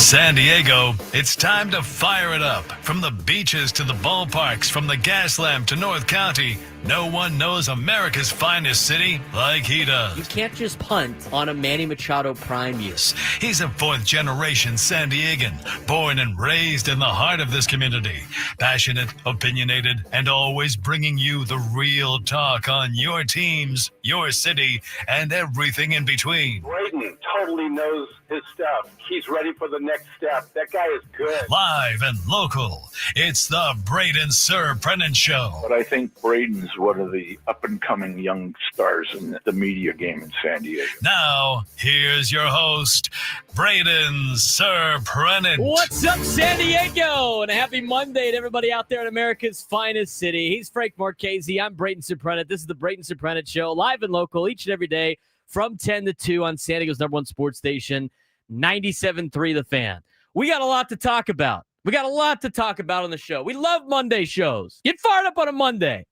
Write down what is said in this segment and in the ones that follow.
San Diego, it's time to fire it up. From the beaches to the ballparks, from the Gaslamp to North County, no one knows America's finest city like he does. You can't just punt on a Manny Machado prime year. He's a fourth-generation San Diegan, born and raised in the heart of this community. Passionate, opinionated, and always bringing you the real talk on your teams, your city, and everything in between. Braden totally knows his stuff. He's ready for the next step. That guy is good. Live and local, it's the Braden Surprenant Show. But I think Braden's one of the up-and-coming young stars in the media game in San Diego. Now, here's your host, Braden Surprenant. What's up, San Diego? And a happy Monday to everybody out there in America's finest city. He's Frank Marchese. I'm Braden Surprenant. This is the Braden Surprenant Show, live and local each and every day from 10 to 2 on San Diego's #1 sports station, 97.3 The Fan. We got a lot to talk about. We got a lot to talk about on the show. We love Monday shows. Get fired up on a Monday.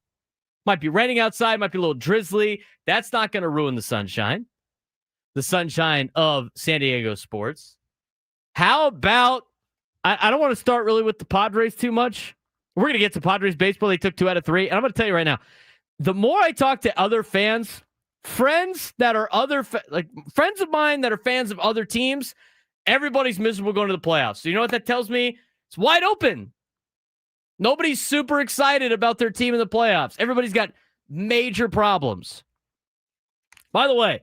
Might be raining outside, might be a little drizzly. That's not going to ruin the sunshine of San Diego sports. How about, I don't want to start really with the Padres too much. We're going to get to Padres baseball. They took 2 out of 3. And I'm going to tell you right now, the more I talk to other fans, friends that are friends of mine that are fans of other teams, everybody's miserable going to the playoffs. So you know what that tells me? It's wide open. Nobody's super excited about their team in the playoffs. Everybody's got major problems. By the way,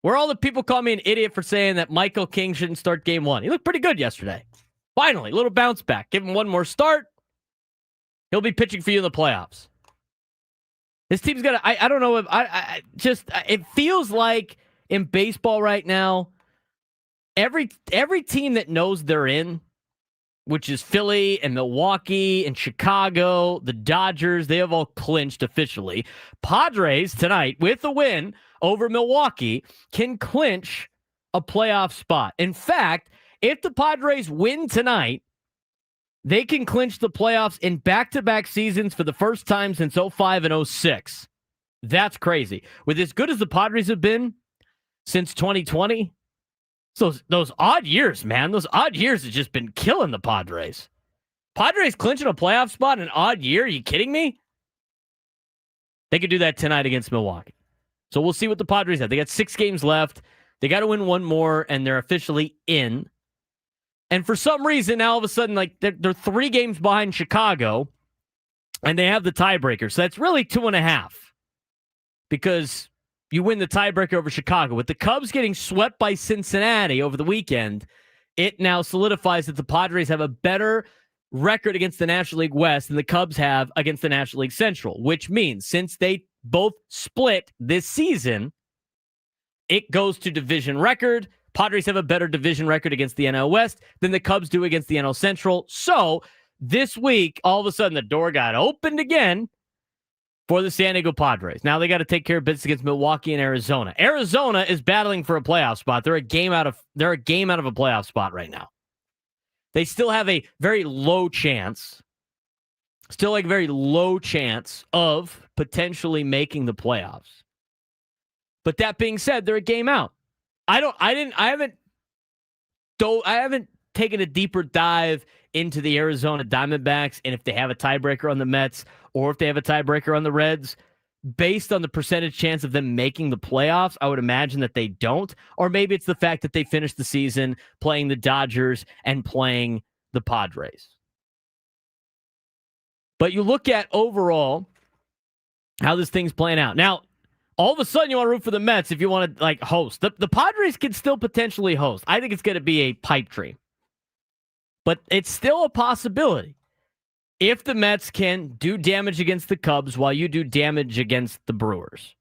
where all the people call me an idiot for saying that Michael King shouldn't start game 1. He looked pretty good yesterday. Finally, a little bounce back. Give him one more start. He'll be pitching for you in the playoffs. This team's got to, I don't know if, it feels like in baseball right now, every team that knows they're in, which is Philly and Milwaukee and Chicago, the Dodgers, they have all clinched officially. Padres tonight, with a win over Milwaukee, can clinch a playoff spot. In fact, if the Padres win tonight, they can clinch the playoffs in back-to-back seasons for the first time since 2005 and 2006. That's crazy. With as good as the Padres have been since 2020, so those odd years, man, those odd years have just been killing the Padres. Padres clinching a playoff spot in an odd year? Are you kidding me? They could do that tonight against Milwaukee. So we'll see what the Padres have. They got 6 games left. They got to win one more, and they're officially in. And for some reason, now all of a sudden, like they're 3 games behind Chicago, and they have the tiebreaker. So that's really 2.5 because you win the tiebreaker over Chicago. With the Cubs getting swept by Cincinnati over the weekend, it now solidifies that the Padres have a better record against the National League West than the Cubs have against the National League Central, which means since they both split this season, it goes to division record. Padres have a better division record against the NL West than the Cubs do against the NL Central. So this week, all of a sudden, the door got opened again for the San Diego Padres. Now they got to take care of business against Milwaukee and Arizona. Arizona is battling for a playoff spot. They're a game out of a playoff spot right now. They still have a very low chance, of potentially making the playoffs. But that being said, they're a game out. I haven't taken a deeper dive into the Arizona Diamondbacks and if they have a tiebreaker on the Mets or if they have a tiebreaker on the Reds. Based on the percentage chance of them making the playoffs, I would imagine that they don't. Or maybe it's the fact that they finished the season playing the Dodgers and playing the Padres. But you look at overall how this thing's playing out. Now, all of a sudden, you want to root for the Mets if you want to host. The Padres could still potentially host. I think it's going to be a pipe dream. But it's still a possibility. If the Mets can do damage against the Cubs while you do damage against the Brewers.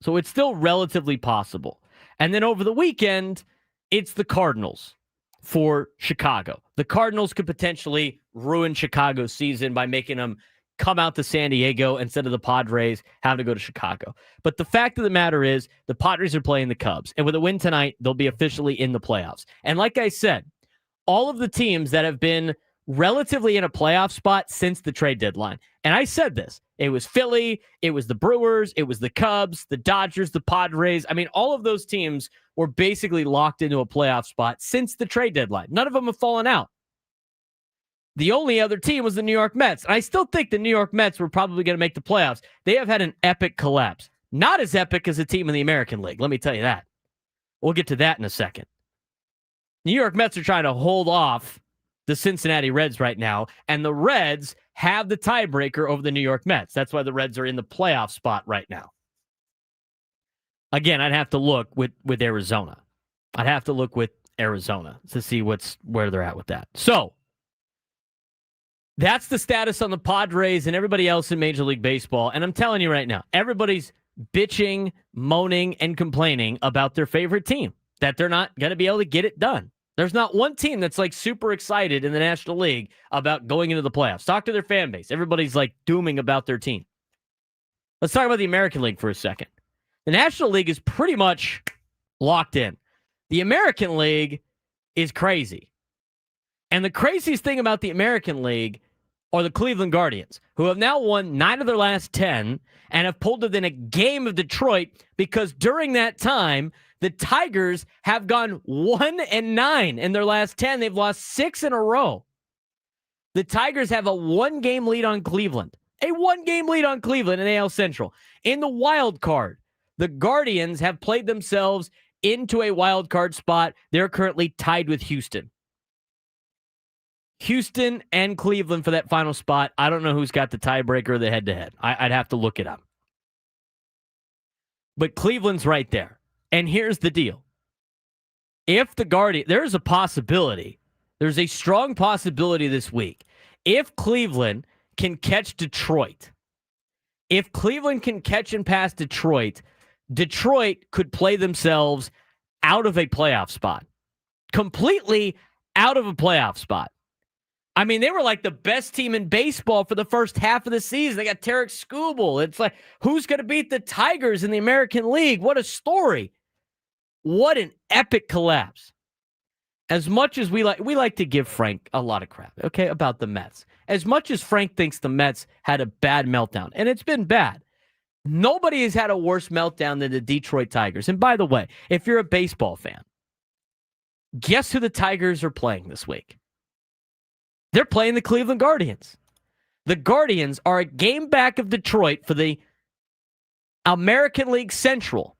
So it's still relatively possible. And then over the weekend, it's the Cardinals for Chicago. The Cardinals could potentially ruin Chicago's season by making them come out to San Diego instead of the Padres having to go to Chicago. But the fact of the matter is the Padres are playing the Cubs. And with a win tonight, they'll be officially in the playoffs. And like I said, all of the teams that have been relatively in a playoff spot since the trade deadline. And I said this, It was Philly. It was the Brewers. It was the Cubs, the Dodgers, the Padres. I mean, all of those teams were basically locked into a playoff spot since the trade deadline. None of them have fallen out. The only other team was the New York Mets. And I still think the New York Mets were probably going to make the playoffs. They have had an epic collapse. Not as epic as a team in the American League. Let me tell you that. We'll get to that in a second. New York Mets are trying to hold off the Cincinnati Reds right now, and the Reds have the tiebreaker over the New York Mets. That's why the Reds are in the playoff spot right now. Again, I'd have to look with Arizona. I'd have to look with Arizona to see where they're at with that. So, that's the status on the Padres and everybody else in Major League Baseball. And I'm telling you right now, everybody's bitching, moaning, and complaining about their favorite team, that they're not going to be able to get it done. There's not one team that's like super excited in the National League about going into the playoffs. Talk to their fan base. Everybody's like dooming about their team. Let's talk about the American League for a second. The National League is pretty much locked in. The American League is crazy. And the craziest thing about the American League are the Cleveland Guardians, who have now won 9 of their last 10 and have pulled within a game of Detroit because during that time, the Tigers have gone 1-9 in their last 10. They've lost 6 in a row. The Tigers have a 1-game lead on Cleveland. A 1-game lead on Cleveland in AL Central. In the wild card, the Guardians have played themselves into a wild card spot. They're currently tied with Houston. Houston and Cleveland for that final spot. I don't know who's got the tiebreaker or the head-to-head. I'd have to look it up. But Cleveland's right there. And here's the deal. If the Guardian, there's a possibility, there's a strong possibility this week. If Cleveland can catch Detroit, if Cleveland can catch and pass Detroit, Detroit could play themselves out of a playoff spot. Completely out of a playoff spot. I mean, they were like the best team in baseball for the first half of the season. They got Tarek Skubal. It's like, who's going to beat the Tigers in the American League? What a story. What an epic collapse. As much as we like to give Frank a lot of crap, okay, about the Mets. As much as Frank thinks the Mets had a bad meltdown, and it's been bad, nobody has had a worse meltdown than the Detroit Tigers. And by the way, if you're a baseball fan, guess who the Tigers are playing this week? They're playing the Cleveland Guardians. The Guardians are a game back of Detroit for the American League Central.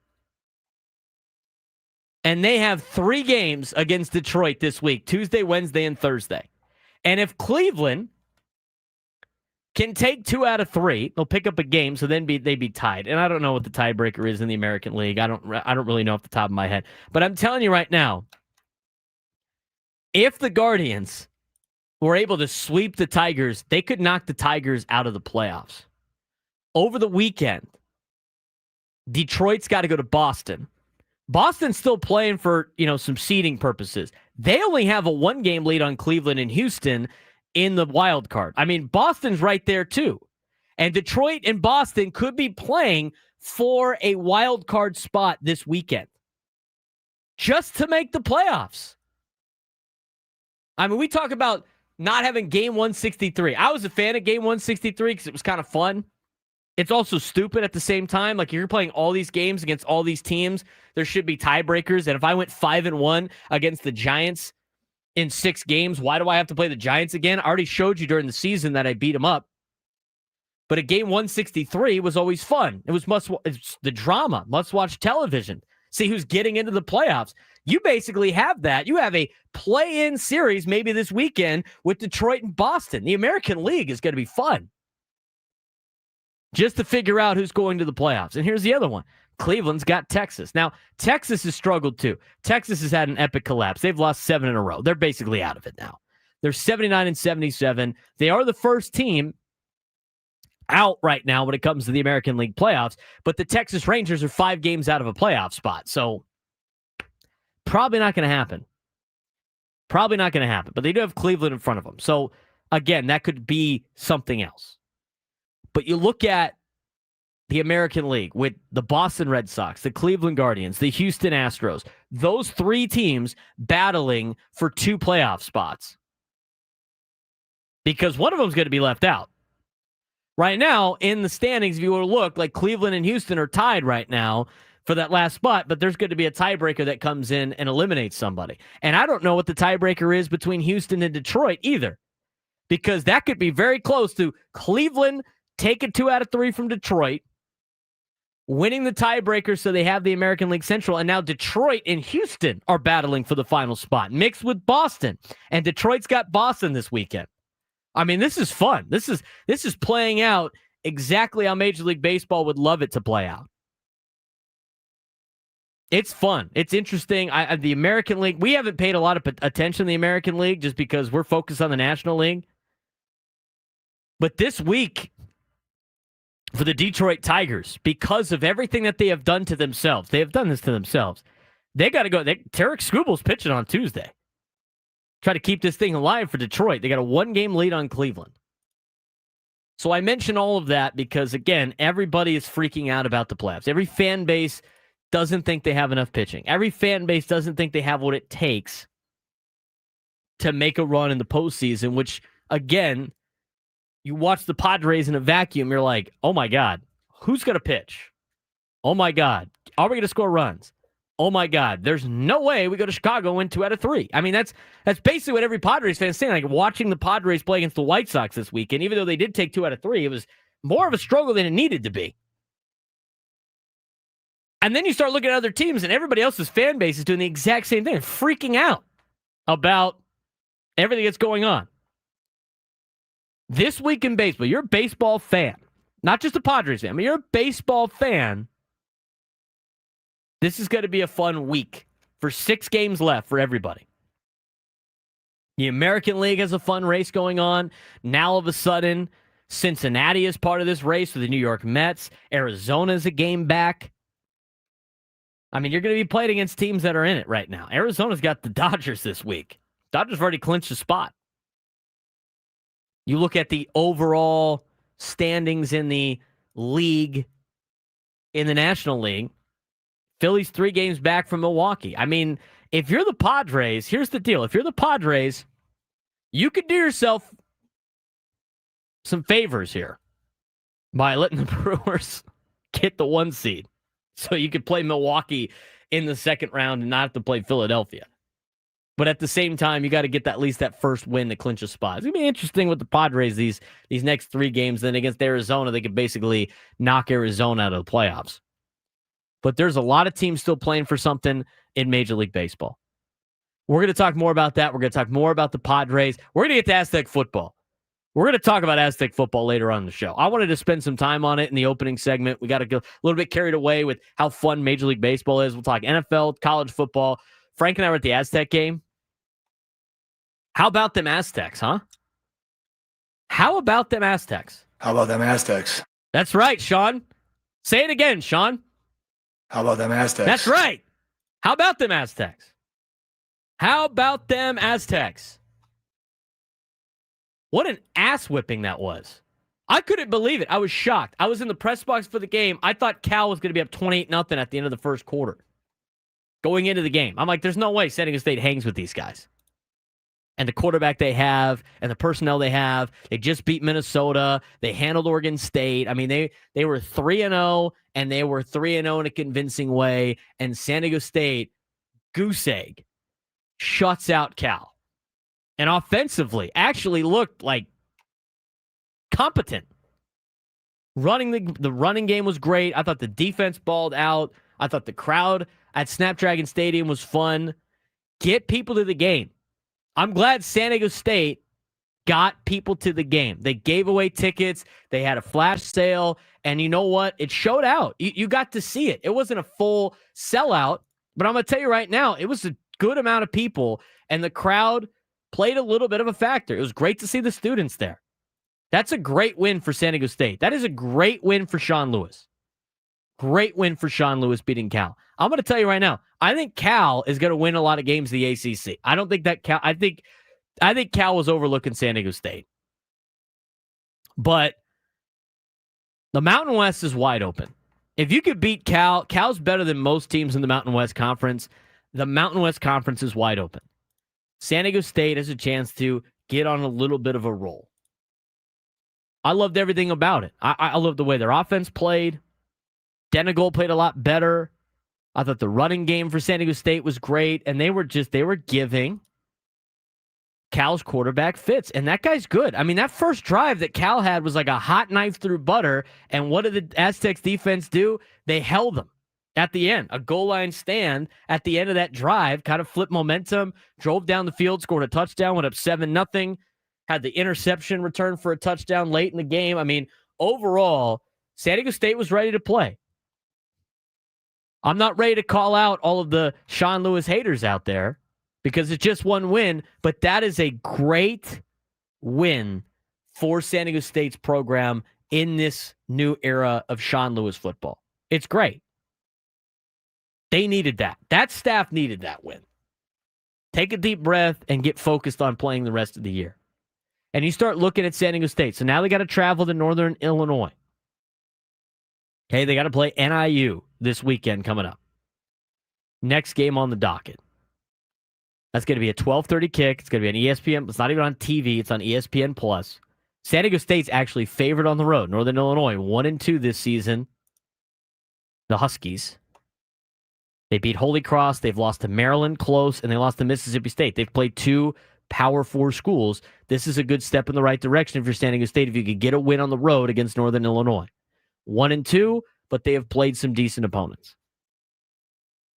And they have 3 games against Detroit this week, Tuesday, Wednesday, and Thursday. And if Cleveland can take 2 out of 3, they'll pick up a game, so then they'd be tied. And I don't know what the tiebreaker is in the American League. I don't really know off the top of my head. But I'm telling you right now, if the Guardians were able to sweep the Tigers, they could knock the Tigers out of the playoffs. Over the weekend, Detroit's got to go to Boston. Boston's still playing for, some seeding purposes. They only have a 1-game lead on Cleveland and Houston in the wild card. I mean, Boston's right there too. And Detroit and Boston could be playing for a wild card spot this weekend just to make the playoffs. I mean, we talk about not having game 163. I was a fan of game 163 because it was kind of fun. It's also stupid at the same time. Like, if you're playing all these games against all these teams, there should be tiebreakers. And if I went 5-1 against the Giants in 6 games, why do I have to play the Giants again? I already showed you during the season that I beat them up. But a game 163 was always fun. It's the drama, must-watch television. See who's getting into the playoffs. You basically have that. You have a play-in series maybe this weekend with Detroit and Boston. The American League is going to be fun. Just to figure out who's going to the playoffs. And here's the other one. Cleveland's got Texas. Now, Texas has struggled too. Texas has had an epic collapse. They've lost 7 in a row. They're basically out of it now. They're 79-77. They are the first team out right now when it comes to the American League playoffs, but the Texas Rangers are 5 games out of a playoff spot. So probably not going to happen. Probably not going to happen. But they do have Cleveland in front of them. So again, that could be something else. But you look at the American League with the Boston Red Sox, the Cleveland Guardians, the Houston Astros, those 3 teams battling for 2 playoff spots. Because one of them is going to be left out. Right now, in the standings, if you were to look, like Cleveland and Houston are tied right now for that last spot, but there's going to be a tiebreaker that comes in and eliminates somebody. And I don't know what the tiebreaker is between Houston and Detroit either, because that could be very close to Cleveland taking 2 out of 3 from Detroit, winning the tiebreaker so they have the American League Central, and now Detroit and Houston are battling for the final spot, mixed with Boston. And Detroit's got Boston this weekend. I mean, this is fun. This is playing out exactly how Major League Baseball would love it to play out. It's fun. It's interesting. The American League, we haven't paid a lot of attention to the American League just because we're focused on the National League. But this week, for the Detroit Tigers, because of everything that they have done to themselves, they have done this to themselves. They got to go. Tarek Skubal's pitching on Tuesday. Try to keep this thing alive for Detroit. They got a 1-game lead on Cleveland. So I mention all of that because, again, everybody is freaking out about the playoffs. Every fan base doesn't think they have enough pitching. Every fan base doesn't think they have what it takes to make a run in the postseason, which, again, you watch the Padres in a vacuum, you're like, oh, my God, who's going to pitch? Oh, my God, are we going to score runs? Oh, my God, there's no way we go to Chicago and win 2 out of 3. I mean, that's basically what every Padres fan is saying. Like, watching the Padres play against the White Sox this weekend, even though they did take 2 out of 3, it was more of a struggle than it needed to be. And then you start looking at other teams, and everybody else's fan base is doing the exact same thing, freaking out about everything that's going on. This week in baseball, you're a baseball fan, not just a Padres fan, but you're a baseball fan. This is going to be a fun week for 6 games left for everybody. The American League has a fun race going on. Now, all of a sudden, Cincinnati is part of this race with the New York Mets. Arizona is a game back. I mean, you're going to be playing against teams that are in it right now. Arizona's got the Dodgers this week. Dodgers have already clinched a spot. You look at the overall standings in the league, in the National League, Philly's 3 games back from Milwaukee. I mean, if you're the Padres, here's the deal. If you're the Padres, you could do yourself some favors here by letting the Brewers get the 1 seed so you could play Milwaukee in the second round and not have to play Philadelphia. But at the same time, you got to get at least that first win to clinch a spot. It's going to be interesting with the Padres these next 3 games. Then against Arizona, they could basically knock Arizona out of the playoffs. But there's a lot of teams still playing for something in Major League Baseball. We're going to talk more about that. We're going to talk more about the Padres. We're going to get to Aztec football. We're going to talk about Aztec football later on in the show. I wanted to spend some time on it in the opening segment. We got to go a little bit carried away with how fun Major League Baseball is. We'll talk NFL, college football. Frank and I were at the Aztec game. How about them Aztecs, huh? How about them Aztecs? How about them Aztecs? That's right, Sean. Say it again, Sean. How about them Aztecs? That's right. How about them Aztecs? How about them Aztecs? What an ass whipping that was. I couldn't believe it. I was shocked. I was in the press box for the game. I thought Cal was going to be up 28-0 at the end of the first quarter. Going into the game. I'm like, there's no way San Diego State hangs with these guys. And the quarterback they have and the personnel they have, they just beat Minnesota. They handled Oregon State. I mean, they were 3-0, and they were 3-0 in a convincing way. And San Diego State, goose egg, shuts out Cal. And offensively, actually looked like competent. The running game was great. I thought the defense balled out. I thought the crowd at Snapdragon Stadium was fun. Get people to the game. I'm glad San Diego State got people to the game. They gave away tickets. They had a flash sale. And you know what? It showed out. You got to see it. It wasn't a full sellout. But I'm going to tell you right now, it was a good amount of people. And the crowd played a little bit of a factor. It was great to see the students there. That's a great win for San Diego State. That is a great win for Sean Lewis. Great win for Sean Lewis beating Cal. I'm going to tell you right now, I think Cal is going to win a lot of games in the ACC. I don't think that Cal, I think Cal was overlooking San Diego State. But the Mountain West is wide open. If you could beat Cal, Cal's better than most teams in the Mountain West Conference. The Mountain West Conference is wide open. San Diego State has a chance to get on a little bit of a roll. I loved everything about it. I loved the way their offense played. Denigol played a lot better. I thought the running game for San Diego State was great, and they were giving Cal's quarterback fits, and that guy's good. I mean, that first drive that Cal had was like a hot knife through butter, and what did the Aztecs defense do? They held them at the end. A goal line stand at the end of that drive, kind of flipped momentum, drove down the field, scored a touchdown, went up 7-0, had the interception return for a touchdown late in the game. I mean, overall, San Diego State was ready to play. I'm not ready to call out all of the Sean Lewis haters out there because it's just one win, but that is a great win for San Diego State's program in this new era of Sean Lewis football. It's great. They needed that. That staff needed that win. Take a deep breath and get focused on playing the rest of the year. And you start looking at San Diego State. So now they got to travel to Northern Illinois. Okay, they got to play NIU this weekend coming up. Next game on the docket. That's going to be a 12:30 kick. It's going to be on ESPN. It's not even on TV. It's on ESPN Plus. San Diego State's actually favored on the road. Northern Illinois, 1-2 this season. The Huskies. They beat Holy Cross. They've lost to Maryland close, and they lost to Mississippi State. They've played 2 Power 4 schools. This is a good step in the right direction if you're San Diego State if you could get a win on the road against Northern Illinois. 1-2, but they have played some decent opponents.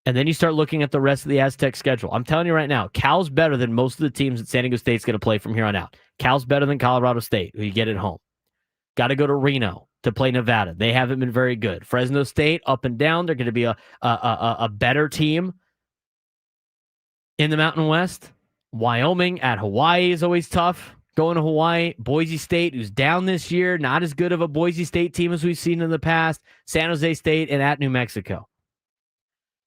And then you start looking at the rest of the Aztec schedule. I'm telling you right now, Cal's better than most of the teams that San Diego State's going to play from here on out. Cal's better than Colorado State, who you get at home. Got to go to Reno to play Nevada. They haven't been very good. Fresno State, up and down. They're going to be a better team in the Mountain West. Wyoming at Hawaii is always tough. Going to Hawaii. Boise State, who's down this year, not as good of a Boise State team as we've seen in the past. San Jose State, and at New Mexico.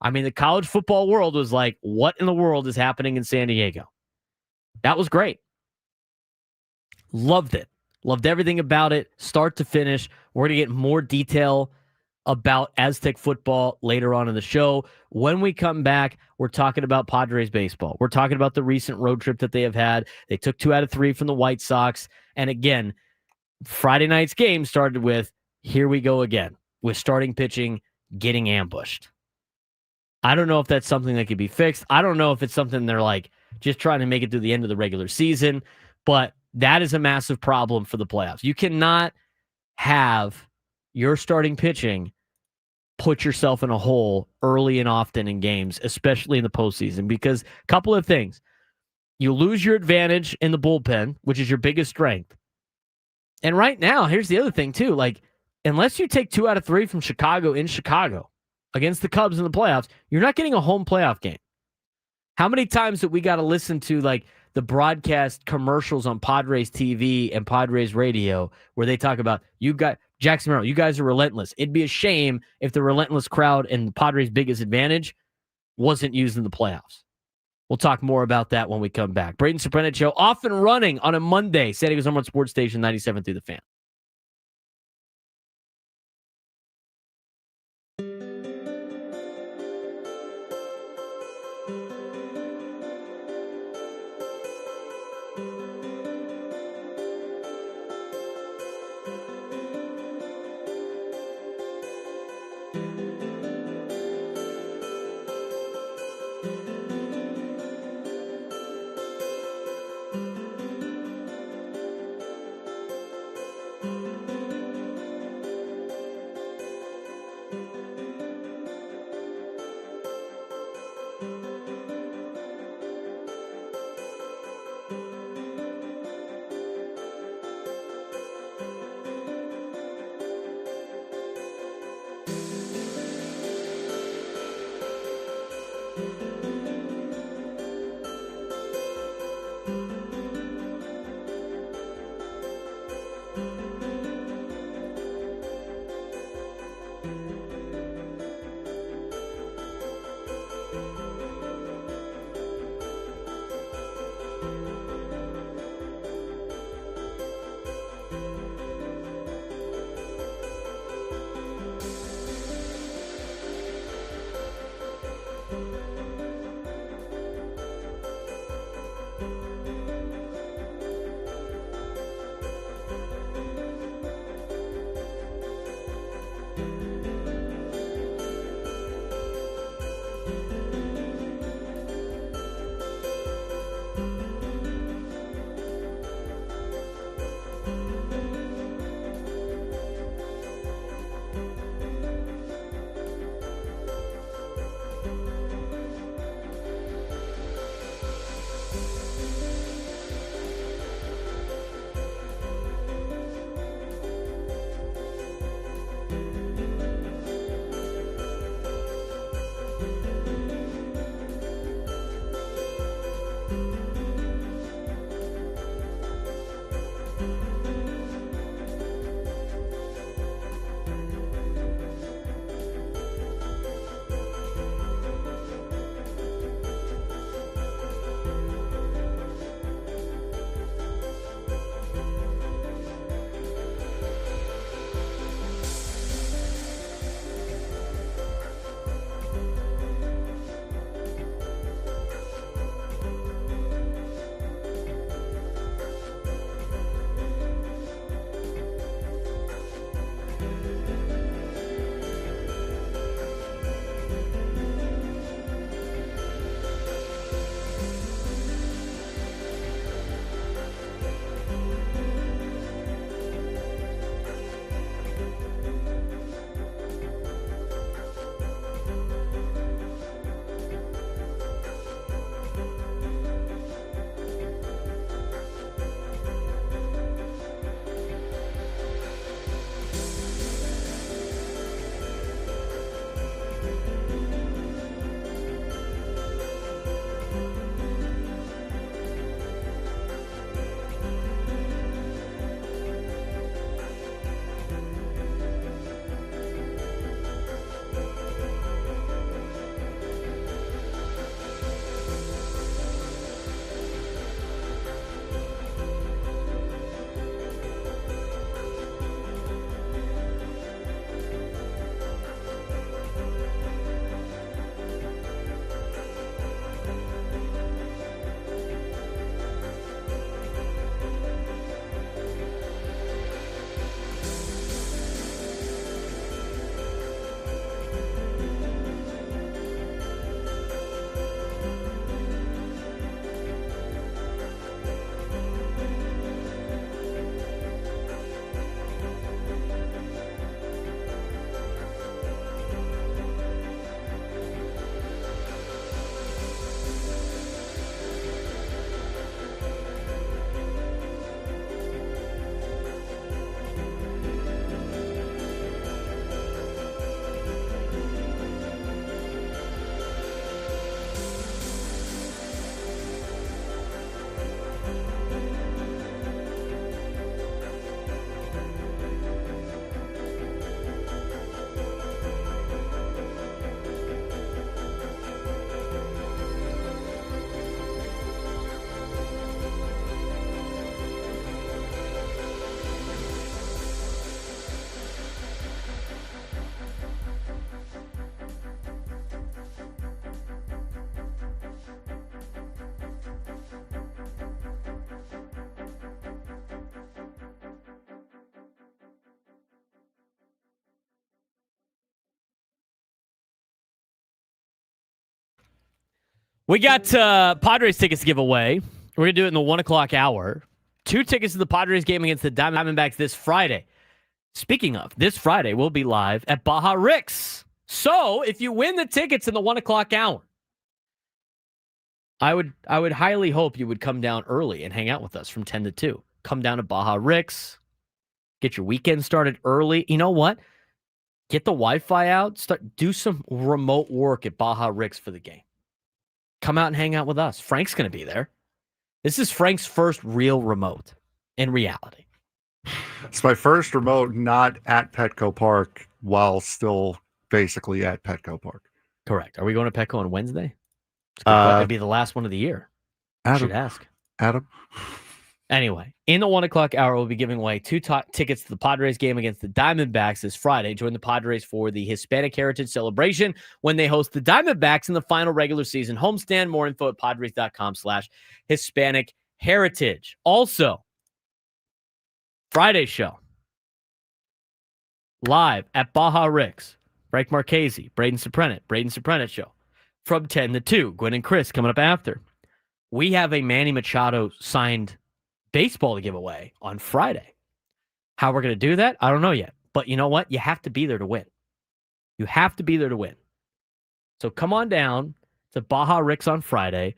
I mean, the college football world was like, what in the world is happening in San Diego? That was great. Loved it. Loved everything about it, start to finish. We're going to get more detail about Aztec football later on in the show. When we come back, we're talking about Padres baseball. We're talking about the recent road trip that they have had. They took 2 out of 3 from the White Sox. And again, Friday night's game started with, here we go again, with starting pitching getting ambushed. I don't know if that's something that could be fixed. I don't know if it's something they're like just trying to make it through the end of the regular season, but that is a massive problem for the playoffs. You cannot have your starting pitching put yourself in a hole early and often in games, especially in the postseason, because a couple of things. You lose your advantage in the bullpen, which is your biggest strength. And right now, here's the other thing too. Like, unless you take 2 out of 3 from Chicago in Chicago against the Cubs in the playoffs, you're not getting a home playoff game. How many times that we got to listen to like the broadcast commercials on Padres TV and Padres radio where they talk about, you got Jackson Merrill, you guys are relentless. It'd be a shame if the relentless crowd and the Padres' biggest advantage wasn't used in the playoffs. We'll talk more about that when we come back. Braden Surprenant Show, off and running on a Monday. San Diego's #1 sports station, 97 through the Fan. We got Padres tickets to give away. We're going to do it in the 1 o'clock hour. 2 tickets to the Padres game against the Diamondbacks this Friday. Speaking of, this Friday, we'll be live at Baja Rick's. So if you win the tickets in the 1 o'clock hour, I would highly hope you would come down early and hang out with us from 10 to 2. Come down to Baja Rick's. Get your weekend started early. You know what? Get the Wi-Fi out. Do some remote work at Baja Rick's for the game. Come out and hang out with us. Frank's going to be there. This is Frank's first real remote in reality. It's my first remote not at Petco Park while still basically at Petco Park. Correct. Are we going to Petco on Wednesday? It'd be the last one of the year. I should ask. Adam? Anyway, in the 1 o'clock hour, we'll be giving away 2 tickets to the Padres game against the Diamondbacks this Friday. Join the Padres for the Hispanic Heritage Celebration when they host the Diamondbacks in the final regular season homestand. More info at padres.com/Hispanic Heritage. Also, Friday show, live at Baja Rick's. Frank Marchese, Braden Surprenant show from 10 to 2. Gwen and Chris coming up after. We have a Manny Machado signed baseball to give away on Friday. How we're going to do that, I don't know yet. But you know what? You have to be there to win. You have to be there to win. So come on down to Baja Rick's on Friday.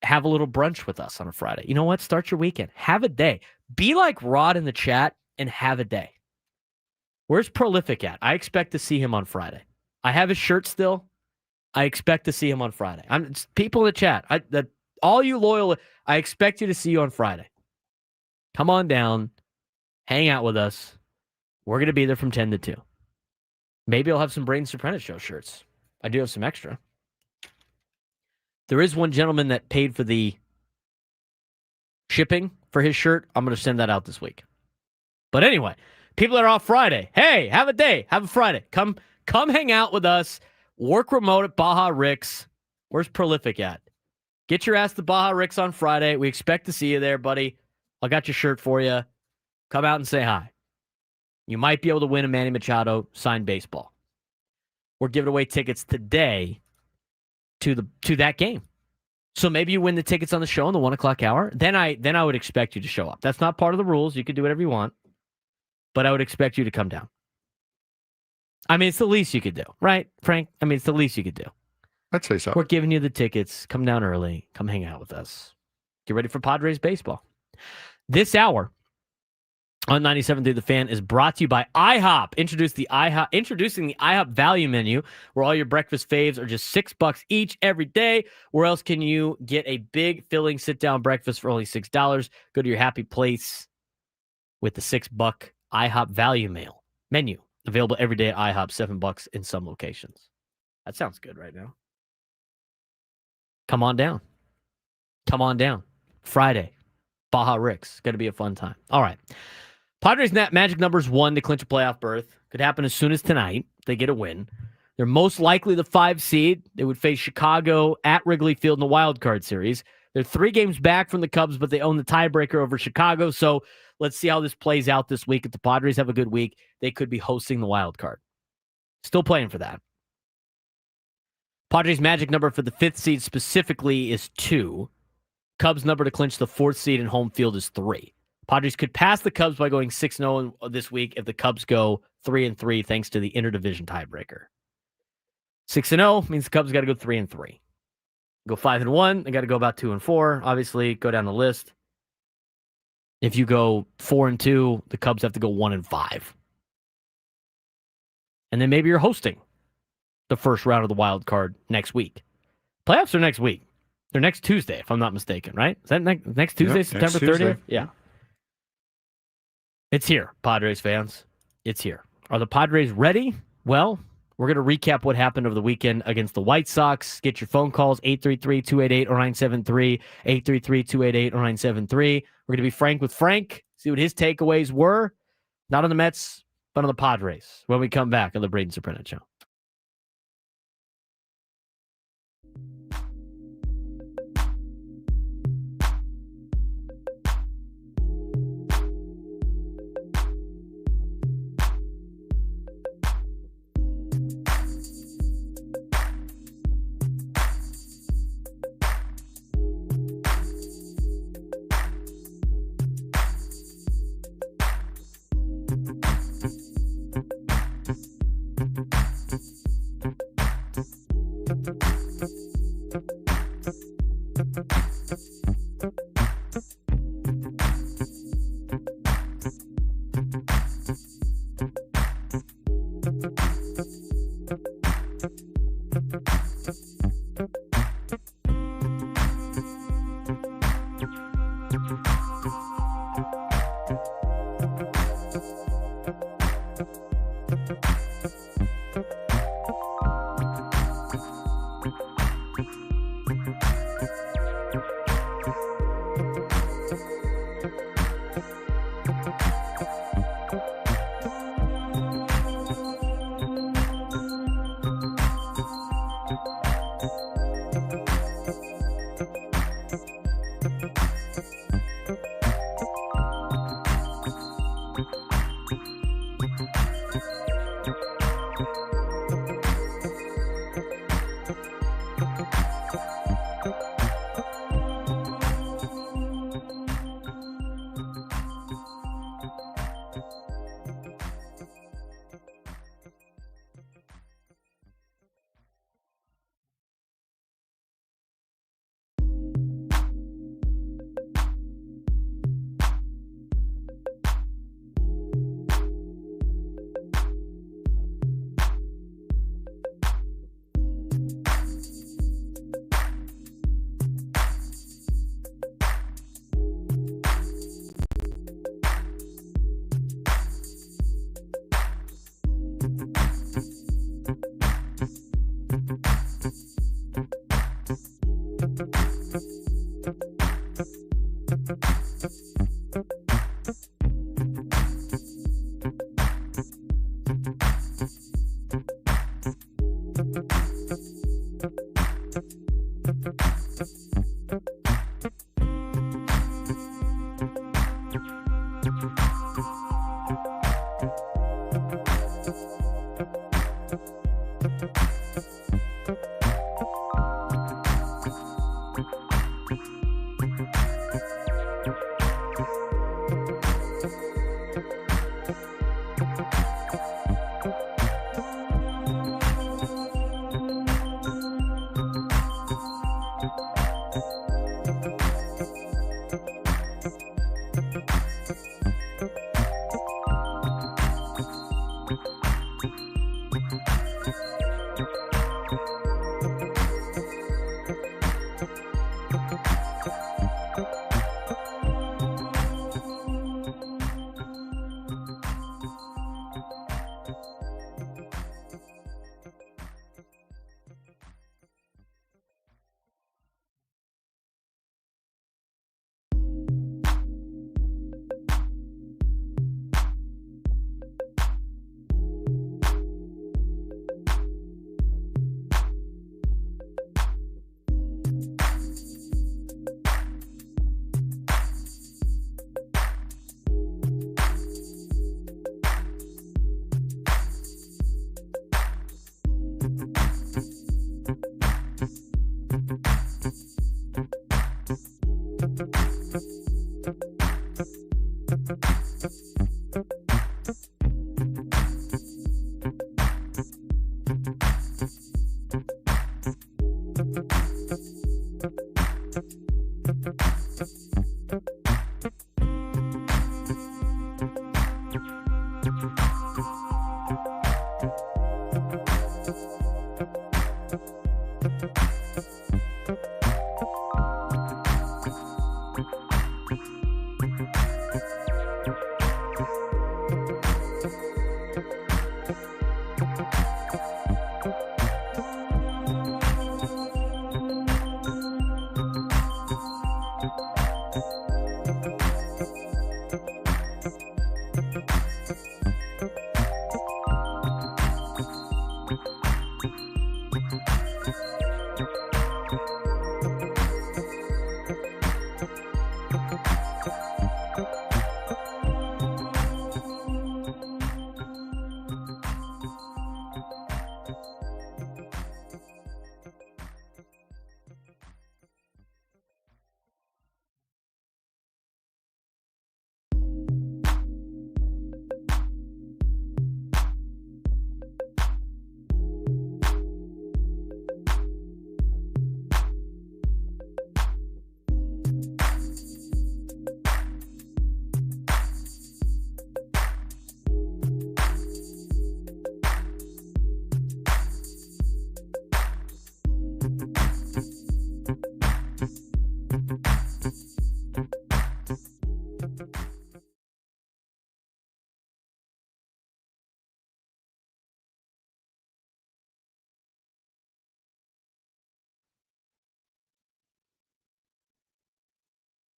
Have a little brunch with us on a Friday. You know what? Start your weekend. Have a day. Be like Rod in the chat and have a day. Where's Prolific at? I expect to see him on Friday. I have his shirt still. I expect to see him on Friday. People in the chat. All you loyal, I expect you to see you on Friday. Come on down. Hang out with us. We're going to be there from 10 to 2. Maybe I'll have some Braden Surprenant show shirts. I do have some extra. There is one gentleman that paid for the shipping for his shirt. I'm going to send that out this week. But anyway, people that are off Friday, hey, have a day. Have a Friday. Come hang out with us. Work remote at Baja Rick's. Where's Prolific at? Get your ass to Baja Rick's on Friday. We expect to see you there, buddy. I got your shirt for you. Come out and say hi. You might be able to win a Manny Machado signed baseball. We're giving away tickets today to that game. So maybe you win the tickets on the show in the 1 o'clock hour. Then I would expect you to show up. That's not part of the rules. You can do whatever you want. But I would expect you to come down. I mean, it's the least you could do, right, Frank? I mean, it's the least you could do. I'd say so. We're giving you the tickets. Come down early. Come hang out with us. Get ready for Padres baseball. This hour on 97.3 The Fan is brought to you by IHOP. Introducing the IHOP value menu, where all your breakfast faves are just $6 each every day. Where else can you get a big, filling, sit-down breakfast for only $6? Go to your happy place with the $6 IHOP value meal menu. Available every day at IHOP, $7 in some locations. That sounds good right now. Come on down. Come on down. Friday, Baja Rick's. Going to be a fun time. All right. Padres magic numbers 1 to clinch a playoff berth. Could happen as soon as tonight. They get a win. They're most likely the 5 seed. They would face Chicago at Wrigley Field in the wild card series. They're 3 games back from the Cubs, but they own the tiebreaker over Chicago. So let's see how this plays out this week. If the Padres have a good week, they could be hosting the wild card. Still playing for that. Padres' magic number for the 5th seed specifically is 2. Cubs' number to clinch the 4th seed in home field is 3. Padres could pass the Cubs by going 6-0 this week if the Cubs go 3-3 thanks to the interdivision tiebreaker. 6-0 means the Cubs got to go 3-3. Go 5-1, they got to go about 2-4. Obviously, go down the list. If you go 4-2, the Cubs have to go 1-5. And then maybe you're hosting the first round of the wild card next week. Playoffs are next week. They're next Tuesday, if I'm not mistaken, right? Is that next Tuesday, September 30th? Yeah. It's here, Padres fans. It's here. Are the Padres ready? Well, we're going to recap what happened over the weekend against the White Sox. Get your phone calls, 833-288-0973, 833-288-0973. We're going to be frank with Frank, see what his takeaways were. Not on the Mets, but on the Padres when we come back on the Braden Surprenant Show.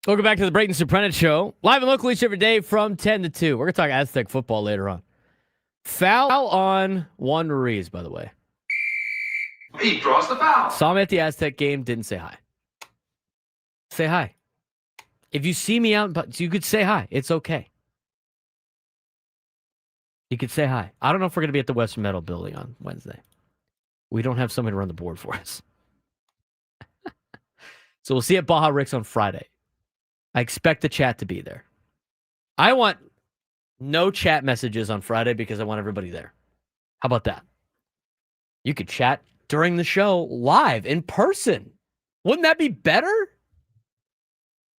Welcome back to the Braden Surprenant Show. Live and local each every day from 10 to 2. We're going to talk Aztec football later on. Foul on Juan Ruiz, by the way. He draws the foul. Saw him at the Aztec game, didn't say hi. Say hi. If you see me out, but you could say hi. It's okay. You could say hi. I don't know if we're going to be at the Western Metal Building on Wednesday. We don't have somebody to run the board for us. So we'll see at Baja Rick's on Friday. I expect the chat to be there. I want no chat messages on Friday because I want everybody there. How about that? You could chat during the show live in person. Wouldn't that be better?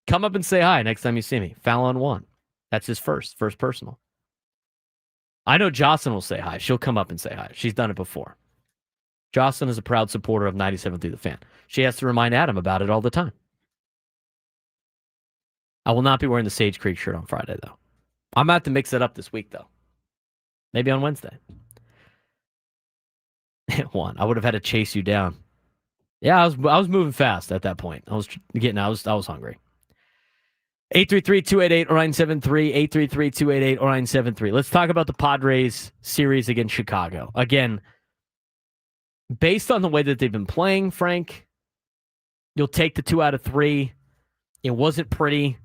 Come up and say hi next time you see me. Foul on Juan. That's his first personal. I know Jocelyn will say hi. She'll come up and say hi. She's done it before. Jocelyn is a proud supporter of 97 Through the Fan. She has to remind Adam about it all the time. I will not be wearing the Sage Creek shirt on Friday, though. I'm about to mix it up this week, though. Maybe on Wednesday. Juan, I would have had to chase you down. Yeah, I was moving fast at that point. I was hungry. 833-288-0973, 833-288-0973. Let's talk about the Padres series against Chicago. Again, based on the way that they've been playing, Frank, you'll take the 2 out of 3. It wasn't pretty,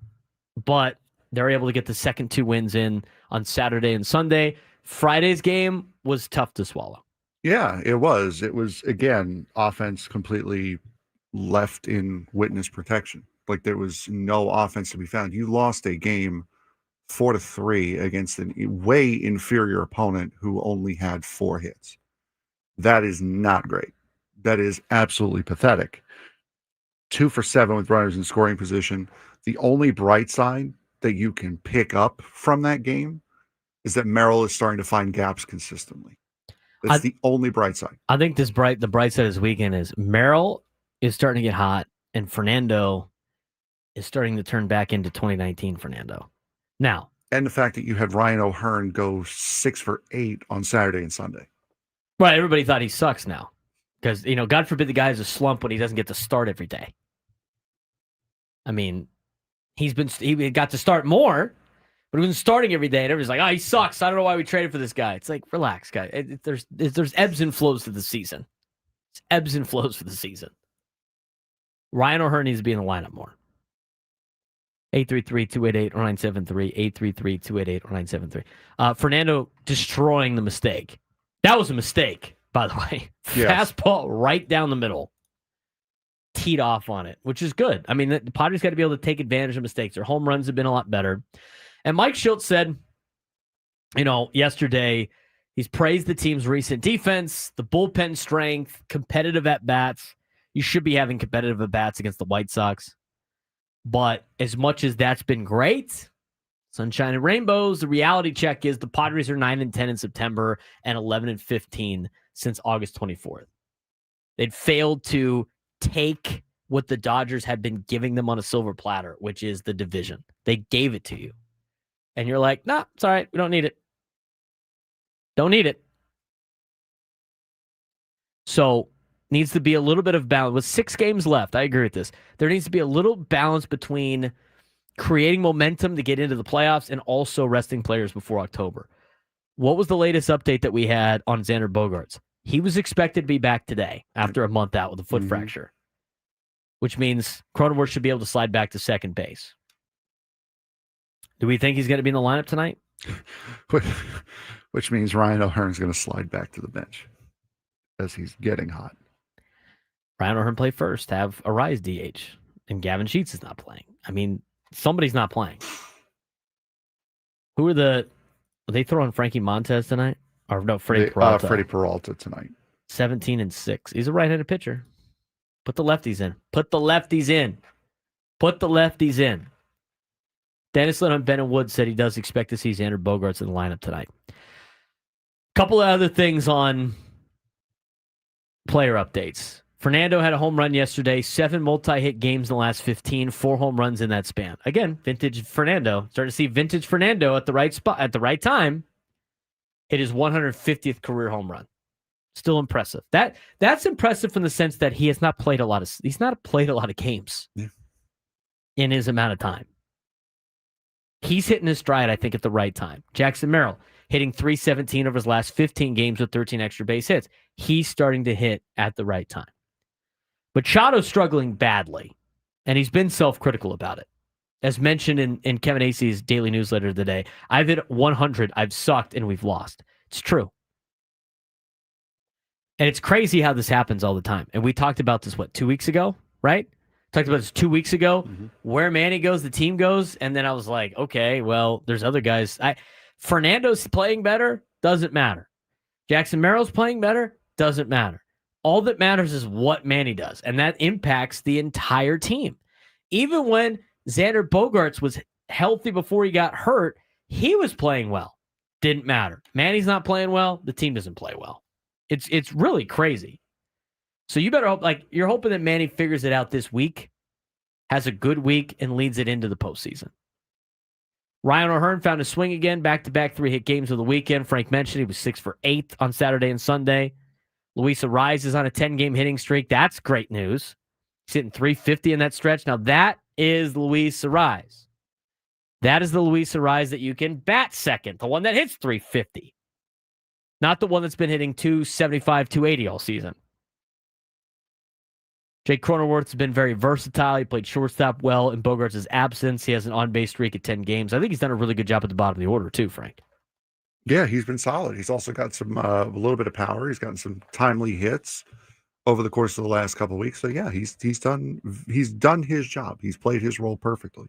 but they're able to get the second 2 wins in on Saturday and Sunday. Friday's game was tough to swallow. Yeah, it was. It was, again, offense completely left in witness protection. Like there was no offense to be found. You lost a game 4-3 against a way inferior opponent who only had 4 hits. That is not great. That is absolutely pathetic. 2 for 7 with runners in scoring position. The only bright side that you can pick up from that game is that Merrill is starting to find gaps consistently. That's the only bright side. I think the bright side this weekend is Merrill is starting to get hot, and Fernando is starting to turn back into 2019 Fernando. Now, and the fact that you had Ryan O'Hearn go 6 for 8 on Saturday and Sunday. Right, everybody thought he sucks now. Because, God forbid the guy has a slump when he doesn't get to start every day. I mean, he got to start more, but he wasn't starting every day. And everybody's like, he sucks. I don't know why we traded for this guy. It's like, relax, guy. There's ebbs and flows to the season. It's ebbs and flows for the season. Ryan O'Hearn needs to be in the lineup more. 833-288-0973, 833-288-0973. Fernando destroying the mistake. That was a mistake, by the way. Yes. Fastball right down the middle. Teed off on it, which is good. I mean, the Padres got to be able to take advantage of mistakes. Their home runs have been a lot better. And Mike Schultz said, yesterday, he's praised the team's recent defense, the bullpen strength, competitive at-bats. You should be having competitive at-bats against the White Sox. But as much as that's been great, sunshine and rainbows, the reality check is the Padres are 9-10 in September and 11-15 since August 24th. They'd failed to take what the Dodgers had been giving them on a silver platter, which is the division. They gave it to you. And you're like, nah, it's all right. We don't need it. Don't need it. So needs to be a little bit of balance. With 6 games left, I agree with this. There needs to be a little balance between creating momentum to get into the playoffs and also resting players before October. What was the latest update that we had on Xander Bogaerts? He was expected to be back today after a month out with a foot fracture, which means Cronenworth should be able to slide back to second base. Do we think he's going to be in the lineup tonight? Which means Ryan O'Hearn's going to slide back to the bench as he's getting hot. Ryan O'Hearn play first, have a rise DH, and Gavin Sheets is not playing. I mean, somebody's not playing. Are they throwing Frankie Montez tonight? Or no, Freddie Peralta. Freddie Peralta tonight. 17-6. He's a right-handed pitcher. Put the lefties in. Put the lefties in. Put the lefties in. Dennis Lynn on Ben and Wood said he does expect to see Xander Bogaerts in the lineup tonight. Couple of other things on player updates. Fernando had a home run yesterday, 7 multi-hit games in the last 15, 4 home runs in that span. Again, vintage Fernando. Starting to see vintage Fernando at the right spot at the right time. Hit his 150th career home run. Still impressive. That's impressive from the sense that he's not played a lot of games. Yeah. in his amount of time. He's hitting his stride, I think, at the right time. Jackson Merrill hitting .317 over his last 15 games with 13 extra base hits. He's starting to hit at the right time. Machado's struggling badly, and he's been self-critical about it. As mentioned in Kevin Acey's daily newsletter today, I've hit 100, I've sucked, and we've lost. It's true. And it's crazy how this happens all the time. And we talked about this, 2 weeks ago, right? Talked about this 2 weeks ago. Mm-hmm. Where Manny goes, the team goes. And then I was like, okay, well, there's other guys. Fernando's playing better, doesn't matter. Jackson Merrill's playing better, doesn't matter. All that matters is what Manny does. And that impacts the entire team. Even when Xander Bogaerts was healthy before he got hurt, he was playing well. Didn't matter. Manny's not playing well, the team doesn't play well. It's really crazy. So you better hope, you're hoping that Manny figures it out this week, has a good week, and leads it into the postseason. Ryan O'Hearn found a swing again, back-to-back 3-hit games of the weekend. Frank mentioned he was 6 for 8 on Saturday and Sunday. Luis Arraez is on a 10-game hitting streak. That's great news. He's hitting .350 in that stretch. Now, that is Luis Arraez. That is the Luis Arraez that you can bat second, the one that hits .350. Not the one that's been hitting .275, .280 all season. Jake Cronenworth's been very versatile. He played shortstop well in Bogaerts' absence. He has an on-base streak at 10 games. I think he's done a really good job at the bottom of the order, too, Frank. Yeah, he's been solid. He's also got some a little bit of power. He's gotten some timely hits over the course of the last couple of weeks. So yeah, he's done his job. He's played his role perfectly.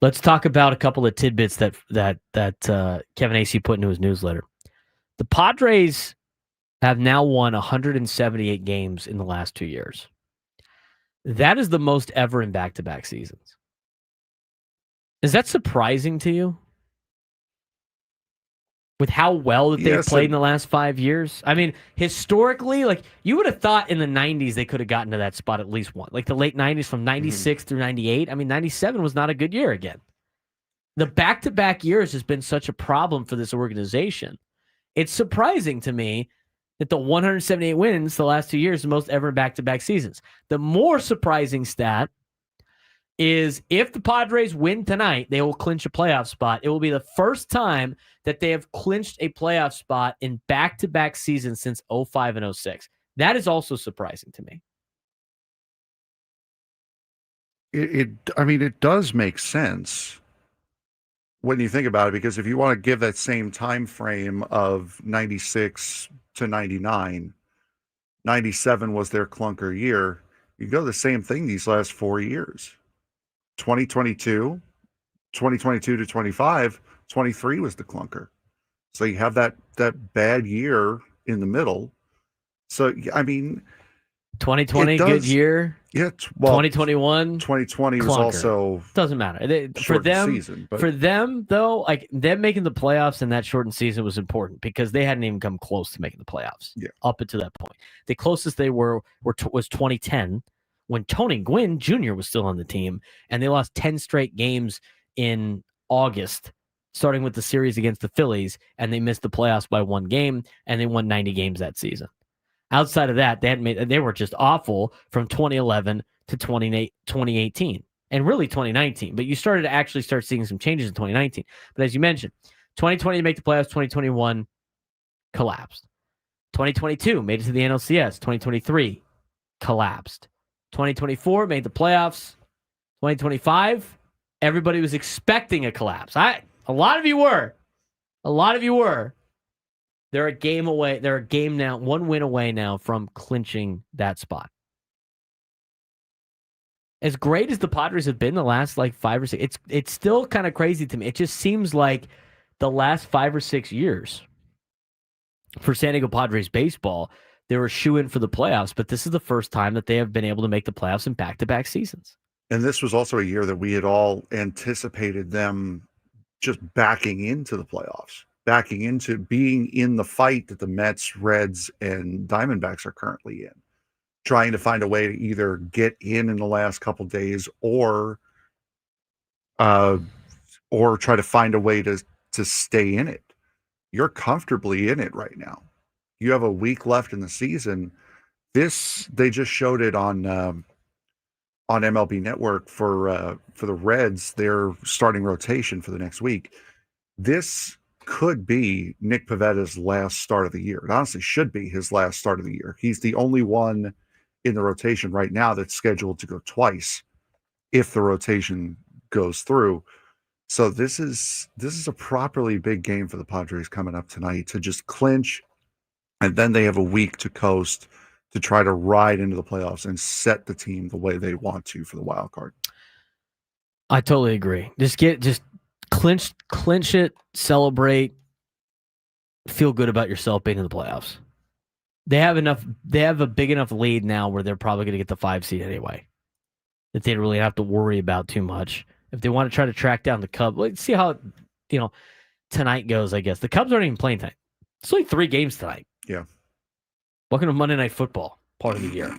Let's talk about a couple of tidbits that Kevin Acey put into his newsletter. The Padres have now won 178 games in the last 2 years. That is the most ever in back-to-back seasons. Is that surprising to you? With how well that they've played in the last 5 years? I mean, historically, you would have thought in the 90s they could have gotten to that spot at least one. The late 90s from 96 through 98. I mean, 97 was not a good year again. The back-to-back years has been such a problem for this organization. It's surprising to me that the 178 wins the last 2 years, the most ever in back-to-back seasons. The more surprising stat is if the Padres win tonight, they will clinch a playoff spot. It will be the first time that they have clinched a playoff spot in back-to-back seasons since 05 and 06. That is also surprising to me. It does make sense when you think about it, because if you want to give that same time frame of 96 to 99, 97 was their clunker year. You go the same thing these last 4 years. 2022 to 25, 23 was the clunker. So you have that bad year in the middle. So, I mean, 2020, good year. Yeah. 2021. 2020 was clunker. Also doesn't matter. For them, season, for them, though, them making the playoffs in that shortened season was important because they hadn't even come close to making the playoffs up until that point. The closest they was 2010 when Tony Gwynn Jr. was still on the team, and they lost 10 straight games in August, starting with the series against the Phillies, and they missed the playoffs by 1 game, and they won 90 games that season. Outside of that, they were just awful from 2011 to 2018, and really 2019. But you started to actually start seeing some changes in 2019. But as you mentioned, 2020 to make the playoffs, 2021 collapsed. 2022 made it to the NLCS. 2023 collapsed. 2024 made the playoffs. 2025, everybody was expecting a collapse. A lot of you were. They're a game away. They're a game now, 1 win away now from clinching that spot. As great as the Padres have been the last 5 or 6, it's still kind of crazy to me. It just seems like the last 5 or 6 years for San Diego Padres baseball, they were shoo-in for the playoffs, but this is the first time that they have been able to make the playoffs in back-to-back seasons. And this was also a year that we had all anticipated them just backing into the playoffs, backing into being in the fight that the Mets, Reds, and Diamondbacks are currently in, trying to find a way to either get in the last couple days or try to find a way to stay in it. You're comfortably in it right now. You have a week left in the season. They just showed it on on MLB Network for the Reds, their starting rotation for the next week. This could be Nick Pavetta's last start of the year. It honestly should be his last start of the year. He's the only one in the rotation right now that's scheduled to go twice if the rotation goes through. So this is a properly big game for the Padres coming up tonight to just clinch, and then they have a week to coast to try to ride into the playoffs and set the team the way they want to for the wild card. I totally agree. Just clinch it, celebrate, feel good about yourself being in the playoffs. They have a big enough lead now where they're probably going to get the 5 seed anyway, that they don't really have to worry about too much. If they want to try to track down the Cubs, let's see how tonight goes, I guess. The Cubs aren't even playing tonight. It's only 3 games tonight. Yeah. Welcome to Monday Night Football, part of the year.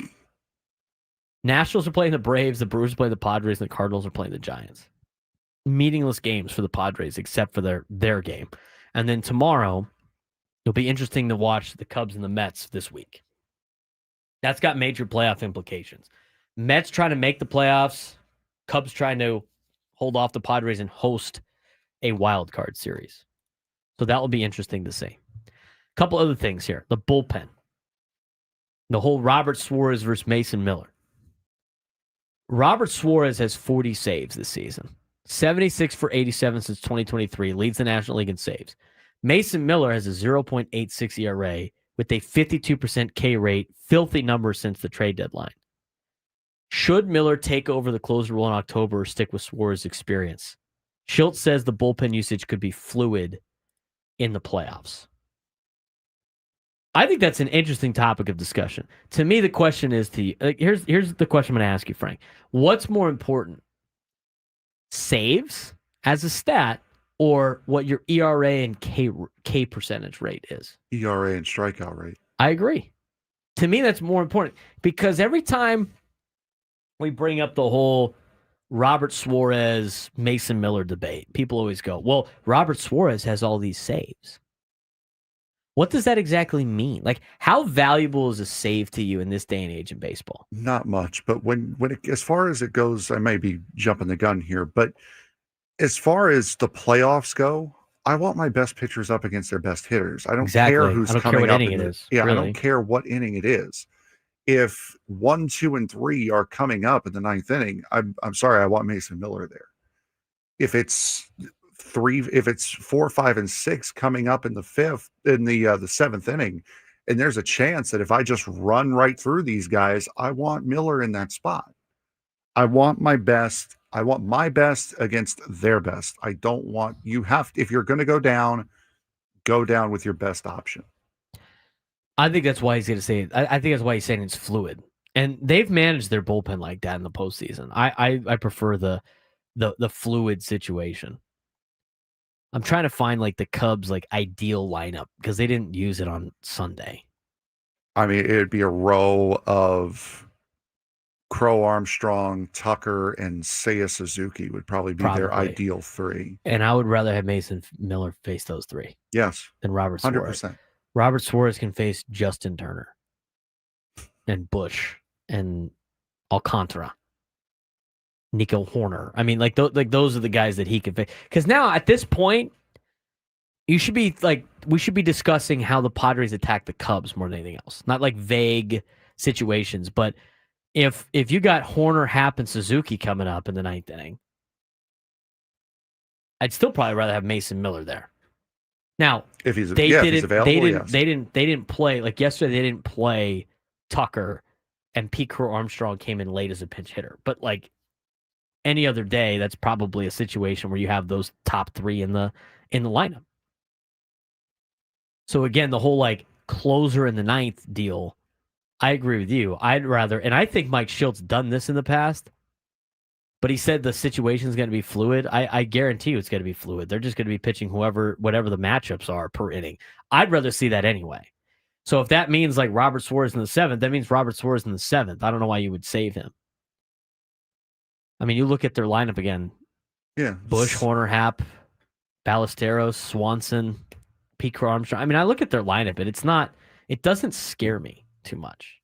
Nationals are playing the Braves, the Brewers are playing the Padres, and the Cardinals are playing the Giants. Meaningless games for the Padres, except for their game. And then tomorrow, it'll be interesting to watch the Cubs and the Mets this week. That's got major playoff implications. Mets trying to make the playoffs, Cubs trying to hold off the Padres and host a wild card series. So that will be interesting to see. A couple other things here. The bullpen. The whole Robert Suarez versus Mason Miller. Robert Suarez has 40 saves this season. 76 for 87 since 2023. Leads the National League in saves. Mason Miller has a 0.86 ERA with a 52% K rate. Filthy numbers since the trade deadline. Should Miller take over the closer role in October or stick with Suarez's experience? Schultz says the bullpen usage could be fluid in the playoffs. I think that's an interesting topic of discussion. To me, the question is here's the question I'm going to ask you, Frank. What's more important? Saves as a stat or what your ERA and K percentage rate is? ERA and strikeout rate. I agree. To me, that's more important because every time we bring up the whole Robert Suarez, Mason Miller debate, people always go, well, Robert Suarez has all these saves. What does that exactly mean? Like, how valuable is a save to you in this day and age in baseball? Not much, but as far as it goes, I may be jumping the gun here, but as far as the playoffs go, I want my best pitchers up against their best hitters. I don't care who's coming up. I don't care what inning it is. If 1, 2, and 3 are coming up in the 9th inning, I'm sorry, I want Mason Miller there. If it's 4, 5, and 6 coming up in the 5th, in the 7th inning, and there's a chance that if I just run right through these guys, I want Miller in that spot. I want my best. I want my best against their best. I don't want if you're going to go down with your best option. I think that's why he's going to say it. I think that's why he's saying it's fluid. And they've managed their bullpen like that in the postseason. I prefer the fluid situation. I'm trying to find like the Cubs like ideal lineup because they didn't use it on Sunday. I mean, it'd be a row of Crow, Armstrong, Tucker, and Seiya Suzuki would probably be their ideal 3. And I would rather have Mason Miller face those 3. Yes. Than Robert Suarez. 100%. Robert Suarez can face Justin Turner and Bush and Alcantara, Nico Horner. I mean, those are the guys that he can face. Because now at this point, we should be discussing how the Padres attack the Cubs more than anything else. Not like vague situations, but if you got Horner, Happ, and Suzuki coming up in the 9th inning, I'd still probably rather have Mason Miller there. Now, if he's available, they didn't play like yesterday. They didn't play Tucker, and Pete Crow Armstrong came in late as a pinch hitter. But like any other day, that's probably a situation where you have those top 3 in the lineup. So again, the whole like closer in the 9th deal, I agree with you. I'd rather, and I think Mike Schultz done this in the past. But he said the situation is going to be fluid. I guarantee you it's going to be fluid. They're just going to be pitching whatever the matchups are per inning. I'd rather see that anyway. So if that means like Robert Suarez in the 7th, that means Robert Suarez in the 7th. I don't know why you would save him. I mean, you look at their lineup again. Yeah. Bush, Horner, Happ, Ballesteros, Swanson, Pete Crow Armstrong. I mean, I look at their lineup and it doesn't scare me too much.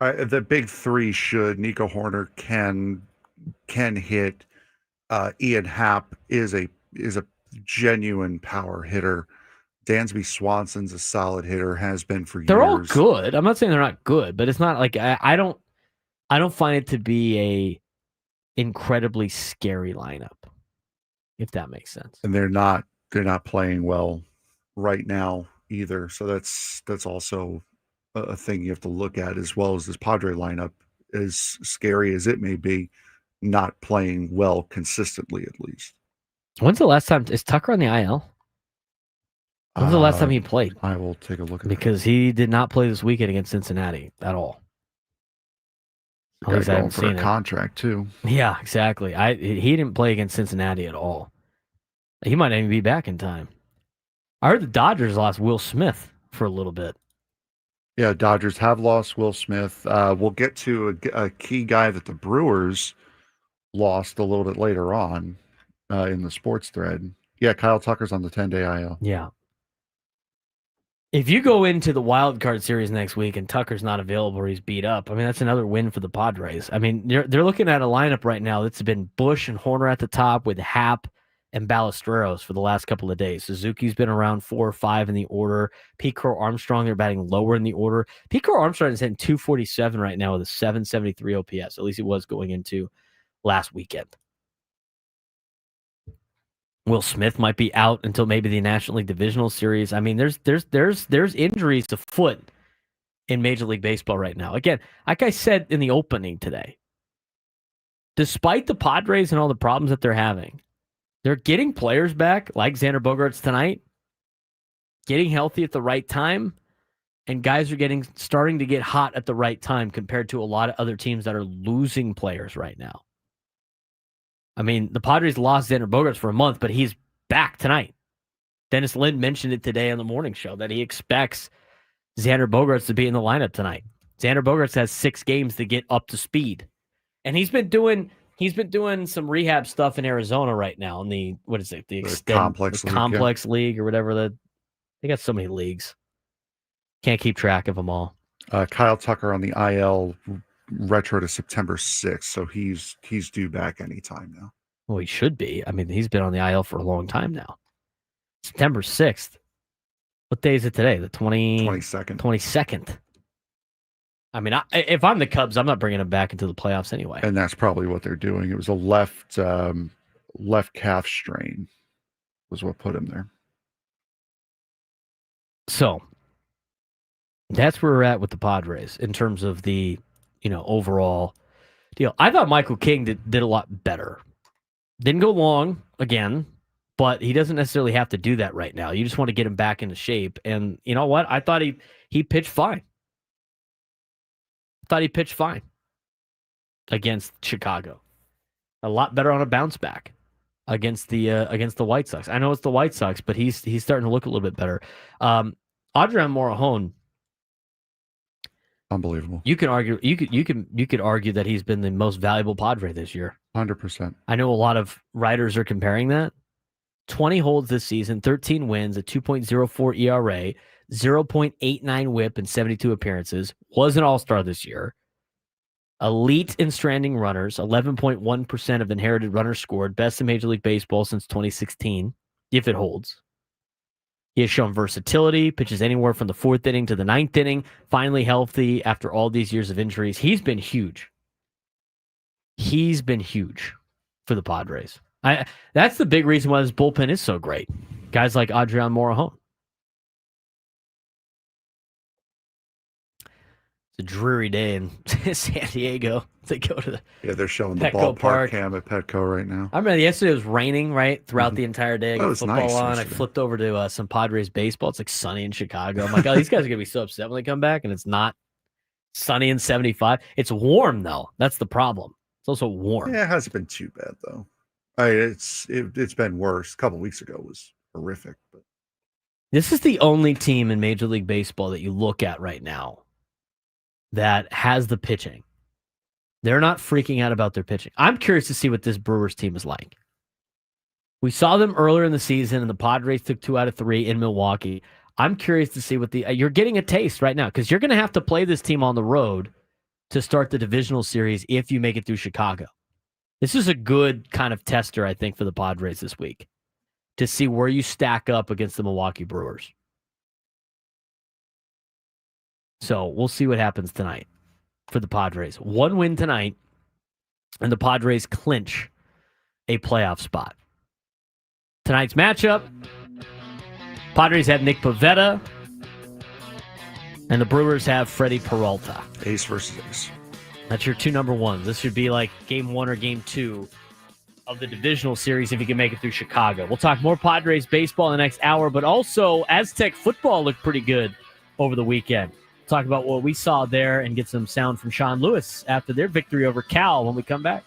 The big three should. Nico Horner can hit. Ian Happ is a genuine power hitter. Dansby Swanson's a solid hitter, has been for years. They're all good. I'm not saying they're not good, but it's not like I don't find it to be a incredibly scary lineup, if that makes sense. And they're not playing well right now either. So that's also a thing you have to look at, as well as this Padre lineup, as scary as it may be, not playing well consistently at least. When's the last time is Tucker on the IL? When's the last time he played? I will take a look at because he did not play this weekend against Cincinnati at all. At least I haven't seen a contract too. Yeah, exactly. He didn't play against Cincinnati at all. He might even be back in time. I heard the Dodgers lost Will Smith for a little bit. Yeah, Dodgers have lost Will Smith. We'll get to a key guy that the Brewers lost a little bit later on in the sports thread. Yeah, Kyle Tucker's on the 10-day IL. Yeah. If you go into the wild card series next week and Tucker's not available or he's beat up, I mean, that's another win for the Padres. I mean, they're looking at a lineup right now that's been Bush and Horner at the top with Happ and Ballesteros for the last couple of days. Suzuki's been around 4 or 5 in the order. Pete Crow Armstrong, they're batting lower in the order. Pete Crow Armstrong is hitting 247 right now with a 773 OPS. At least it was going into last weekend. Will Smith might be out until maybe the National League Divisional Series. I mean, there's injuries afoot in Major League Baseball right now. Again, like I said in the opening today, despite the Padres and all the problems that they're having, they're getting players back like Xander Bogaerts tonight, getting healthy at the right time, and guys are starting to get hot at the right time compared to a lot of other teams that are losing players right now. I mean, the Padres lost Xander Bogaerts for a month, but he's back tonight. Dennis Lind mentioned it today on the morning show that he expects Xander Bogaerts to be in the lineup tonight. Xander Bogaerts has 6 games to get up to speed. And he's been doing some rehab stuff in Arizona right now in the complex league or whatever. They got so many leagues. Can't keep track of them all. Kyle Tucker on the IL retro to September 6th, so he's due back anytime now. Well, he should be. I mean, he's been on the IL for a long time now. September 6th. What day is it today? The 22nd. 22nd. I mean, if I'm the Cubs, I'm not bringing him back into the playoffs anyway. And that's probably what they're doing. It was a left calf strain was what put him there. So that's where we're at with the Padres in terms of the overall deal. I thought Michael King did a lot better. Didn't go long again, but he doesn't necessarily have to do that right now. You just want to get him back into shape. And you know what? I thought he pitched fine. Against Chicago. A lot better on a bounce back against the White Sox. I know it's the White Sox, but he's starting to look a little bit better. Adrian Morejon, unbelievable. You could argue that he's been the most valuable Padre this year. 100%. I know a lot of writers are comparing that. 20 holds this season, 13 wins, a 2.04 ERA, 0.89 WHIP in 72 appearances. Was an All-Star this year. Elite in stranding runners, 11.1% of inherited runners scored, best in Major League Baseball since 2016, if it holds. He has shown versatility, pitches anywhere from the 4th inning to the 9th inning, finally healthy after all these years of injuries. He's been huge. He's been huge for the Padres. That's the big reason why this bullpen is so great. Guys like Adrian Morejon. It's a dreary day in San Diego. They go to they're showing Petco the ballpark Park. Cam at Petco right now. I remember yesterday it was raining, right, throughout the entire day. I got football nice on. yesterday. I flipped over to some Padres baseball. It's like sunny in Chicago. I'm like, oh, these guys are going to be so upset when they come back, and it's not sunny and 75. It's warm, though. That's the problem. It's also warm. Yeah, it hasn't been too bad, though. It's been worse. A couple weeks ago was horrific. But this is the only team in Major League Baseball that you look at right now that has the pitching. They're not freaking out about their pitching. I'm curious to see what this Brewers team is like. We saw them earlier in the season, and the Padres took 2 out of 3 in Milwaukee. I'm curious to see what you're getting a taste right now, because you're going to have to play this team on the road to start the divisional series if you make it through Chicago. This is a good kind of tester, I think, for the Padres this week to see where you stack up against the Milwaukee Brewers. So we'll see what happens tonight for the Padres. One win tonight, and the Padres clinch a playoff spot. Tonight's matchup, Padres have Nick Pivetta, and the Brewers have Freddie Peralta. Ace versus ace. That's your two number ones. This should be like game 1 or game 2 of the divisional series if you can make it through Chicago. We'll talk more Padres baseball in the next hour, but also Aztec football looked pretty good over the weekend. Talk about what we saw there and get some sound from Sean Lewis after their victory over Cal when we come back.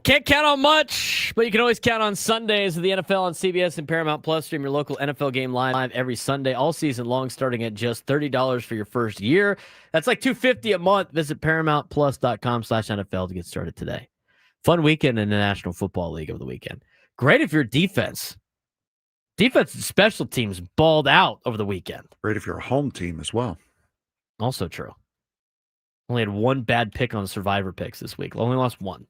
can't count on much, but you can always count on Sundays of the NFL on CBS and Paramount Plus. Stream your local NFL game live every Sunday, all season long, starting at just $30 for your first year. That's like $250 a month. Visit ParamountPlus.com/NFL to get started today. Fun weekend in the National Football League over the weekend. Great if your defense and special teams balled out over the weekend. Great if you're a home team as well. Also true. Only had one bad pick on Survivor picks this week. Only lost one.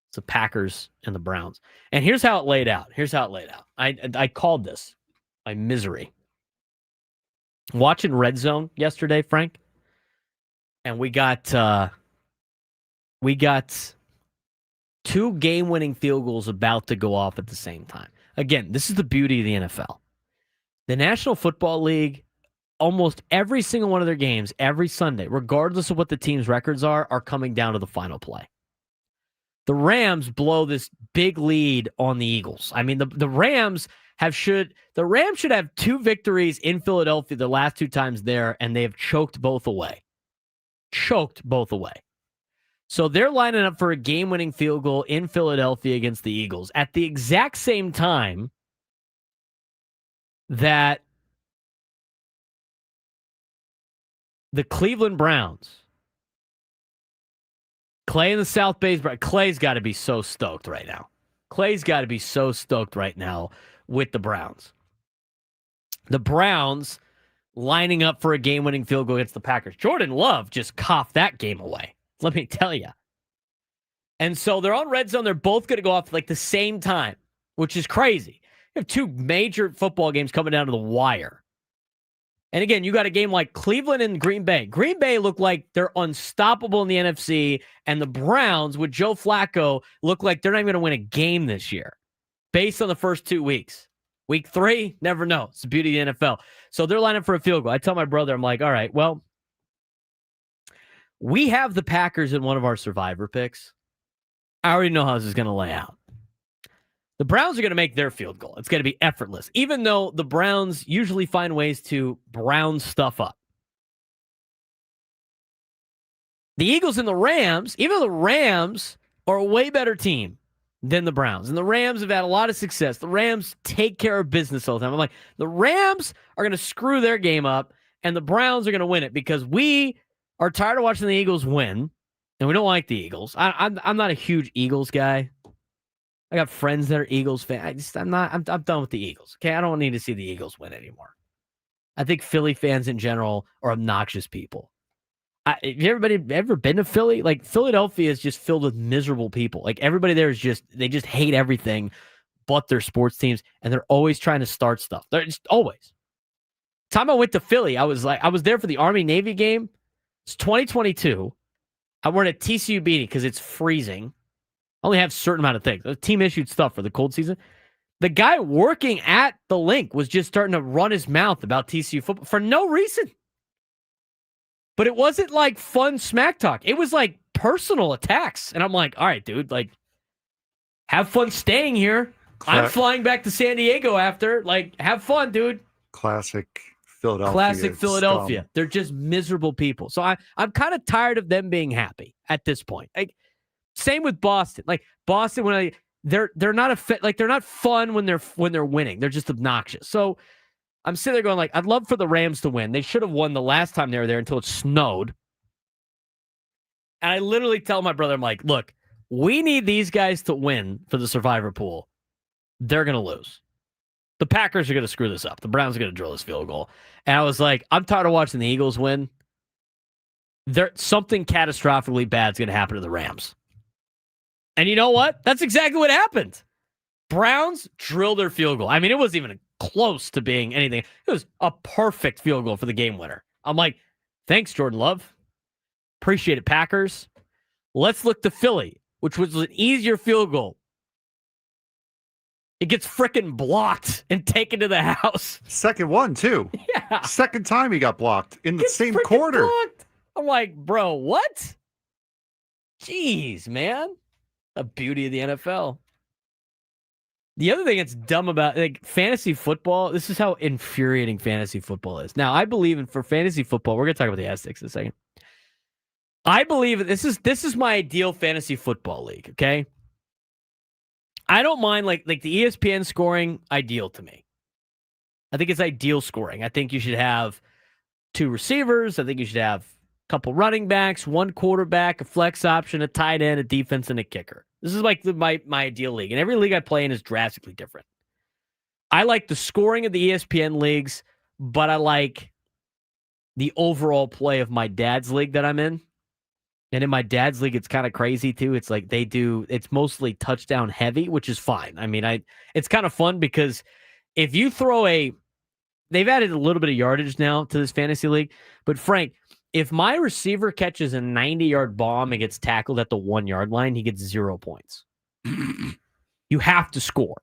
It's the Packers and the Browns. And here's how it laid out. I called this my misery. Watching Red Zone yesterday, Frank, and we got 2 game-winning field goals about to go off at the same time. Again, this is the beauty of the NFL. The National Football League, almost every single one of their games, every Sunday, regardless of what the team's records are coming down to the final play. The Rams blow this big lead on the Eagles. I mean, the Rams should have 2 victories in Philadelphia the last 2 times there, and they have choked both away. So they're lining up for a game-winning field goal in Philadelphia against the Eagles at the exact same time that the Cleveland Browns, Clay in the South Bay, Clay's got to be so stoked right now. With the Browns. The Browns lining up for a game-winning field goal against the Packers. Jordan Love just coughed that game away. Let me tell you. And so they're on Red Zone. They're both going to go off like the same time, which is crazy. You have 2 major football games coming down to the wire. And again, you got a game like Cleveland and Green Bay. Green Bay look like they're unstoppable in the NFC, and the Browns with Joe Flacco look like they're not even going to win a game this year based on the first 2 weeks. Week 3, never know. It's the beauty of the NFL. So they're lining up for a field goal. I tell my brother, I'm like, all right, well, we have the Packers in one of our Survivor picks. I already know how this is going to lay out. The Browns are going to make their field goal. It's going to be effortless, even though the Browns usually find ways to brown stuff up. The Eagles and the Rams, even though the Rams are a way better team than the Browns, and the Rams have had a lot of success. The Rams take care of business all the time. I'm like, the Rams are going to screw their game up, and the Browns are going to win it because we are tired of watching the Eagles win, and we don't like the Eagles. I'm not a huge Eagles guy. I got friends that are Eagles fans. I'm done with the Eagles. Okay, I don't need to see the Eagles win anymore. I think Philly fans in general are obnoxious people. Everybody ever been to Philly? Like, Philadelphia is just filled with miserable people. Like, everybody there is they just hate everything but their sports teams, and they're always trying to start stuff. They're just always. Time I went to Philly, I was there for the Army-Navy game. It's 2022. I wearing a TCU beanie because it's freezing. I only have a certain amount of things. The team issued stuff for the cold season. The guy working at the link was just starting to run his mouth about TCU football for no reason. But it wasn't like fun smack talk. It was like personal attacks. And I'm like, all right, dude, like, have fun staying here. I'm flying back to San Diego after. Like, have fun, dude. Classic Philadelphia. Scum. They're just miserable people. So I'm kind of tired of them being happy at this point. Like, same with Boston. Like, Boston, they're not they're not fun when they're winning. They're just obnoxious. So I'm sitting there going, like, I'd love for the Rams to win. They should have won the last time they were there until it snowed. And I literally tell my brother, I'm like, look, we need these guys to win for the Survivor pool. They're going to lose. The Packers are going to screw this up. The Browns are going to drill this field goal. And I was like, I'm tired of watching the Eagles win. Something catastrophically bad is going to happen to the Rams. And you know what? That's exactly what happened. Browns drilled their field goal. I mean, it wasn't even close to being anything. It was a perfect field goal for the game winner. I'm like, thanks, Jordan Love. Appreciate it, Packers. Let's look to Philly, which was an easier field goal. It gets frickin' blocked and taken to the house. Second one, too. Yeah. Second time he got blocked in the same frickin' quarter. Blocked. I'm like, bro, what? Jeez, man. The beauty of the NFL. The other thing that's dumb about fantasy football, this is how infuriating fantasy football is. Now, I believe for fantasy football, we're going to talk about the Aztecs in a second. I believe this is my ideal fantasy football league, okay? I don't mind like the ESPN scoring, ideal to me. I think it's ideal scoring. I think you should have 2 receivers. I think you should have a couple running backs, 1 quarterback, a flex option, a tight end, a defense, and a kicker. This is like my ideal league. And every league I play in is drastically different. I like the scoring of the ESPN leagues, but I like the overall play of my dad's league that I'm in. And in my dad's league, it's kind of crazy too. It's like it's mostly touchdown heavy, which is fine. I mean, it's kind of fun because if you they've added a little bit of yardage now to this fantasy league. But Frank, if my receiver catches a 90-yard bomb and gets tackled at the 1-yard line, he gets 0 points. You have to score.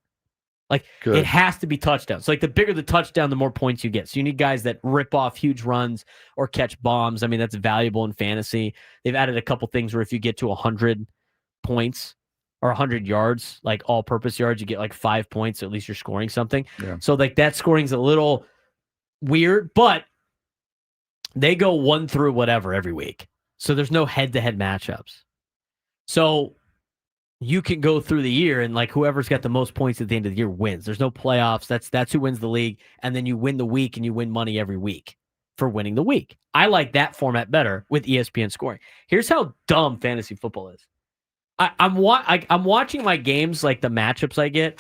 Like, Good. It has to be touchdowns. So, like, the bigger the touchdown, the more points you get. So you need guys that rip off huge runs or catch bombs. I mean, that's valuable in fantasy. They've added a couple things where if you get to 100 points or 100 yards, like all-purpose yards, you get like 5 points. So at least you're scoring something. Yeah. So, like, that scoring's a little weird, but they go 1 through whatever every week. So there's no head-to-head matchups. So you can go through the year and like whoever's got the most points at the end of the year wins. There's no playoffs. That's who wins the league. And then you win the week and you win money every week for winning the week. I like that format better with ESPN scoring. Here's how dumb fantasy football is. I'm watching my games, like the matchups I get.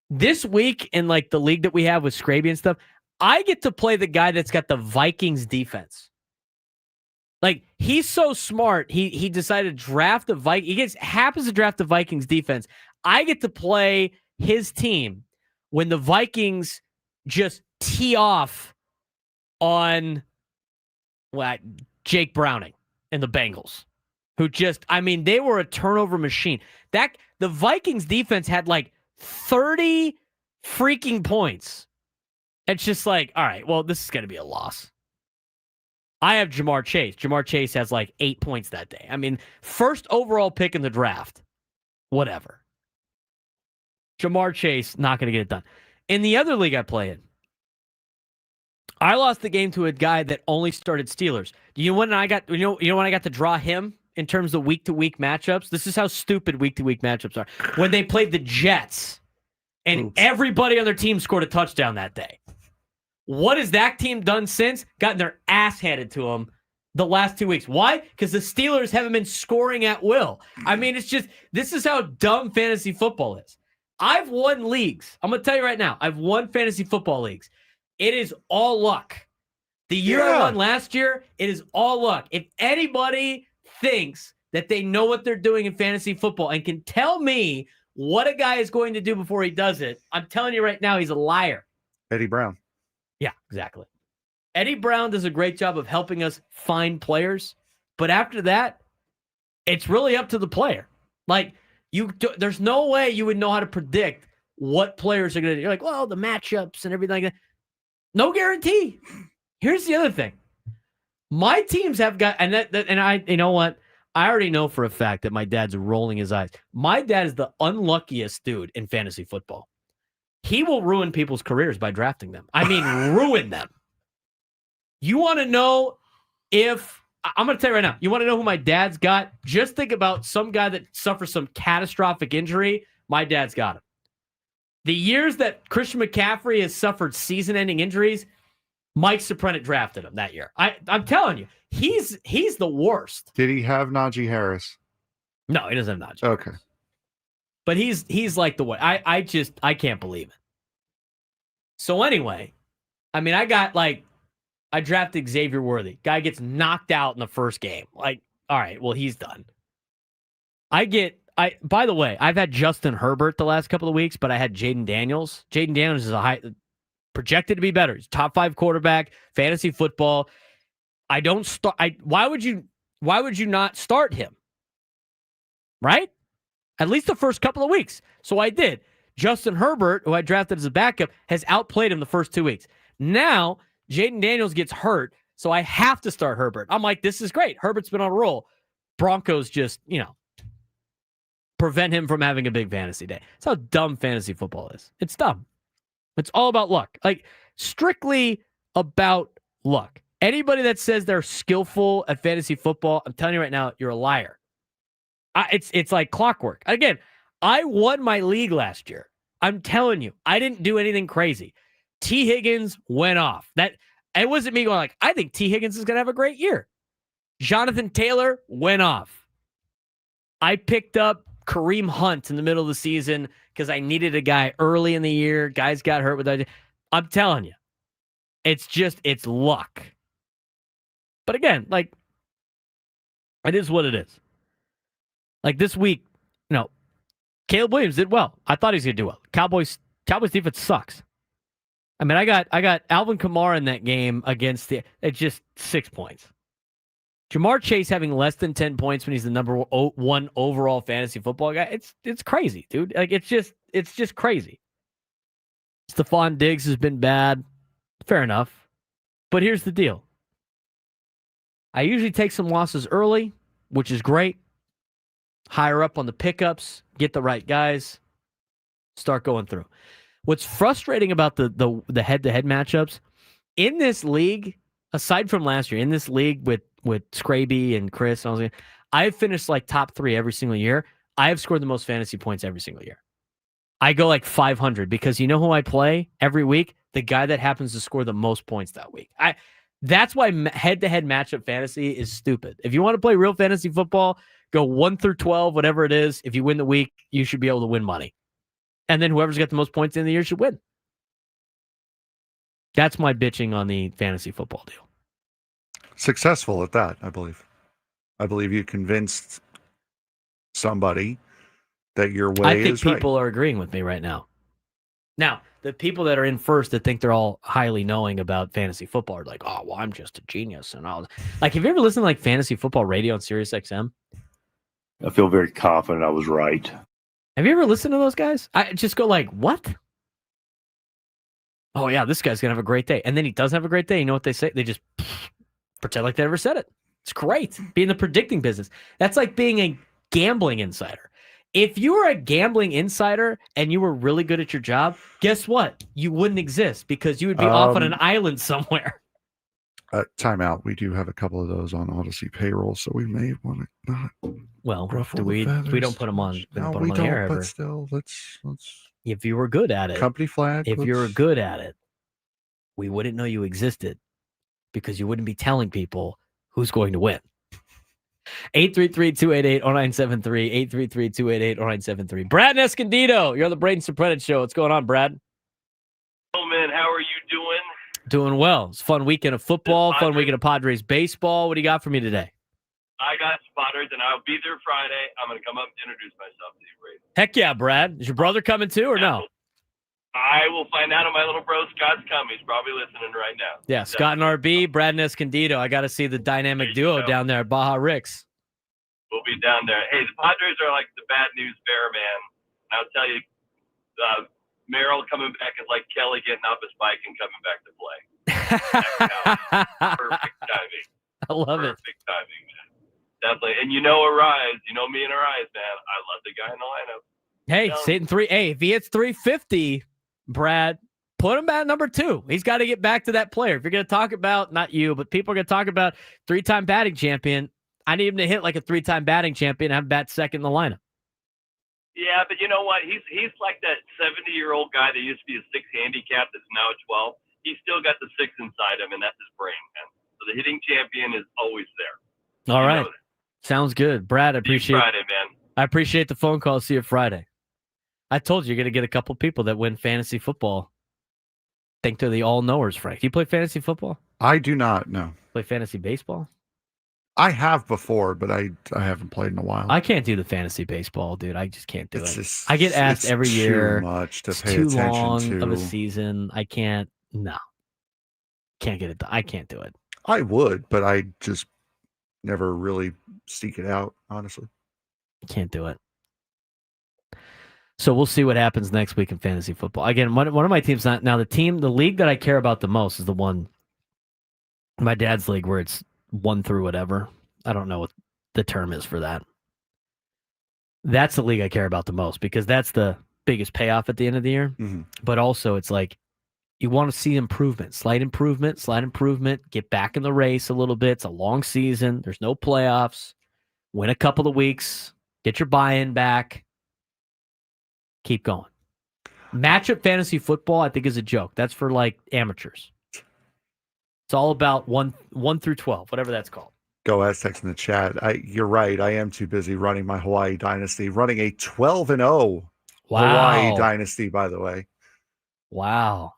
This week in like the league that we have with Scraby and stuff, I get to play the guy that's got the Vikings defense. Like, he's so smart. He decided to draft the Vikings. He happens to draft the Vikings defense. I get to play his team when the Vikings just tee off on Jake Browning and the Bengals, who they were a turnover machine. The Vikings defense had like 30 freaking points. It's just like, all right, well, this is going to be a loss. I have Jamar Chase. Jamar Chase has like 8 points that day. I mean, first overall pick in the draft. Whatever. Jamar Chase, not going to get it done. In the other league I play in, I lost the game to a guy that only started Steelers. Do you know when I got to draw him in terms of week-to-week matchups? This is how stupid week-to-week matchups are. When they played the Jets, and everybody on their team scored a touchdown that day. What has that team done since? Gotten their ass handed to them the last 2 weeks. Why? Because the Steelers haven't been scoring at will. I mean, this is how dumb fantasy football is. I've won leagues. I'm going to tell you right now, I've won fantasy football leagues. It is all luck. The year I won last year, it is all luck. If anybody thinks that they know what they're doing in fantasy football and can tell me what a guy is going to do before he does it, I'm telling you right now, he's a liar. Eddie Brown. Yeah, exactly. Eddie Brown does a great job of helping us find players, but after that, it's really up to the player. Like, there's no way you would know how to predict what players are going to do. You're like, well, the matchups and everything like that. No guarantee. Here's the other thing. My teams have got, you know what? I already know for a fact that my dad's rolling his eyes. My dad is the unluckiest dude in fantasy football. He will ruin people's careers by drafting them. I mean, ruin them. You want to know I'm going to tell you right now, you want to know who my dad's got? Just think about some guy that suffers some catastrophic injury. My dad's got him. The years that Christian McCaffrey has suffered season-ending injuries, Mike Surprenant drafted him that year. I'm telling you, he's the worst. Did he have Najee Harris? No, he doesn't have Najee. Okay. But he's like the way. I can't believe it. So anyway, I mean, I drafted Xavier Worthy. Guy gets knocked out in the first game. Like, all right, well, he's done. By the way, I've had Justin Herbert the last couple of weeks, but I had Jaden Daniels. Jaden Daniels is projected to be better. He's top 5 quarterback, fantasy football. Why would you not start him? Right? At least the first couple of weeks. So I did. Justin Herbert, who I drafted as a backup, has outplayed him the first 2 weeks. Now, Jaden Daniels gets hurt, so I have to start Herbert. I'm like, this is great. Herbert's been on a roll. Broncos just, prevent him from having a big fantasy day. That's how dumb fantasy football is. It's dumb. It's all about luck. Like, strictly about luck. Anybody that says they're skillful at fantasy football, I'm telling you right now, you're a liar. It's like clockwork. Again, I won my league last year. I'm telling you, I didn't do anything crazy. T. Higgins went off. It wasn't me going like, I think T. Higgins is going to have a great year. Jonathan Taylor went off. I picked up Kareem Hunt in the middle of the season because I needed a guy early in the year. Guys got hurt with that. I'm telling you, it's luck. But again, like, it is what it is. Like this week, Caleb Williams did well. I thought he was going to do well. Cowboys defense sucks. I mean, I got Alvin Kamara in that game against it's just 6 points. Jamar Chase having less than 10 points when he's the number one overall fantasy football guy. It's crazy, dude. Like it's just crazy. Stephon Diggs has been bad. Fair enough. But here's the deal. I usually take some losses early, which is great. Higher up on the pickups, get the right guys, start going through. What's frustrating about the head-to-head matchups in this league, aside from last year, in this league with Scraby and Chris, I've finished like top 3 every single year. I have scored the most fantasy points every single year. I go like 500 because you know who I play every week? The guy that happens to score the most points that week. That's why head-to-head matchup fantasy is stupid. If you want to play real fantasy football, go 1 through 12, whatever it is. If you win the week, you should be able to win money. And then whoever's got the most points in the year should win. That's my bitching on the fantasy football deal. Successful at that, I believe. I believe you convinced somebody that your way I think is right. people are agreeing with me right now. Now, the people that are in first that think they're all highly knowing about fantasy football are like, oh, well, I'm just a genius. And all. Like, have you ever listened to like fantasy football radio on Sirius XM? I feel very confident I was right. Have you ever listened to those guys? I just go like, what? Oh, yeah, this guy's going to have a great day. And then he doesn't have a great day. You know what they say? They just pretend like they never said it. It's great. Be in the predicting business. That's like being a gambling insider. If you were a gambling insider and you were really good at your job, guess what? You wouldn't exist because you would be off on an island somewhere. Time out. We do have a couple of those on Odyssey payroll, so we may want to not. Well, ruffle we the feathers don't put them on. too We much. don't put No, we them on the don't. air But ever. still, let's If you were good at it, company flag. if you were good at it, we wouldn't know you existed because you wouldn't be telling people who's going to win. 833-288-0973, 833-288-0973. Brad Escondido, you're on the Braden Surprenant Show. What's going on, Brad? Gentlemen, how are you doing? Doing well. It's a fun weekend of football, fun weekend of Padres baseball. What do you got for me today? I got spotters, and I'll be there Friday. I'm going to come up and introduce myself to you, Braden. Heck yeah, Brad. Is your brother coming too or no? I will find out if my little bro Scott's coming. He's probably listening right now. Yeah, Scott and RB, Brad and Escondido. I got to see the dynamic There you duo go. down there at Baja Ricks. We'll be down there. Hey, the Padres are like the bad news bear, man. And I'll tell you, Merrill coming back is like Kelly getting off his bike and coming back to play. Perfect timing. I love it. Perfect timing, man. Definitely. And you know Arise. You know me and Arise, man. I love the guy in the lineup. Hey, sitting 3. Hey, if he hits 350, Brad, put him at number 2. He's got to get back to that player. If you're going to talk about, not you, but people are going to talk about 3-time batting champion, I need him to hit like a 3-time batting champion and have bat second in the lineup. Yeah, but you know what? He's like that 70-year-old guy that used to be a 6 handicap that's now a 12. He's still got the 6 inside him, and that's his brain, man. So the hitting champion is always there. All You right. know that. Sounds good. Brad, I See you appreciate Friday, man. I appreciate the phone call. See you Friday. I told you you're going to get a couple people that win fantasy football. Think they're the all-knowers, Frank. Do you play fantasy football? I do not know. Play fantasy baseball? I have before, but I haven't played in a while. I can't do the fantasy baseball, dude. I just can't do It's it. just- I get asked it's every too year. much to It's pay too attention long to. of a season. I can't. No. Can't get it done. I can't do it. I would, but I just never really seek it out, honestly. Can't do it. So we'll see what happens next week in fantasy football. Again, one of my teams not now. The league that I care about the most is the one, my dad's league, where it's 1 through whatever. I don't know what the term is for that. That's the league I care about the most because that's the biggest payoff at the end of the year. Mm-hmm. But also, it's like you want to see improvement, slight improvement, get back in the race a little bit. It's a long season. There's no playoffs. Win a couple of weeks, get your buy-in back. keep going. Matchup fantasy football, I think, is a joke. That's for like amateurs. It's all about 1 through 12, whatever that's called. Go Aztecs in the chat. You're right. I am too busy running my Hawaii dynasty, running a 12-0 Hawaii dynasty, by the way. Wow.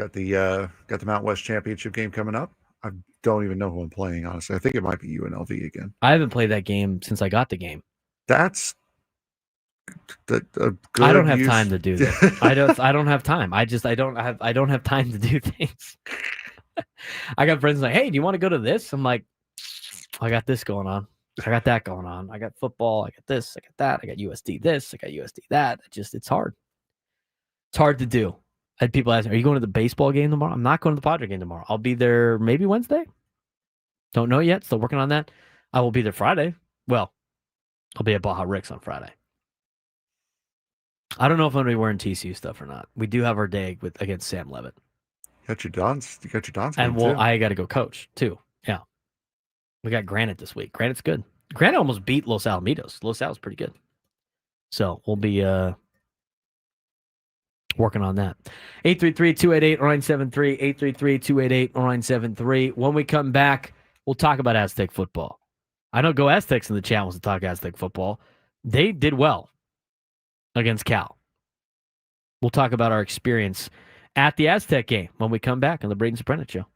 Got the Mountain West Championship game coming up. I don't even know who I'm playing, honestly. I think it might be UNLV again. I haven't played that game since I got the game. That's a good I don't have time to do that. I don't have time. I don't have time to do things. I got friends like, hey, do you want to go to this? I'm like, I got this going on. I got that going on. I got football. I got this. I got that. I got USD this. I got USD that. It's hard. It's hard to do. I had people ask, are you going to the baseball game tomorrow? I'm not going to the Padres game tomorrow. I'll be there maybe Wednesday. Don't know yet. Still working on that. I will be there Friday. Well, I'll be at Baja Rick's on Friday. I don't know if I'm going to be wearing TCU stuff or not. We do have our day against Sam Levitt. You got your Dons and too. I got to go coach too. Yeah. We got Granite this week. Granite's good. Granite almost beat Los Alamitos. Los Al's pretty good. So we'll be working on that. 833-288-0973. 833-288-0973. When we come back, we'll talk about Aztec football. I know Go Aztecs in the chat wants to talk Aztec football. They did well against Cal. We'll talk about our experience at the Aztec game when we come back on the Braden Surprenant Show.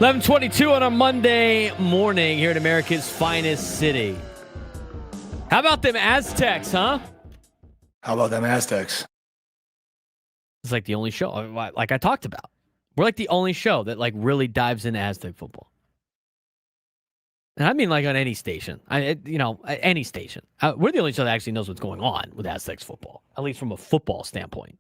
11:22 on a Monday morning here in America's finest city. How about them Aztecs, huh? How about them Aztecs? It's like the only show, like I talked about. We're like the only show that like really dives into Aztec football. And I mean like on any station. Any station. We're the only show that actually knows what's going on with Aztecs football, at least from a football standpoint.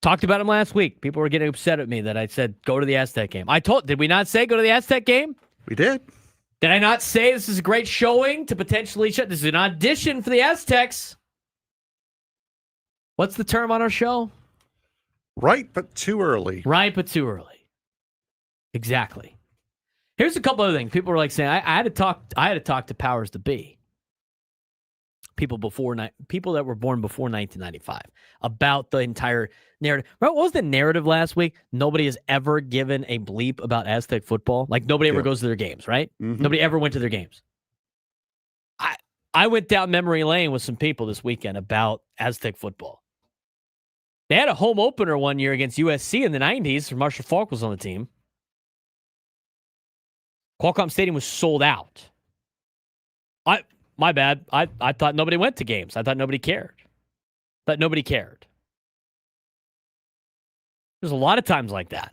Talked about him last week. People were getting upset at me that I said, go to the Aztec game. Did we not say go to the Aztec game? We did. Did I not say this is a great showing to potentially this is an audition for the Aztecs? What's the term on our show? Right, but too early. Right, but too early. Exactly. Here's a couple other things. People were like saying, I had to talk to powers to be. People that were born before 1995 about the entire narrative. What was the narrative last week? Nobody has ever given a bleep about Aztec football. Like nobody ever goes to their games, right? Mm-hmm. Nobody ever went to their games. I went down memory lane with some people this weekend about Aztec football. They had a home opener one year against USC in the 90s. Marshall Faulk was on the team. Qualcomm Stadium was sold out. My bad. I thought nobody went to games. I thought nobody cared. There's a lot of times like that.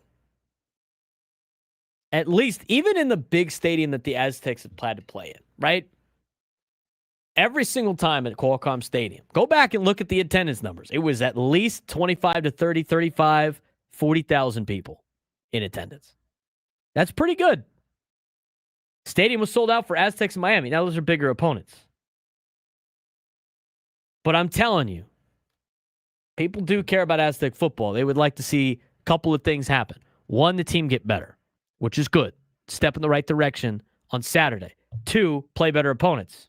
At least, even in the big stadium that the Aztecs had planned to play in, right? Every single time at Qualcomm Stadium, go back and look at the attendance numbers. It was at least 25 to 30, 35, 40,000 people in attendance. That's pretty good. Stadium was sold out for Aztecs in Miami. Now those are bigger opponents. But I'm telling you, people do care about Aztec football. They would like to see a couple of things happen. One, the team get better, which is good. Step in the right direction on Saturday. Two, play better opponents.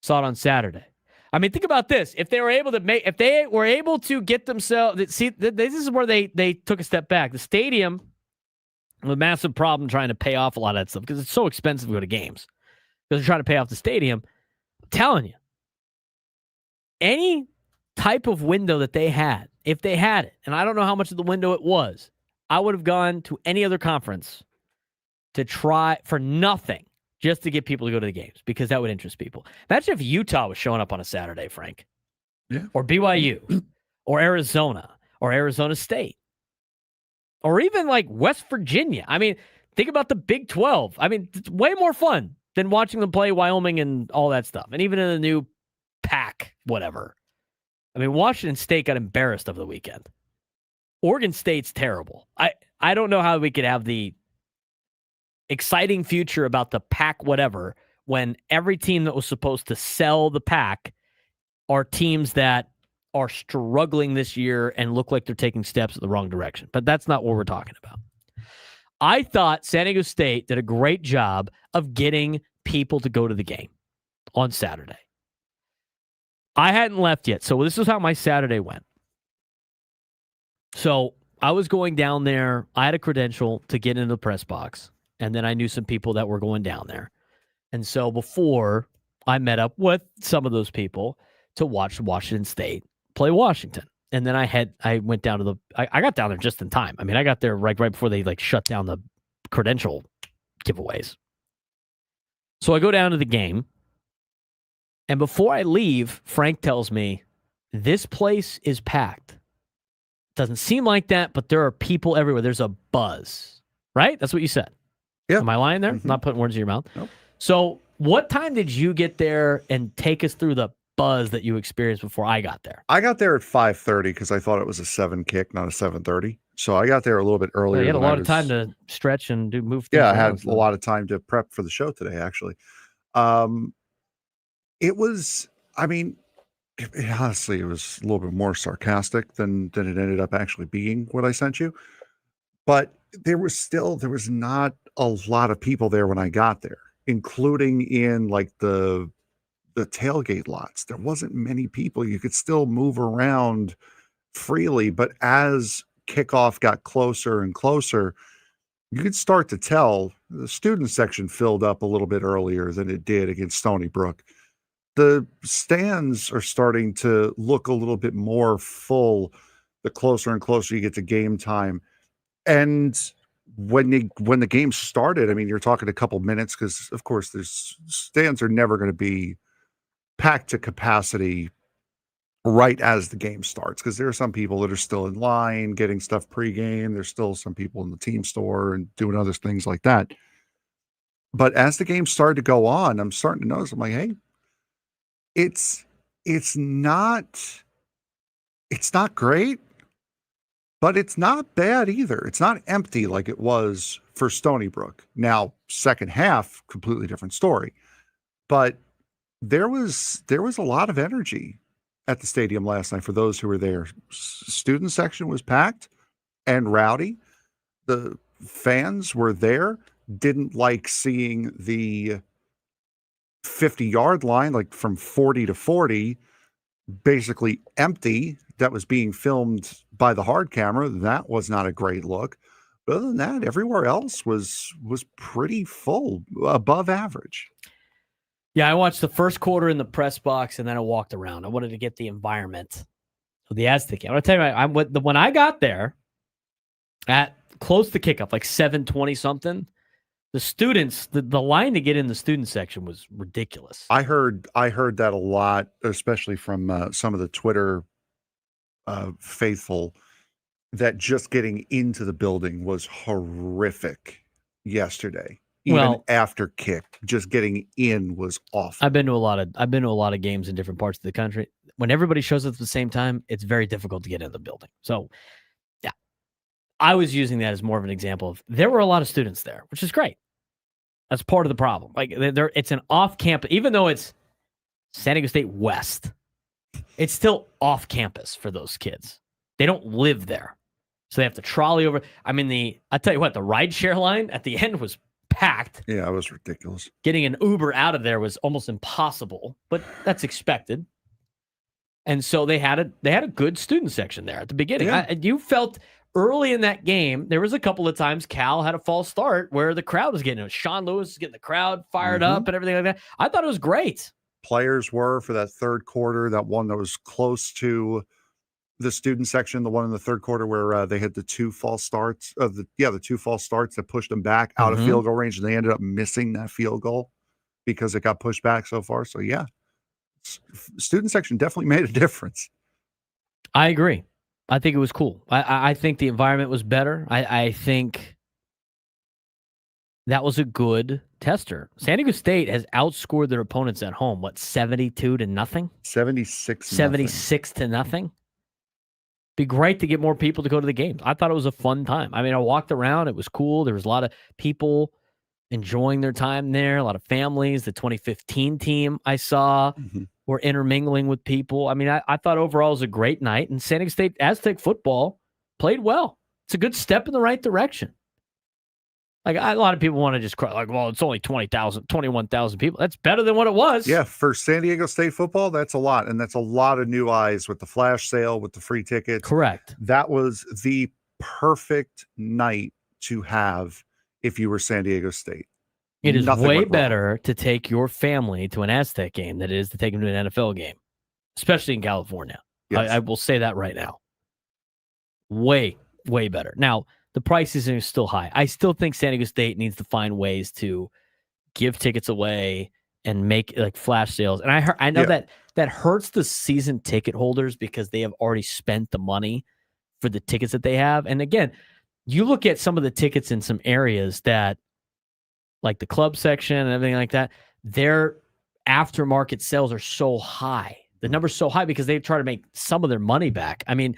Saw it on Saturday. I mean, think about this. If they were able to get themselves, see, this is where they took a step back. The stadium, a massive problem trying to pay off a lot of that stuff because it's so expensive to go to games. Because they're trying to pay off the stadium. I'm telling you, any type of window that they had, if they had it, and I don't know how much of the window it was, I would have gone to any other conference to try for nothing just to get people to go to the games because that would interest people. Imagine if Utah was showing up on a Saturday, Frank. Yeah. Or BYU or Arizona or Arizona State. Or even like West Virginia. I mean, think about the Big 12. I mean, it's way more fun than watching them play Wyoming and all that stuff. And even in the new pack, whatever. I mean, Washington State got embarrassed over the weekend. Oregon State's terrible. I don't know how we could have the exciting future about the pack whatever when every team that was supposed to sell the pack are teams that are struggling this year and look like they're taking steps in the wrong direction. But that's not what we're talking about. I thought San Diego State did a great job of getting people to go to the game on Saturday. I hadn't left yet, so this is how my Saturday went. So I was going down there. I had a credential to get into the press box, and then I knew some people that were going down there. And so before I met up with some of those people to watch Washington State play Washington. And then I went down to I got down there just in time. I mean, I got there right before they shut down the credential giveaways. So I go down to the game. And before I leave, Frank tells me, this place is packed. Doesn't seem like that, but there are people everywhere. There's a buzz, right? That's what you said. Yeah. Am I lying there? Mm-hmm. Not putting words in your mouth. Nope. So what time did you get there and take us through the buzz that you experienced before I got there? I got there at 5:30 because I thought it was a 7 kick, not a 7:30. So I got there a little bit earlier. You had a lot of time to stretch and move things. Yeah, I had a lot of time to prep for the show today, actually. It was, I mean, honestly, it was a little bit more sarcastic than it ended up actually being what I sent you. But there was not a lot of people there when I got there, including in the tailgate lots. There wasn't many people. You could still move around freely, but as kickoff got closer and closer, you could start to tell the student section filled up a little bit earlier than it did against Stony Brook. The stands are starting to look a little bit more full the closer and closer you get to game time. And when the game started, I mean, you're talking a couple minutes because, of course, there's stands are never going to be packed to capacity right as the game starts because there are some people that are still in line getting stuff pregame. There's still some people in the team store and doing other things like that. But as the game started to go on, I'm starting to notice, I'm like, hey, it's not great, but it's not bad either. It's not empty like it was for Stony Brook. Now, second half, completely different story. But there was a lot of energy at the stadium last night for those who were there. Student section was packed and rowdy. The fans were there, didn't like seeing the 50-yard line, like from 40 to 40, basically empty, that was being filmed by the hard camera. That was not a great look. But other than that, everywhere else was pretty full, above average. Yeah, I watched the first quarter in the press box, and then I walked around. I wanted to get the environment of the Aztec game. I'll tell you, when I got there at close to kickoff, like 7:20 something, the students, the line to get in the student section was ridiculous. I heard that a lot, especially from some of the Twitter faithful, that just getting into the building was horrific yesterday. Even after kick, just getting in was awful. I've been to a lot of games in different parts of the country. When everybody shows up at the same time, it's very difficult to get in the building. So, yeah, I was using that as more of an example of there were a lot of students there, which is great. That's part of the problem. Like it's an off-campus, even though it's San Diego State West, it's still off-campus for those kids. They don't live there, so they have to trolley over. I mean, I tell you what, the rideshare line at the end was packed. Yeah, it was ridiculous. Getting an Uber out of there was almost impossible, but that's expected. And so they had a good student section there at the beginning. Yeah. You felt early in that game, there was a couple of times Cal had a false start where the crowd was getting it. Sean Lewis was getting the crowd fired up and everything like that. I thought it was great. Players were for that third quarter, that one that was close to the student section, the one in the third quarter where they had the two false starts the two false starts that pushed them back out of field goal range, and they ended up missing that field goal because it got pushed back so far. So yeah, student section definitely made a difference. I agree. I think it was cool. I think the environment was better. I think that was a good tester. San Diego State has outscored their opponents at home, 72-0? 76 to nothing. Be great to get more people to go to the games. I thought it was a fun time. I mean, I walked around. It was cool. There was a lot of people enjoying their time there, a lot of families. The 2015 team I saw were intermingling with people. I mean, I thought overall it was a great night. And San Diego State Aztec football played well. It's a good step in the right direction. Like, a lot of people want to just cry, like, well, it's only 21,000 people. That's better than what it was. Yeah, for San Diego State football, that's a lot. And that's a lot of new eyes with the flash sale, with the free tickets. Correct. That was the perfect night to have if you were San Diego State. It is Nothing way went wrong. better to take your family to an Aztec game than it is to take them to an NFL game, especially in California. Yes. I will say that right now. Way, way better. Now, the prices are still high. I still think San Diego State needs to find ways to give tickets away and make like flash sales. And I know that hurts the season ticket holders because they have already spent the money for the tickets that they have. And again, you look at some of the tickets in some areas that, like the club section and everything like that, their aftermarket sales are so high. The number's so high because they try to make some of their money back. I mean,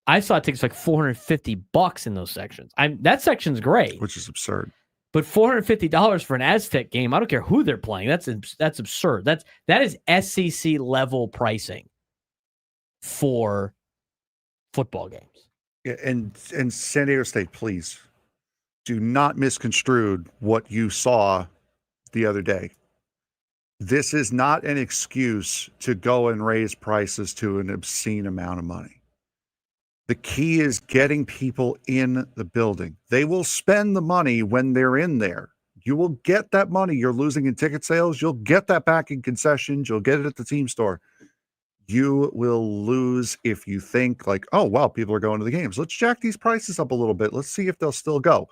I saw tickets like $450 in those sections. That section's great, Which is absurd. but $450 for an Aztec game, I don't care who they're playing. That's absurd. That is SEC level pricing for football games. Yeah, and San Diego State, please do not misconstrue what you saw the other day. This is not an excuse to go and raise prices to an obscene amount of money. The key is getting people in the building. They will spend the money when they're in there. You will get that money you're losing in ticket sales. You'll get that back in concessions. You'll get it at the team store. You will lose if you think like, oh, well, people are going to the games. Let's jack these prices up a little bit. Let's see if they'll still go.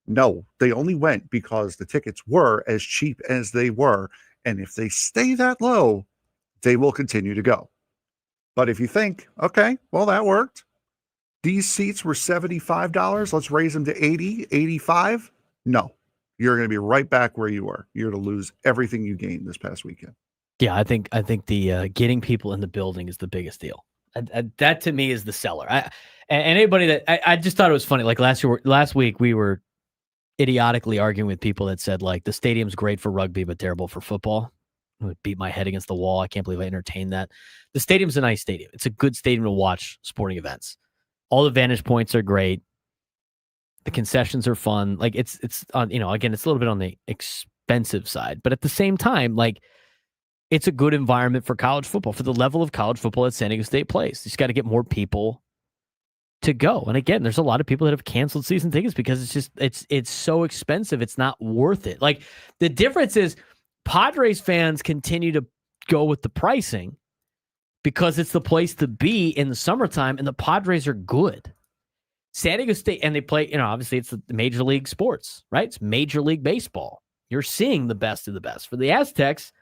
No, they only went because the tickets were as cheap as they were. And if they stay that low, they will continue to go. But if you think, okay, well, that worked. These seats were $75. Let's raise them to 80, 85. No, you're going to be right back where you were. You're going to lose everything you gained this past weekend. Yeah, I think the getting people in the building is the biggest deal. That to me is the seller. And anybody that I just thought it was funny. Like last week we were idiotically arguing with people that said like the stadium's great for rugby but terrible for football. I would beat my head against the wall. I can't believe I entertained that. The stadium's a nice stadium. It's a good stadium to watch sporting events. All the vantage points are great. The concessions are fun. Like it's on, again, it's a little bit on the expensive side, but at the same time, like it's a good environment for college football, for the level of college football that San Diego State plays. You just got to get more people to go. And again, there's a lot of people that have canceled season tickets because it's so expensive. It's not worth it. Like the difference is Padres fans continue to go with the pricing because it's the place to be in the summertime, and the Padres are good. San Diego State, and they play, obviously it's the Major League sports, right? It's Major League Baseball. You're seeing the best of the best. For the Aztecs,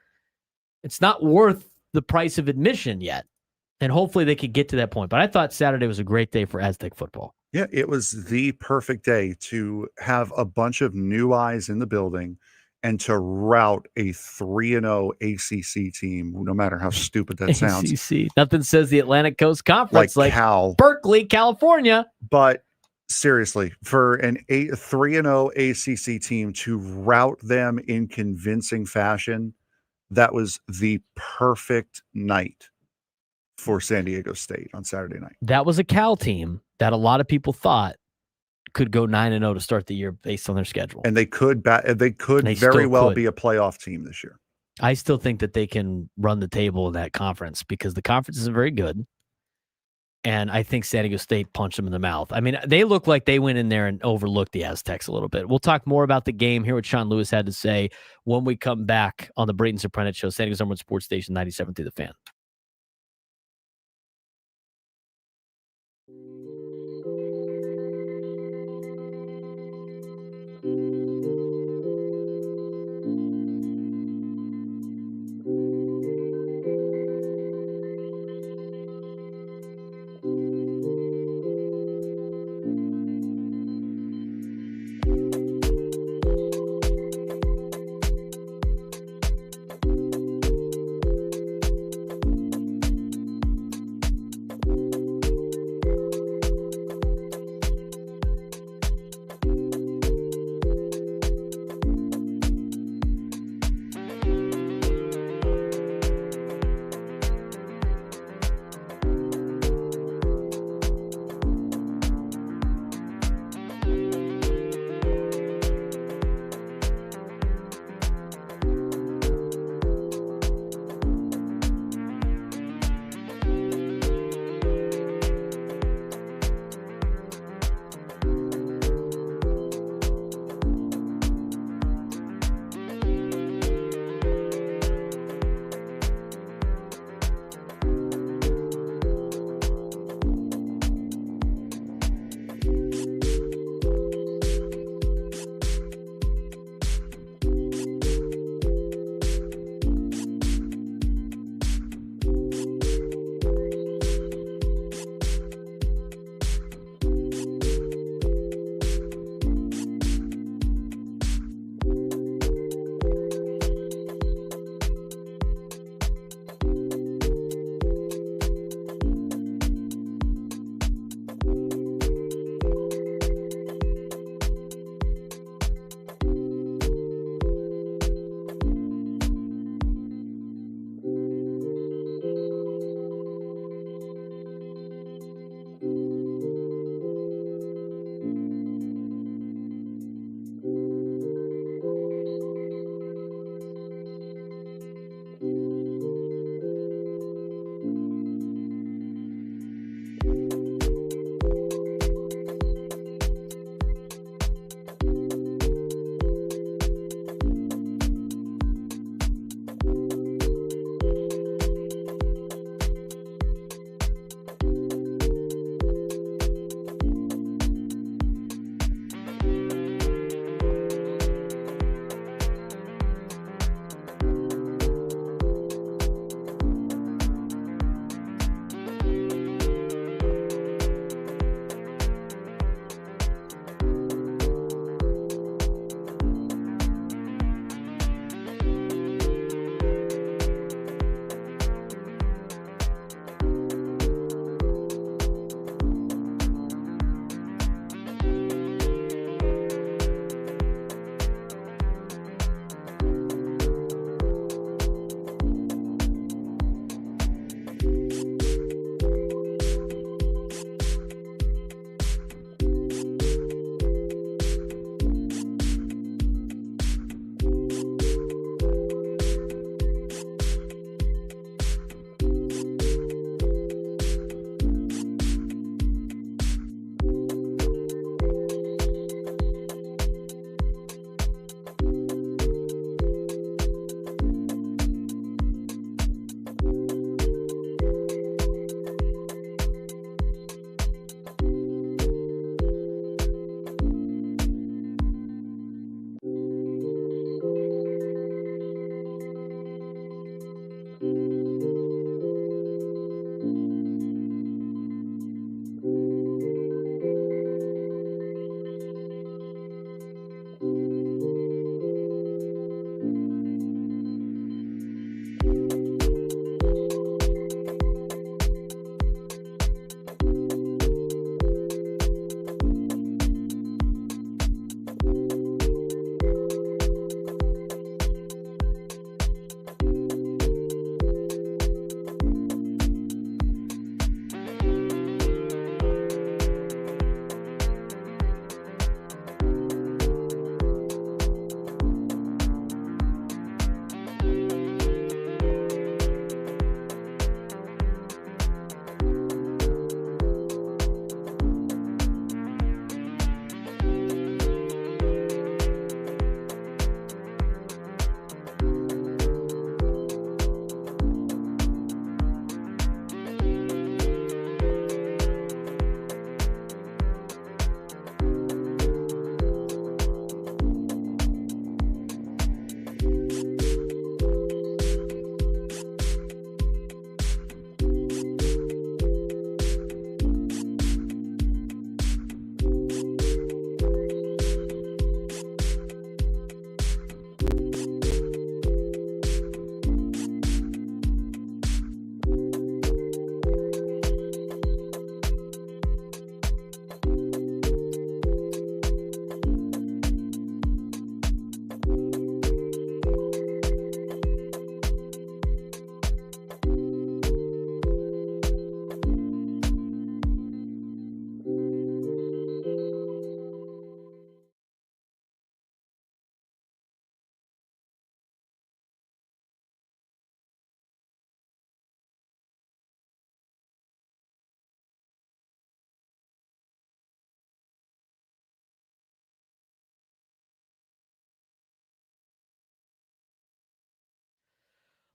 it's not worth the price of admission yet. And hopefully they could get to that point. But I thought Saturday was a great day for Aztec football. Yeah, it was the perfect day to have a bunch of new eyes in the building and to rout a 3-0 ACC team, no matter how stupid that sounds. ACC. Nothing says the Atlantic Coast Conference like Cal. Berkeley, California. But seriously, for an 3-0 ACC team to rout them in convincing fashion, that was the perfect night for San Diego State on Saturday night. That was a Cal team that a lot of people thought could go 9-0 to start the year based on their schedule. And they could very well be a playoff team this year. I still think that they can run the table in that conference because the conference isn't very good. And I think San Diego State punched them in the mouth. I mean, they look like they went in there and overlooked the Aztecs a little bit. We'll talk more about the game, hear what Sean Lewis had to say when we come back on the Braden Surprenant Show, San Diego's #1 sports station, 97 through the Fan.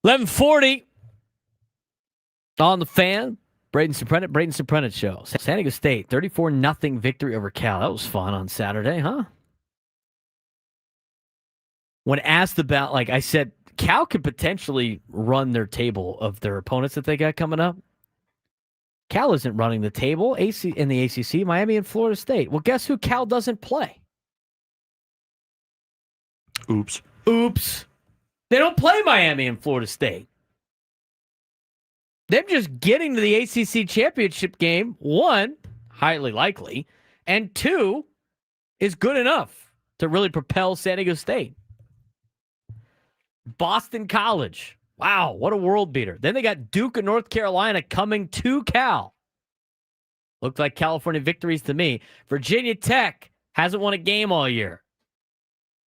11:40 on the Fan. Braden Surprenant show. San Diego State 34-0 victory over Cal. That was fun on Saturday, huh? When asked about, like I said, Cal could potentially run their table of their opponents that they got coming up. Cal isn't running the table. In the ACC, Miami and Florida State. Well, guess who Cal doesn't play? Oops. They don't play Miami and Florida State. Them just getting to the ACC championship game, one, highly likely, and two, is good enough to really propel San Diego State. Boston College. Wow, what a world beater. Then they got Duke and North Carolina coming to Cal. Looked like California victories to me. Virginia Tech hasn't won a game all year.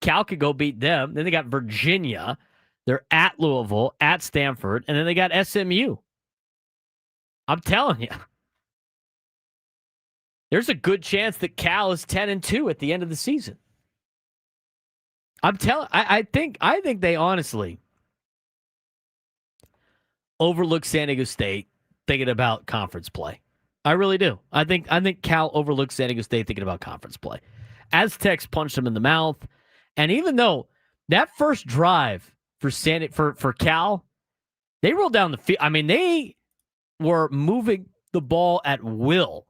Cal could go beat them. Then they got Virginia. They're at Louisville, at Stanford, and then they got SMU. I'm telling you. There's a good chance that Cal is 10-2 at the end of the season. I think they honestly overlook San Diego State thinking about conference play. I really do. I think Cal overlooks San Diego State thinking about conference play. Aztecs punched them in the mouth, and even though that first drive for Cal, they rolled down the field. I mean, they were moving the ball at will.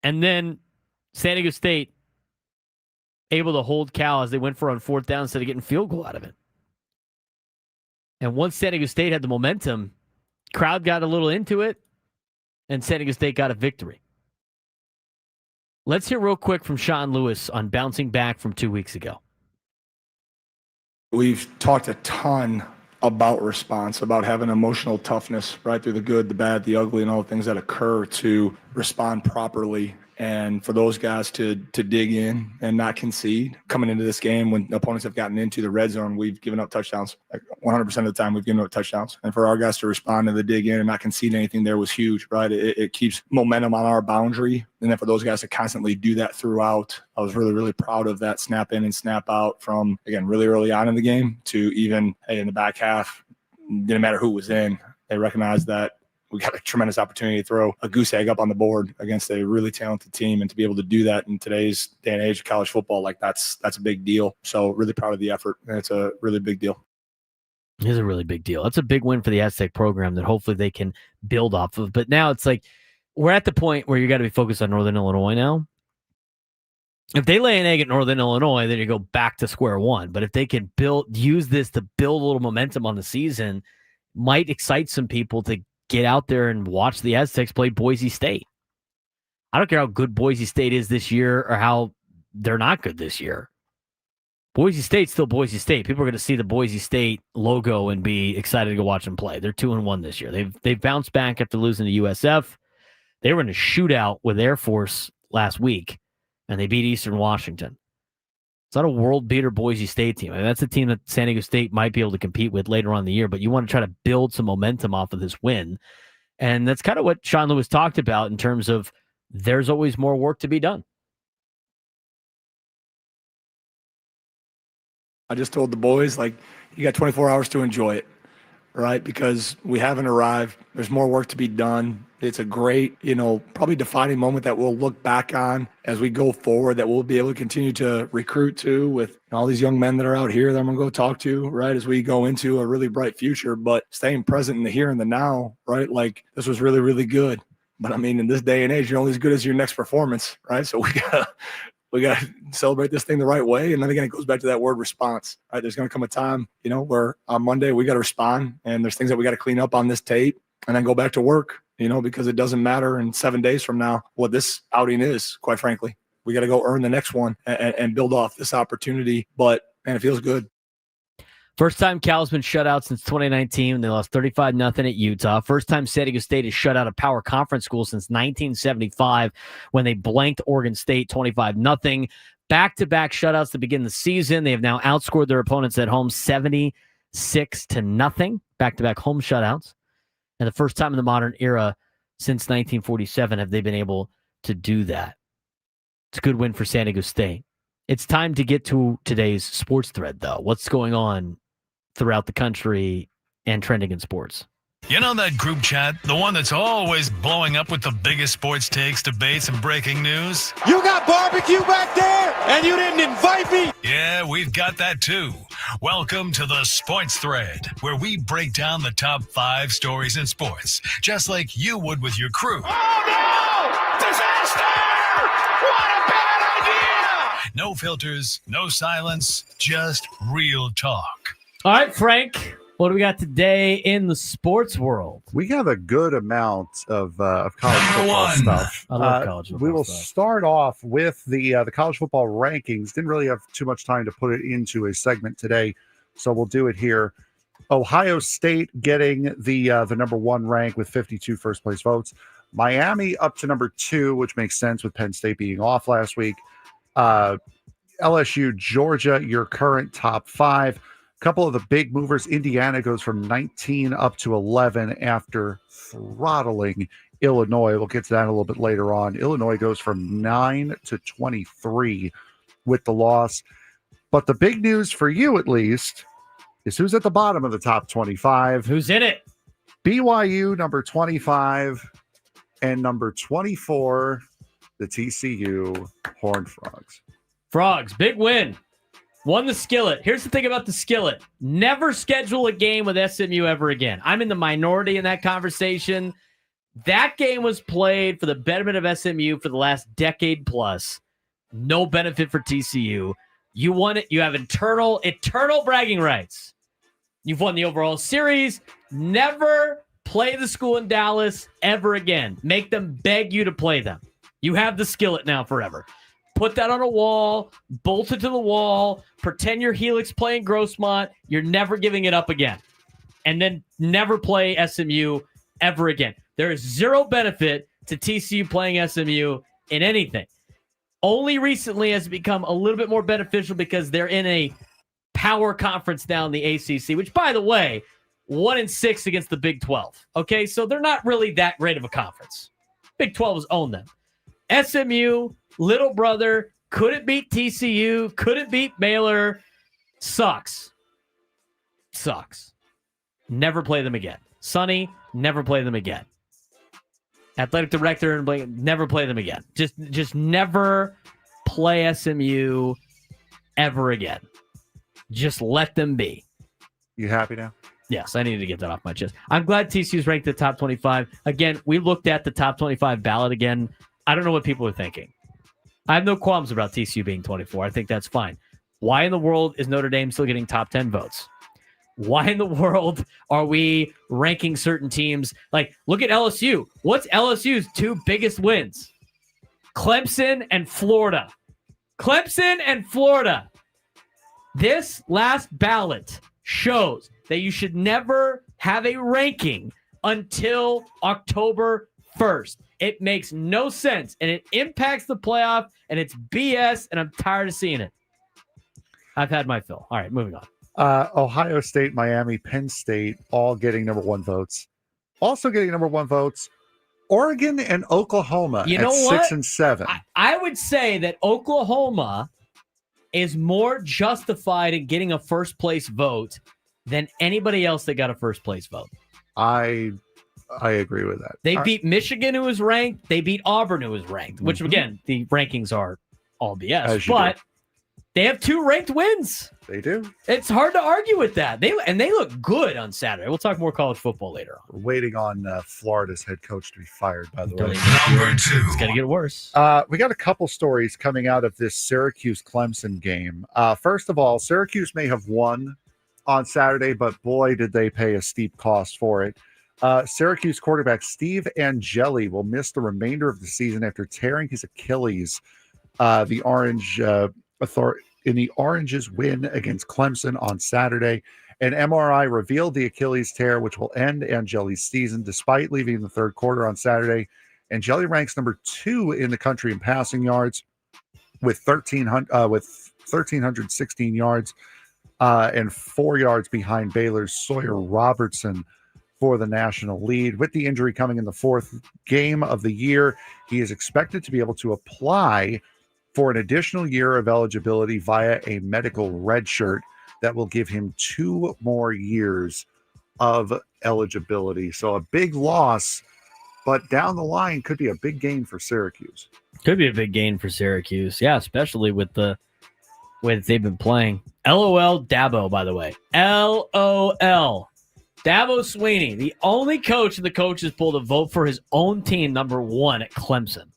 And then San Diego State able to hold Cal as they went for on fourth down instead of getting field goal out of it. And once San Diego State had the momentum, crowd got a little into it, and San Diego State got a victory. Let's hear real quick from Sean Lewis on bouncing back from 2 weeks ago. We've talked a ton about response, about having emotional toughness right through the good, the bad, the ugly, and all the things that occur to respond properly. And for those guys to dig in and not concede coming into this game when opponents have gotten into the red zone, we've given up touchdowns. Like 100% of the time we've given up touchdowns. And for our guys to respond to the dig in and not concede anything there was huge, right? It keeps momentum on our boundary. And then for those guys to constantly do that throughout, I was really, really proud of that snap in and snap out from, again, really early on in the game to even, hey, in the back half, didn't matter who was in. They recognized that we got a tremendous opportunity to throw a goose egg up on the board against a really talented team, and to be able to do that in today's day and age of college football, like that's a big deal. So really proud of the effort, and it's a really big deal. It is a really big deal. It's a big win for the Aztec program that hopefully they can build off of. But now it's like we're at the point where you got to be focused on Northern Illinois now. If they lay an egg at Northern Illinois, then you go back to square one. But if they can use this to build a little momentum on the season, might excite some people to get out there and watch the Aztecs play Boise State. I don't care how good Boise State is this year or how they're not good this year. Boise State's still Boise State. People are going to see the Boise State logo and be excited to go watch them play. They're 2-1 this year. They've bounced back after losing to USF. They were in a shootout with Air Force last week, and they beat Eastern Washington. It's not a world beater Boise State team. I mean, that's a team that San Diego State might be able to compete with later on in the year, but you want to try to build some momentum off of this win. And that's kind of what Sean Lewis talked about in terms of there's always more work to be done. I just told the boys, like, you got 24 hours to enjoy it, right? Because we haven't arrived. There's more work to be done. It's a great, probably defining moment that we'll look back on as we go forward, that we'll be able to continue to recruit to with all these young men that are out here that I'm going to go talk to, right, as we go into a really bright future. But staying present in the here and the now, right? Like, this was really, really good. But I mean, in this day and age, you're only as good as your next performance, right? So we got to celebrate this thing the right way. And then again, it goes back to that word response, right? There's going to come a time, where on Monday we got to respond, and there's things that we got to clean up on this tape and then go back to work, because it doesn't matter in 7 days from now what this outing is, quite frankly. We got to go earn the next one and build off this opportunity. But, man, it feels good. First time Cal's been shut out since 2019. They lost 35-0 at Utah. First time San Diego State has shut out a power conference school since 1975 when they blanked Oregon State 25-0. Back-to-back shutouts to begin the season. They have now outscored their opponents at home 76-0. Back-to-back home shutouts. And the first time in the modern era since 1947 have they been able to do that. It's a good win for San Diego State. It's time to get to today's sports thread, though. What's going on throughout the country and trending in sports? You know that group chat? The one that's always blowing up with the biggest sports takes, debates, and breaking news? You got barbecue back there, and you didn't invite me? Yeah, we've got that too. Welcome to the Sports Thread, where we break down the top 5 stories in sports, just like you would with your crew. Oh, no! Disaster! What a bad idea! No filters, no silence, just real talk. All right, Frank, what do we got today in the sports world? We have a good amount of college football stuff. I love college football We will stuff. start off with the college football rankings. Didn't really have too much time to put it into a segment today, so we'll do it here. Ohio State getting the number 1 rank with 52 first place votes. Miami up to number 2, which makes sense with Penn State being off last week. LSU, Georgia, your current top 5. Couple of the big movers. Indiana goes from 19 up to 11 after throttling Illinois. We'll get to that a little bit later on. Illinois goes from 9 to 23 with the loss. But the big news for you, at least, is who's at the bottom of the top 25. Who's in it? BYU, number 25, and number 24, the TCU Horned Frogs. Frogs, big win. Won the Skillet. Here's the thing about the Skillet. Never schedule a game with SMU ever again. I'm in the minority in that conversation. That game was played for the betterment of SMU for the last decade plus. No benefit for TCU. You won it. You have eternal bragging rights. You've won the overall series. Never play the school in Dallas ever again. Make them beg you to play them. You have the Skillet now forever. Put that on a wall, bolt it to the wall, pretend you're Helix playing Grossmont. You're never giving it up again. And then never play SMU ever again. There is zero benefit to TCU playing SMU in anything. Only recently has it become a little bit more beneficial because they're in a power conference now in the ACC, which, by the way, 1-6 against the Big 12. Okay, so they're not really that great of a conference. Big 12 has owned them. SMU, little brother, couldn't beat TCU, couldn't beat Baylor. Sucks. Never play them again. Sonny, never play them again. Athletic director and Blake, never play them again. Just never play SMU ever again. Just let them be. You happy now? Yes, I needed to get that off my chest. I'm glad TCU's ranked at the top 25. Again, we looked at the top 25 ballot again. I don't know what people are thinking. I have no qualms about TCU being 24. I think that's fine. Why in the world is Notre Dame still getting top 10 votes? Why in the world are we ranking certain teams? Like, look at LSU. What's LSU's 2 biggest wins? Clemson and Florida. This last ballot shows that you should never have a ranking until October 1st. It makes no sense, and it impacts the playoff, and it's BS, and I'm tired of seeing it. I've had my fill. All right, moving on. Ohio State, Miami, Penn State, all getting number 1 votes. Also getting number 1 votes, Oregon and Oklahoma You know at what? 6 and 7. I would say that Oklahoma is more justified in getting a first-place vote than anybody else that got a first-place vote. I agree with that. They beat Michigan, who was ranked. They beat Auburn, who was ranked, which, again, the rankings are all BS. But they have 2 ranked wins. They do. It's hard to argue with that. They look good on Saturday. We'll talk more college football later on. We're waiting on Florida's head coach to be fired, by the way. Number 2. It's going to get worse. We got a couple stories coming out of this Syracuse-Clemson game. First of all, Syracuse may have won on Saturday, but boy, did they pay a steep cost for it. Syracuse quarterback Steve Angeli will miss the remainder of the season after tearing his Achilles. The Oranges win against Clemson on Saturday. An MRI revealed the Achilles tear, which will end Angeli's season despite leaving in the third quarter on Saturday. Angeli ranks number 2 in the country in passing yards with 1,316 yards and 4 yards behind Baylor's Sawyer Robertson for the national lead. With the injury coming in the 4th game of the year, he is expected to be able to apply for an additional year of eligibility via a medical redshirt that will give him 2 more years of eligibility. So a big loss, but down the line could be a big gain for Syracuse. Could be a big gain for Syracuse. Yeah, especially with the way that they've been playing. LOL Dabo, by the way. LOL. Dabo Swinney, the only coach in the coaches pool to vote for his own team number 1 at Clemson.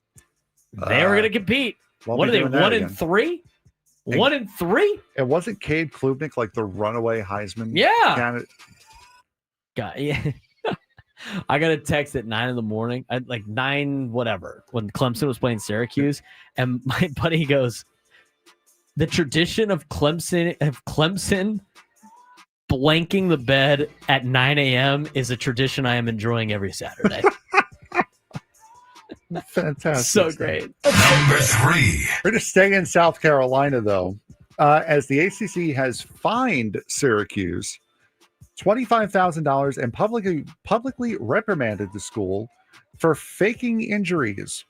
They were going to compete. What are they, 1-3? 1-3? And wasn't Cade Klubnik like the runaway Heisman? Yeah. candidate? God, yeah. I got a text at 9 a.m. at like 9 whatever, when Clemson was playing Syracuse, and my buddy goes, the tradition of Clemson blanking the bed at 9 a.m. is a tradition I am enjoying every Saturday. Fantastic. So great. Number 3. We're going to stay in South Carolina, though, as the ACC has fined Syracuse $25,000 and publicly reprimanded the school for faking injuries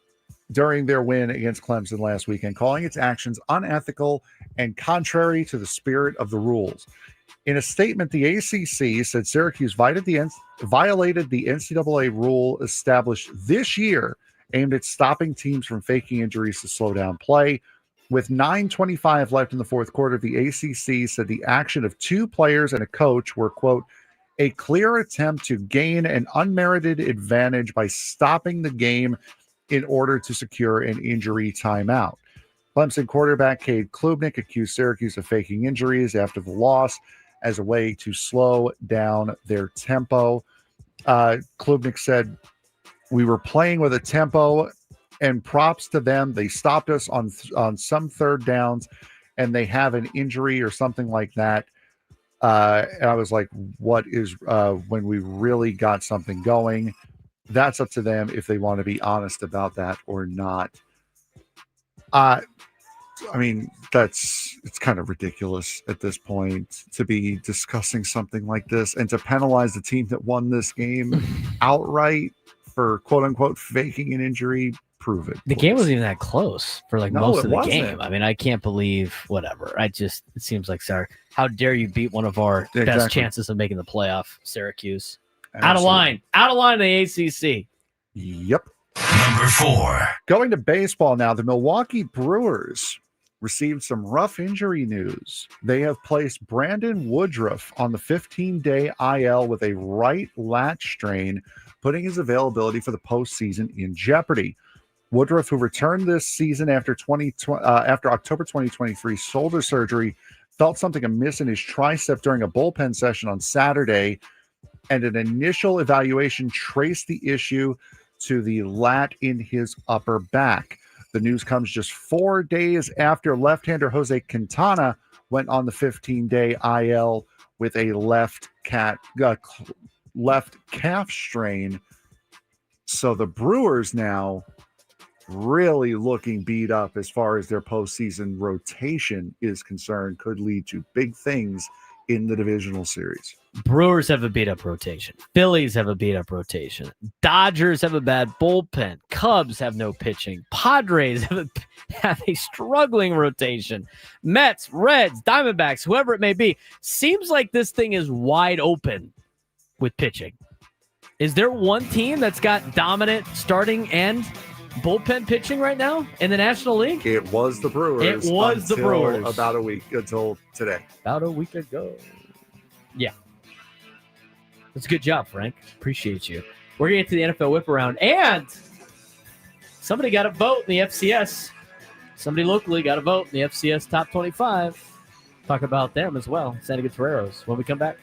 during their win against Clemson last weekend, calling its actions unethical and contrary to the spirit of the rules. In a statement, the ACC said Syracuse violated the NCAA rule established this year aimed at stopping teams from faking injuries to slow down play. With 9:25 left in the fourth quarter, the ACC said the action of 2 players and a coach were, quote, a clear attempt to gain an unmerited advantage by stopping the game in order to secure an injury timeout. Clemson quarterback Cade Klubnik accused Syracuse of faking injuries after the loss as a way to slow down their tempo. Klubnik said, we were playing with a tempo, and props to them. They stopped us on some third downs, and they have an injury or something like that. And I was like, what is when we really got something going? That's up to them if they want to be honest about that or not. I mean, it's kind of ridiculous at this point to be discussing something like this and to penalize the team that won this game outright for quote unquote faking an injury. Prove it. The game wasn't even that close for most of the wasn't. game. I mean, I can't believe whatever. It seems like, sorry, how dare you beat one of our best chances of making the playoff, Syracuse? Absolutely. Out of line in the ACC. Yep. Number 4. Going to baseball now, the Milwaukee Brewers received some rough injury news. They have placed Brandon Woodruff on the 15-day IL with a right lat strain, putting his availability for the postseason in jeopardy. Woodruff, who returned this season after October 2023 shoulder surgery, felt something amiss in his tricep during a bullpen session on Saturday, and an initial evaluation traced the issue to the lat in his upper back. The news comes just 4 days after left-hander Jose Quintana went on the 15-day IL with a left calf strain. So the Brewers now really looking beat up as far as their postseason rotation is concerned, could lead to big things in the divisional series. Brewers have a beat-up rotation. Phillies have a beat-up rotation. Dodgers have a bad bullpen. Cubs have no pitching. Padres have a struggling rotation. Mets, Reds, Diamondbacks, whoever it may be. Seems like this thing is wide open with pitching. Is there one team that's got dominant starting and bullpen pitching right now in the National League? It was the Brewers. It was the Brewers. About a week until today. About a week ago. Yeah. That's a good job, Frank. Appreciate you. We're going to get to the NFL whip around, and somebody got a vote in the FCS. Somebody locally got a vote in the FCS top 25. Talk about them as well. San Diego Toreros when we come back.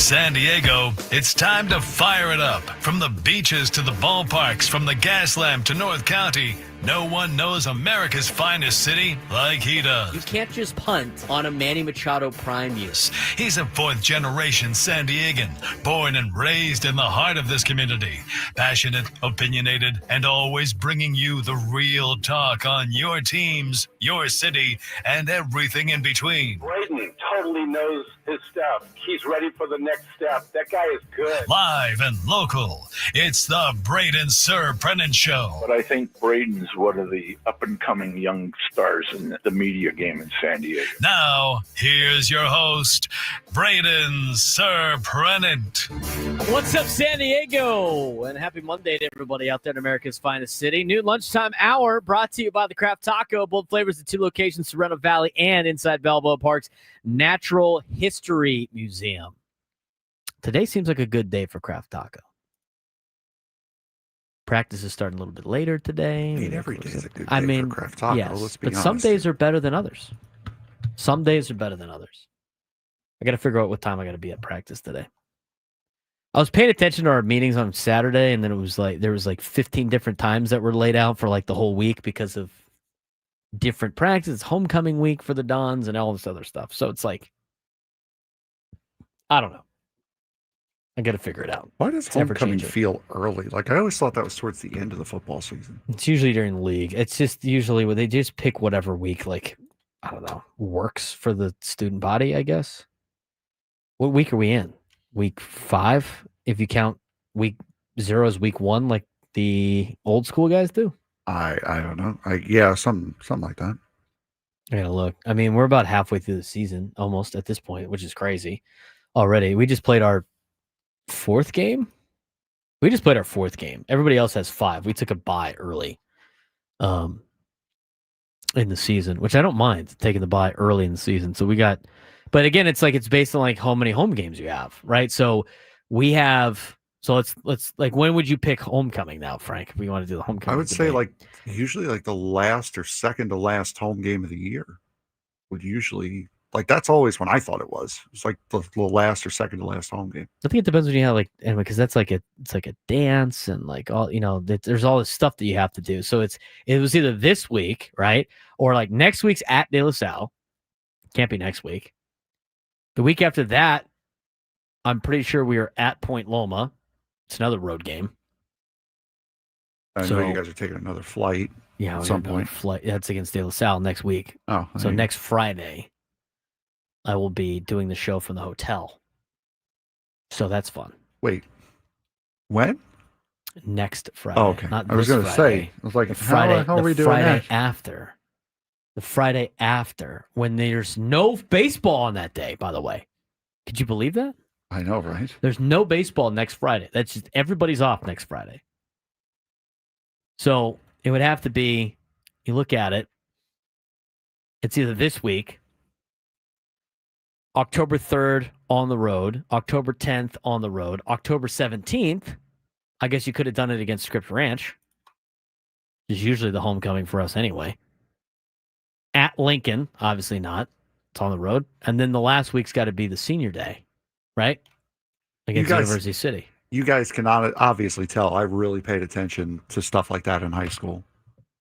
San Diego, it's time to fire it up. From the beaches to the ballparks, from the Gaslamp to North County, no one knows America's finest city like he does. You can't just punt on a Manny Machado prime year. He's a fourth-generation San Diegan, born and raised in the heart of this community. Passionate, opinionated, and always bringing you the real talk on your teams, your city, and everything in between. Braden totally knows his stuff. He's ready for the next step. That guy is good. Live and local, it's the Braden Surprenant Show. But I think Braden's one of the up-and-coming young stars in the media game in San Diego. Now, here's your host, Braden Surprenant. What's up, San Diego? And happy Monday to everybody out there in America's finest city. New lunchtime hour brought to you by the Craft Taco. Bold flavors at 2 locations, Sorrento Valley and inside Balboa Park's Natural History Museum. Today seems like a good day for Craft Taco. Practice is starting a little bit later today. I mean, every day is a good day for Craft Taco. Yes, let's be but honest. some days are better than others. Some days are better than others. I got to figure out what time I got to be at practice today. I was paying attention to our meetings on Saturday, and then it was like there was like 15 different times that were laid out for like the whole week because of different practices, homecoming week for the Dons, and all this other stuff. So it's like, I don't know. I got to figure it out. Why does It's homecoming ever-changing. feel early? Like, I always thought that was towards the end of the football season. It's usually during the league. It's just usually where they just pick whatever week, like, I don't know, works for the student body, I guess. What week are we in? Week 5? If you count week 0 as week 1, like the old school guys do? I don't know. Yeah, something like that. I gotta look. I mean, we're about halfway through the season almost at this point, which is crazy already. We just played our 4th game. Everybody else has 5. We took a bye early in the season, which I don't mind taking the bye early in the season. So we got, but again, it's like it's based on like how many home games you have, right? So we have, so let's like, when would you pick homecoming now, Frank? If we want to do the homecoming, I would say debate? like usually like the last or second to last home game of the year would usually, like, that's always when I thought it was. It's like the last or second to last home game. I think it depends when you have like, and because that's like it's like a dance and like all, you know, there's all this stuff that you have to do. So it was either this week, right, or like next week's at De La Salle. Can't be next week. The week after that, I'm pretty sure we are at Point Loma. It's another road game. I So- know you guys are taking another flight. Yeah, At we some have another point. flight. That's against De La Salle next week. Oh, So next Friday, I will be doing the show from the hotel. So that's fun. wait, when? Next Friday. Oh, okay. Not I was this going to Friday. say, I was like, The Friday, how are we the doing Friday that? after. The Friday after, when there's no baseball on that day, by the way. Could you believe that? I know, right? There's no baseball next Friday. That's just everybody's off next Friday. So it would have to be, you look at it, it's either this week, October 3rd on the road, October 10th on the road, October 17th. I guess you could have done it against Script Ranch, which is usually the homecoming for us anyway. At Lincoln, obviously not. It's on the road. And then the last week's got to be the senior day, right? Against guys- University City. You guys can obviously tell I really paid attention to stuff like that in high school.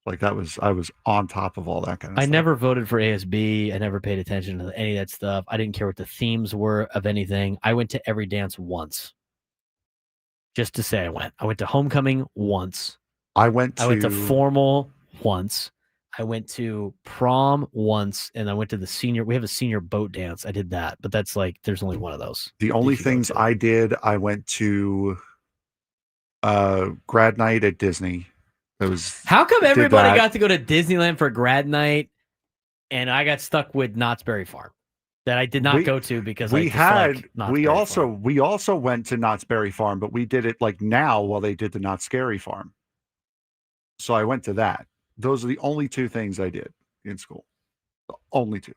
Like I was on top of all that kind of I stuff. never voted for ASB. I never paid attention to any of that stuff. I didn't care what the themes were of anything. I went to every dance once. Just to say I went. I went to homecoming once. I went to formal once. I went to prom once, and I went to the senior. We have a senior boat dance. I did that, but that's like there's only one of those. The only you could go things to. I did, I went to grad night at Disney. It was How come did everybody that. got to go to Disneyland for grad night, and I got stuck with Knott's Berry Farm that I did not We- go to because we I had dislike Knott's we Berry also Farm. we also went to Knott's Berry Farm, but we did it like now while they did the Knott's Scary Farm. So I went to that. Those are the only two things I did in school. The only two.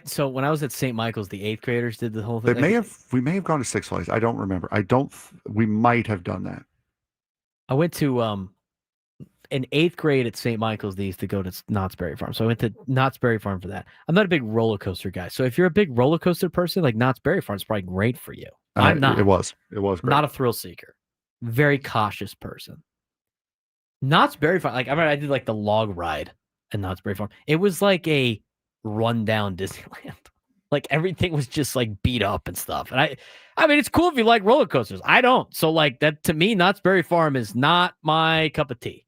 So when I was at St. Michael's, the 8th graders did the whole thing. We may have gone to Six Flags. I don't remember. We might have done that. I went to in 8th grade at St. Michael's, they used to go to Knott's Berry Farm. So I went to Knott's Berry Farm for that. I'm not a big roller coaster guy. So if you're a big roller coaster person, like Knott's Berry Farm is probably great for you. I'm not. It was great. Not a thrill seeker. Very cautious person. Knott's Berry Farm, like I remember I did like the log ride at Knott's Berry Farm. It was like a rundown Disneyland. Like everything was just like beat up and stuff. And I mean, it's cool if you like roller coasters. I don't. So like that to me, Knott's Berry Farm is not my cup of tea.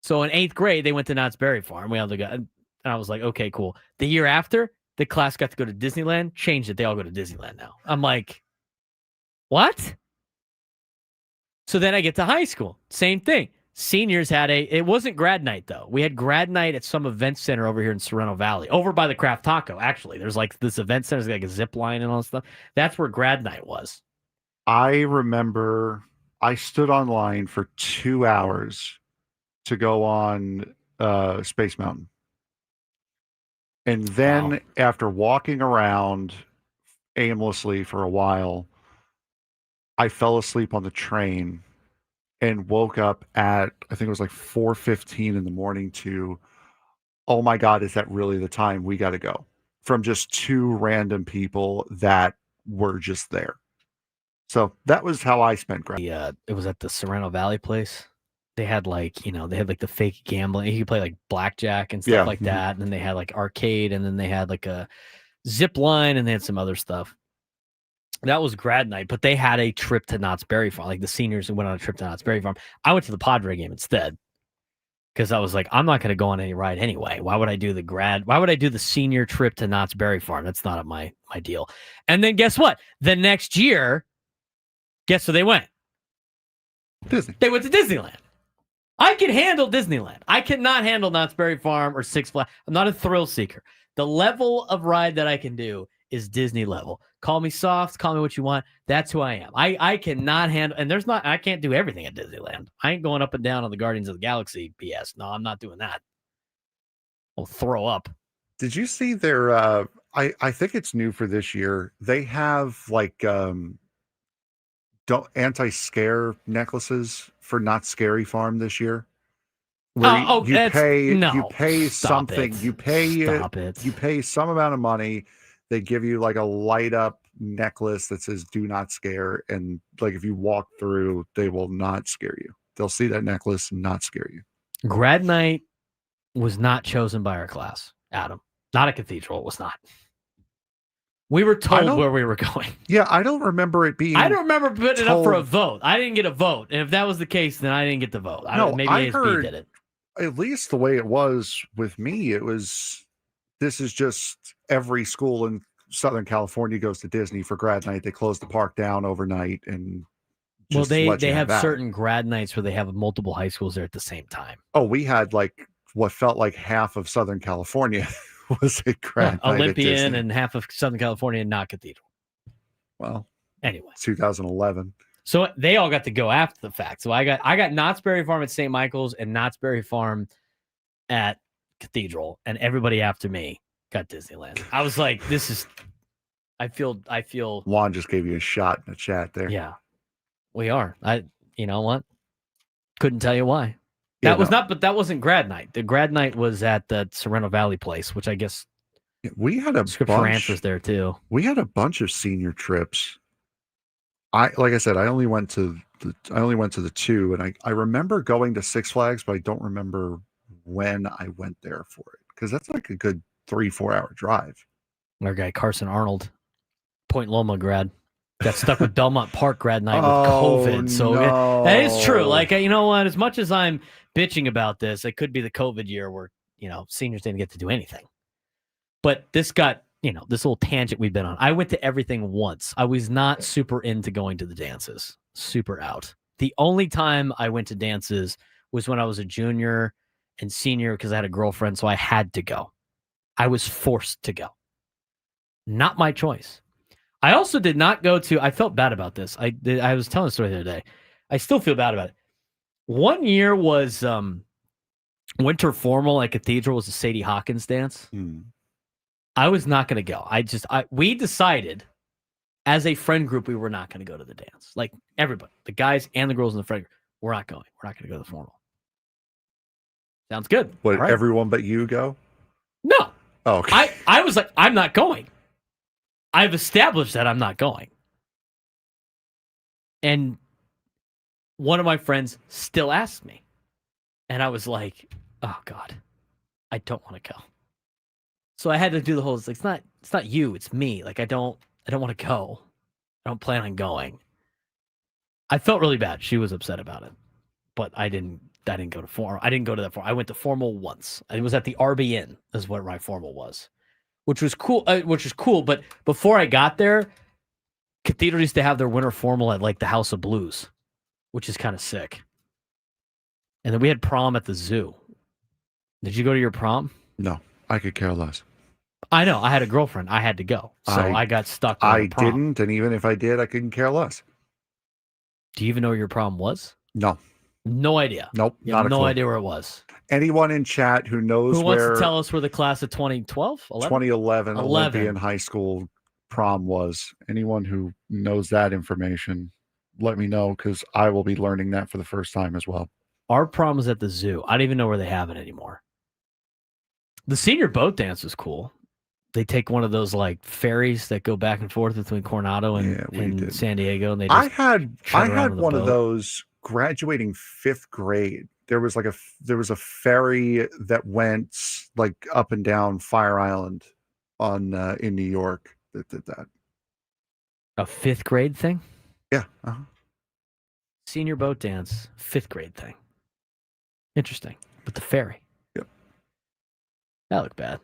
So in 8th grade, they went to Knott's Berry Farm. We all got, and I was like, okay, cool. The year after, the class got to go to Disneyland. Changed it. They all go to Disneyland now. I'm like, what? So then I get to high school. Same thing. Seniors had it wasn't grad night though. We had grad night at some event center over here in Sorrento Valley, over by the Craft Taco. Actually, there's like this event center, there's like a zip line and all that stuff. That's where grad night was. I remember I stood online for 2 hours to go on Space Mountain. And then after walking around aimlessly for a while, I fell asleep on the train and woke up at, I think it was like 4:15 in the morning to, oh my God, is that really the time we got to go? From just 2 random people that were just there. So that was how I spent grad. It was at the Sorrento Valley place. They had like, they had like the fake gambling. You could play like blackjack and stuff like that. And then they had like arcade, and then they had like a zip line, and they had some other stuff. That was grad night, but they had a trip to Knott's Berry Farm. Like the seniors went on a trip to Knott's Berry Farm. I went to the Padre game instead because I was like, I'm not going to go on any ride anyway. Why would I do the senior trip to Knott's Berry Farm? That's not my deal. And then guess what? The next year, guess where they went? Disney. They went to Disneyland. I can handle Disneyland. I cannot handle Knott's Berry Farm or Six Flags. I'm not a thrill seeker. The level of ride that I can do is Disney level. Call me soft, call me what you want. That's who I am. I cannot handle, and I can't do everything at Disneyland. I ain't going up and down on the Guardians of the Galaxy BS. No, I'm not doing that. I'll throw up. Did you see their, I think it's new for this year. They have like, anti-scare necklaces for Not Scary Farm this year. Where you pay something. You pay some amount of money. They give you like a light up necklace that says "Do not scare," and like if you walk through, they will not scare you. They'll see that necklace and not scare you. Grad night was not chosen by our class, Adam. Not a cathedral. It was not. We were told where we were going. Yeah, I don't remember it being. I don't remember putting it up for a vote. I didn't get a vote, and if that was the case, then I didn't get the vote. Maybe ASB did it. At least the way it was with me, it was. This is just every school in Southern California goes to Disney for grad night. They close the park down overnight, and they have certain grad nights where they have multiple high schools there at the same time. Oh, we had like what felt like half of Southern California was a grad night Olympian and half of Southern California not cathedral. Well, anyway, 2011. So they all got to go after the fact. So I got Knott's Berry Farm at St. Michael's and Knott's Berry Farm at Cathedral, and everybody after me got Disneyland. I was like, I feel Juan just gave you a shot in the chat there. Yeah, we are. You know what? Couldn't tell you why. That wasn't grad night. The grad night was at the Sorrento Valley place, which I guess we had a bunch was there too. We had a bunch of senior trips. Like I said, I only went to the 2, and I remember going to Six Flags, but I don't remember when I went there for it, because that's like a good 3-4 hour drive. Our guy Carson Arnold, Point Loma grad, got stuck with Belmont Park grad night with COVID. So that is true. Like, you know what? As much as I'm bitching about this, it could be the COVID year where seniors didn't get to do anything. But this got this little tangent we've been on. I went to everything once. I was not super into going to the dances. Super out. The only time I went to dances was when I was a junior and senior because I had a girlfriend, so I had to go. I was forced to go. Not my choice. I also did not go to, I felt bad about this. I was telling a story the other day. I still feel bad about it. One year was winter formal at Cathedral was a Sadie Hawkins dance. I was not going to go. We decided as a friend group, we were not going to go to the dance. Like everybody, the guys and the girls in the friend group, we're not going. We're not going to go to the formal. Sounds good. Would All right. everyone but you go? No. Oh, okay. I was like, I'm not going. I've established that I'm not going. And one of my friends still asked me. And I was like, oh God, I don't want to go. So I had to do the whole, it's not you, it's me. Like, I don't want to go. I don't plan on going. I felt really bad. She was upset about it. But I didn't go to formal. I didn't go to that formal. I went to formal once. It was at the RBN, is what my formal was, which was cool. But before I got there, Cathedral used to have their winter formal at like the House of Blues, which is kind of sick. And then we had prom at the zoo. Did you go to your prom? No, I could care less. I know. I had a girlfriend. I had to go, so I got stuck. I didn't, and even if I did, I couldn't care less. Do you even know where your prom was? No. No idea. Nope. You have no idea where it was. Anyone in chat who knows who wants to tell us where the class of 2012, 2011 Olympian high school prom was? Anyone who knows that information, let me know, because I will be learning that for the first time as well. Our prom was at the zoo. I don't even know where they have it anymore. The senior boat dance was cool. They take one of those like ferries that go back and forth between Coronado and San Diego, and they just I had one of boat. those graduating 5th grade. There was a ferry that went like up and down Fire Island on in New York that did that. A 5th grade thing? Yeah. Senior boat dance, 5th grade thing. Interesting. But the ferry. Yep. That looked bad.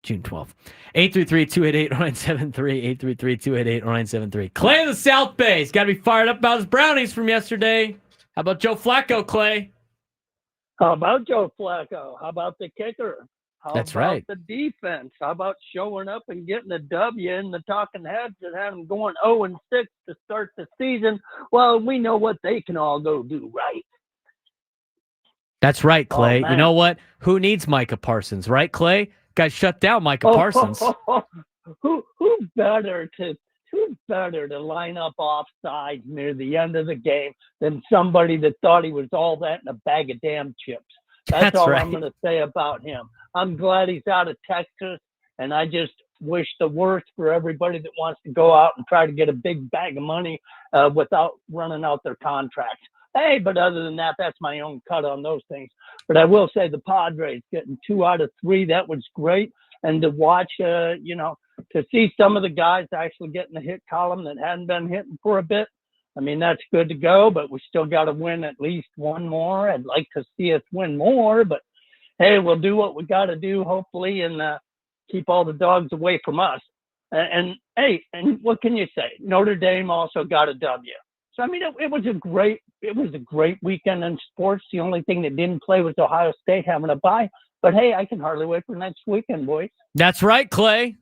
June 12th. 833-288-0973. 833-288-0973. Clay in the South Bay. He's got to be fired up about his brownies from yesterday. How about Joe Flacco, Clay? How about Joe Flacco? How about the kicker? That's about right. the defense? How about showing up and getting a W in the talking heads that had them going 0-6 to start the season? Well, we know what they can all go do, right? That's right, Clay. Oh, you know what? Who needs Micah Parsons, right, Clay? Guys, shut down Micah Parsons. Who better to line up offside near the end of the game than somebody that thought he was all that in a bag of damn chips? That's all right. I'm going to say about him. I'm glad he's out of Texas, and I just wish the worst for everybody that wants to go out and try to get a big bag of money without running out their contracts. Hey, but other than that, that's my own cut on those things. But I will say the Padres getting 2 out of 3, that was great. And to watch, to see some of the guys actually getting the hit column that hadn't been hitting for a bit, I mean, that's good to go, but we still got to win at least one more. I'd like to see us win more, but hey, we'll do what we got to do, hopefully, and keep all the dogs away from us. And hey, and what can you say? Notre Dame also got a W. So I mean, it was a great weekend in sports. The only thing that didn't play was Ohio State having a bye. But hey, I can hardly wait for next weekend, boys. That's right, Clay.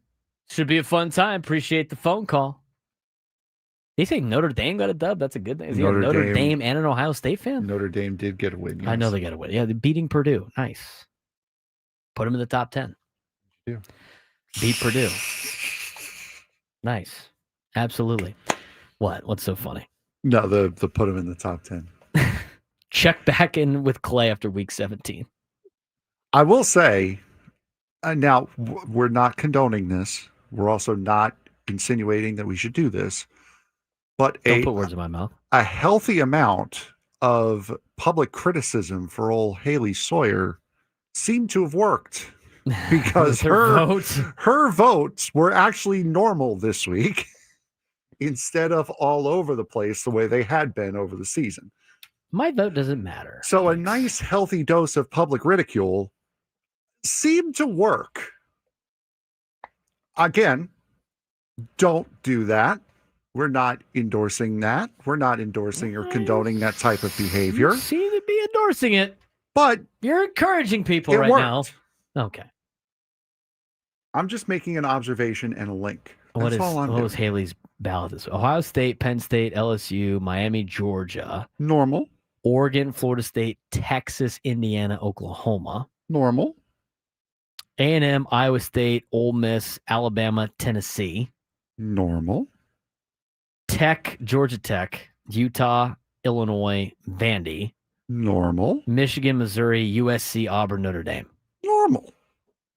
Should be a fun time. Appreciate the phone call. You think Notre Dame got a dub? That's a good thing. Is he a Notre Dame and an Ohio State fan? Notre Dame did get a win. Yes. I know they got a win. Yeah, they're beating Purdue. Nice. Put them in the top 10. Yeah. Beat Purdue. Nice. Absolutely. What? What's so funny? No, the put them in the top 10. Check back in with Clay after week 17. I will say, now we're not condoning this. We're also not insinuating that we should do this. But Don't put words in my mouth. A healthy amount of public criticism for old Haley Sawyer seemed to have worked because her votes were actually normal this week instead of all over the place the way they had been over the season. My vote doesn't matter. So a nice healthy dose of public ridicule seemed to work. Again, don't do that. We're not endorsing that. We're not endorsing or condoning that type of behavior. You seem to be endorsing it. But you're encouraging people right worked. Now. Okay. I'm just making an observation and a link. What was Haley's ballot this week? Ohio State, Penn State, LSU, Miami, Georgia. Normal. Oregon, Florida State, Texas, Indiana, Oklahoma. Normal. A&M, Iowa State, Ole Miss, Alabama, Tennessee. Normal. Tech, Georgia Tech, Utah, Illinois, Vandy. Normal. Michigan, Missouri, USC, Auburn, Notre Dame. Normal.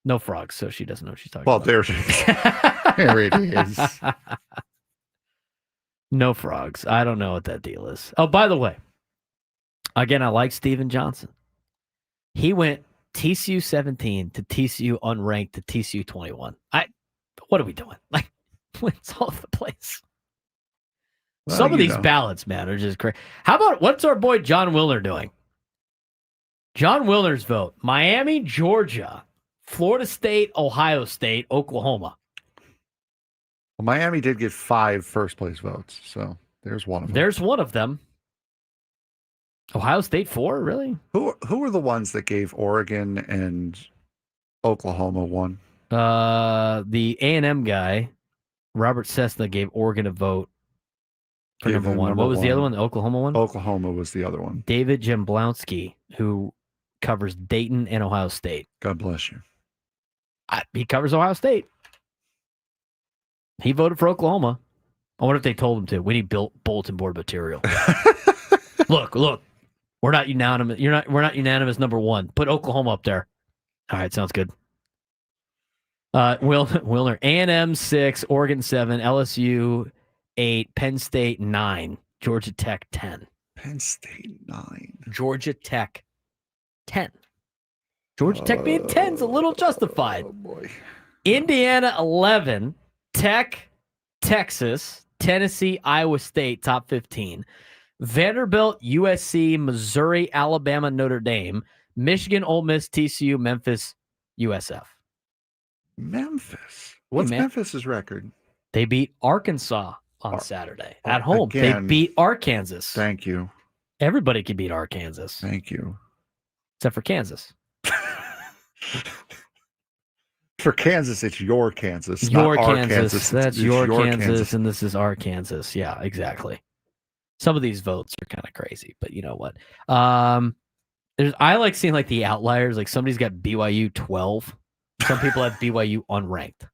No frogs, so she doesn't know what she's talking Well, about. there it is. There it is. No frogs. I don't know what that deal is. Oh, by the way, again, I like Steven Johnson. He went TCU 17 to TCU unranked to TCU 21. What are we doing? Like, it's all over the place. Well, Some of these ballots, man, are just crazy. How about what's our boy John Wilner doing? John Wilner's vote: Miami, Georgia, Florida State, Ohio State, Oklahoma. Well, Miami did get 5 first-place votes, so there's one of them. There's one of them. Ohio State 4, really? Who were the ones that gave Oregon and Oklahoma 1? The A&M guy, Robert Cessna, gave Oregon a vote for Gave number them one. number What was the one. other one? The Oklahoma one? Oklahoma was the other one. David Jemblowski, who covers Dayton and Ohio State. God bless you. He covers Ohio State. He voted for Oklahoma. I wonder if they told him to. We need bulletin board material. Look. We're not unanimous. We're not unanimous. Number one. Put Oklahoma up there. All right, sounds good. Wilner, A&M 6, Oregon 7, LSU 8, Penn State 9, Georgia Tech 10. Penn State 9. Georgia Tech 10. Georgia Tech being 10 is a little justified. Oh boy. Indiana 11, Tech, Texas, Tennessee, Iowa State top 15. Vanderbilt, USC, Missouri, Alabama, Notre Dame, Michigan, Ole Miss, TCU, Memphis, USF. Memphis. What's Memphis's record? They beat Arkansas on Saturday at home. They beat Arkansas. Thank you. Everybody can beat Arkansas. Thank you. Except for Kansas. For Kansas, it's your Kansas. Your not Kansas. Kansas. That's It's your Kansas, and this is Arkansas. Yeah, exactly. Some of these votes are kind of crazy, but you know what? I like seeing like the outliers. Like somebody's got BYU 12. Some people have BYU unranked.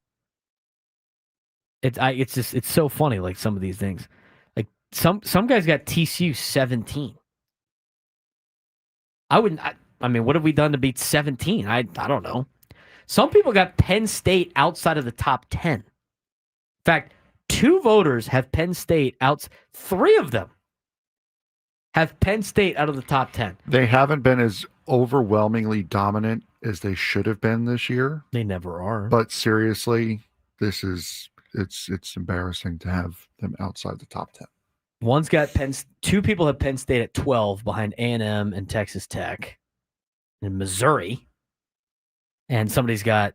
It's so funny. Like some of these things, like some guys got TCU 17. I mean, what have we done to beat 17? I don't know. Some people got Penn State outside of the top 10. In fact, 2 voters have Penn State out. 3 of them have Penn State out of the top 10. They haven't been as overwhelmingly dominant as they should have been this year. They never are. But seriously, it's embarrassing to have them outside the top 10. One's got 2 people have Penn State at 12 behind A&M and Texas Tech and Missouri. And somebody's got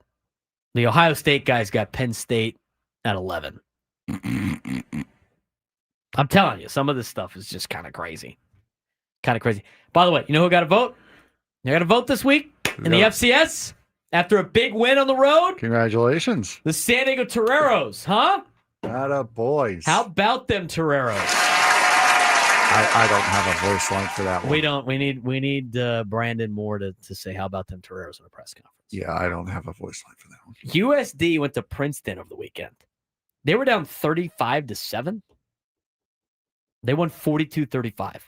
the Ohio State guy's got Penn State at 11. I'm telling you, some of this stuff is just kind of crazy. By the way, you know who got a vote? You got a vote this week in the FCS after a big win on the road? Congratulations. The San Diego Toreros, huh? Atta boys. How about them Toreros? I don't have a voice line for that one. We don't. We need Brandon Moore to say how about them Toreros in a press conference. Yeah, I don't have a voice line for that one. USD went to Princeton over the weekend. They were down 35-7. They won 42-35.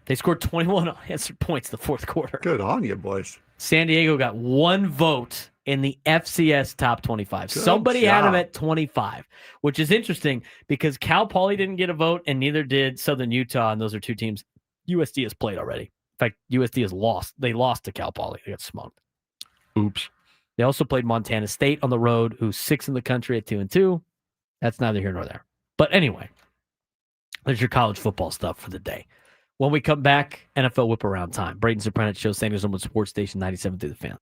They scored 21 unanswered points in the fourth quarter. Good on you, boys. San Diego got 1 vote in the FCS top 25. Good Somebody had job. them at 25, which is interesting because Cal Poly didn't get a vote and neither did Southern Utah, and those are 2 teams USD has played already. In fact, USD has lost. They lost to Cal Poly. They got smoked. Oops. They also played Montana State on the road, who's 6th in the country at 2-2. That's neither here nor there. But anyway, there's your college football stuff for the day. When we come back, NFL whip around time. Braden Surprenant Show, San Diego Sports Station 97 through the Fan.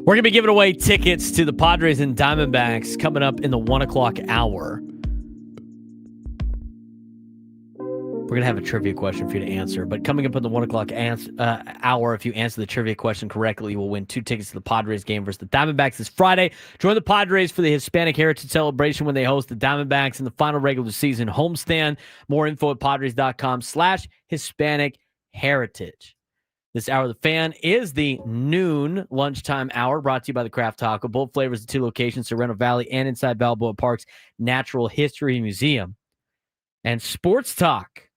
We're going to be giving away tickets to the Padres and Diamondbacks coming up in the 1 o'clock hour. We're going to have a trivia question for you to answer. But coming up in the 1 o'clock hour, if you answer the trivia question correctly, you will win 2 tickets to the Padres game versus the Diamondbacks this Friday. Join the Padres for the Hispanic Heritage Celebration when they host the Diamondbacks in the final regular season homestand. More info at Padres.com/Hispanic Heritage. This hour of the fan is the noon lunchtime hour brought to you by the Craft Taco. Both flavors at 2 locations, Sorrento Valley and inside Balboa Park's Natural History Museum. And sports talk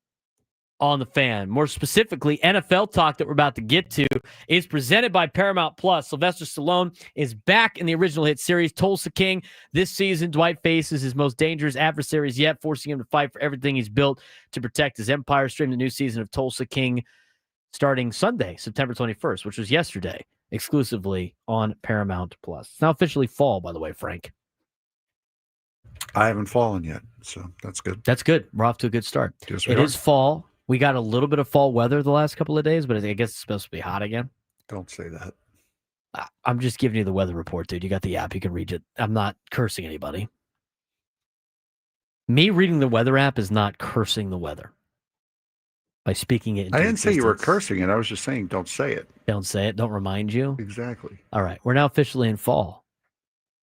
on the fan, more specifically NFL talk that we're about to get to, is presented by Paramount Plus. Sylvester Stallone is back in the original hit series Tulsa King. This season, Dwight faces his most dangerous adversaries yet, forcing him to fight for everything he's built to protect his empire. Stream the new season of Tulsa King starting Sunday, September 21st, which was yesterday, exclusively on Paramount Plus. It's now officially fall, by the way, Frank. I haven't fallen yet, so that's good. That's good. We're off to a good start. Yes, it is fall. We got a little bit of fall weather the last couple of days, but I guess it's supposed to be hot again. Don't say that. I'm just giving you the weather report, dude. You got the app. You can read it. I'm not cursing anybody. Me reading the weather app is not cursing the weather by speaking it into I didn't say you were existence. cursing it. I was just saying don't say it. Don't say it. Don't remind you. Exactly. All right. We're now officially in fall,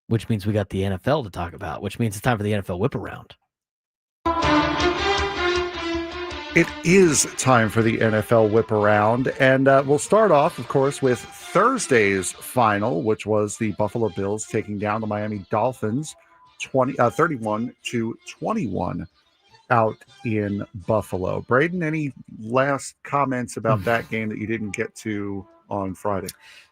which means we got the NFL to talk about, which means it's time for the NFL whip around. It is time for the NFL whip around, and we'll start off, of course, with Thursday's final, which was the Buffalo Bills taking down the Miami Dolphins 31-21 out in Buffalo. Braden, any last comments about that game that you didn't get to on Friday?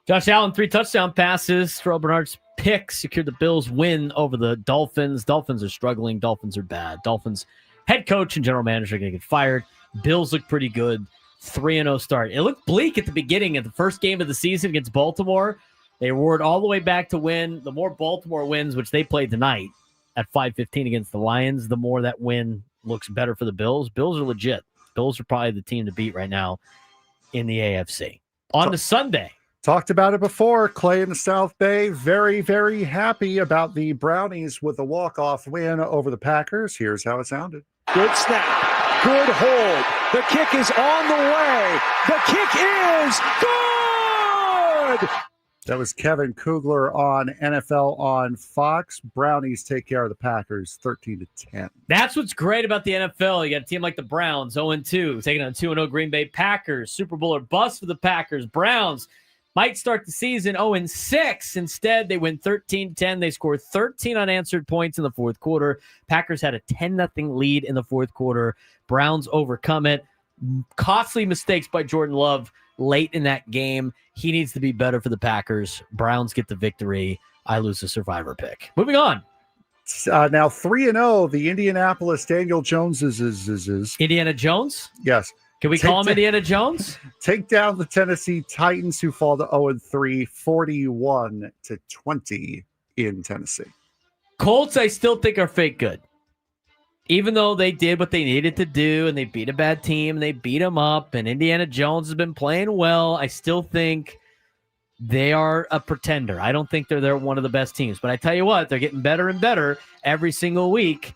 Josh Allen, 3 touchdown passes. Terrell Bernard's pick secured the Bills' win over the Dolphins. Dolphins are struggling. Dolphins are bad. Dolphins head coach and general manager are going to get fired. Bills look pretty good. 3-0 start. It looked bleak at the beginning of the first game of the season against Baltimore. They roared all the way back to win. The more Baltimore wins, which they played tonight at 5:15 against the Lions, the more that win looks better for the Bills. Bills are legit. Bills are probably the team to beat right now in the AFC. On to Sunday. Talked about it before. Clay in the South Bay, very, very happy about the Brownies with a walk-off win over the Packers. Here's how it sounded. Good snap. Good hold. The kick is on the way. The kick is good. That was Kevin Kugler on NFL on Fox. Brownies take care of the Packers 13-10. That's what's great about the NFL. You got a team like the Browns, 0-2, taking on 2-0 Green Bay Packers. Super Bowl or bust for the Packers. Browns might start the season 0-6. Instead, they win 13-10. They scored 13 unanswered points in the fourth quarter. Packers had a 10-0 lead in the fourth quarter. Browns overcome it. Costly mistakes by Jordan Love late in that game. He needs to be better for the Packers. Browns get the victory. I lose a survivor pick. Moving on. Now 3-0, the Indianapolis Daniel Joneses is Indiana Jones? Yes. Can we call him Indiana Jones? Take down the Tennessee Titans, who fall to 0-3, 41-20 in Tennessee. Colts, I still think, are fake good. Even though they did what they needed to do and they beat a bad team, they beat them up, and Indiana Jones has been playing well, I still think they are a pretender. I don't think they're one of the best teams. But I tell you what, they're getting better and better every single week.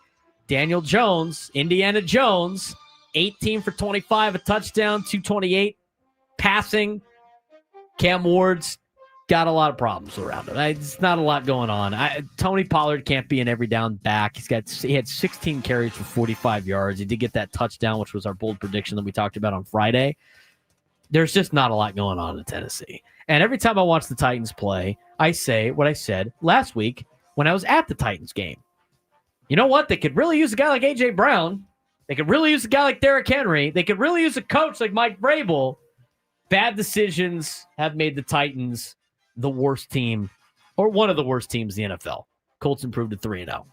Daniel Jones, Indiana Jones, 18 for 25, a touchdown, 228 passing. Cam Ward's got a lot of problems around him. It's not a lot going on. Tony Pollard can't be an every down back. He had 16 carries for 45 yards. He did get that touchdown, which was our bold prediction that we talked about on Friday. There's just not a lot going on in Tennessee. And every time I watch the Titans play, I say what I said last week when I was at the Titans game. You know what? They could really use a guy like A.J. Brown. They could really use a guy like Derrick Henry. They could really use a coach like Mike Vrabel. Bad decisions have made the Titans the worst team, or one of the worst teams in the NFL. Colts improved to 3-0.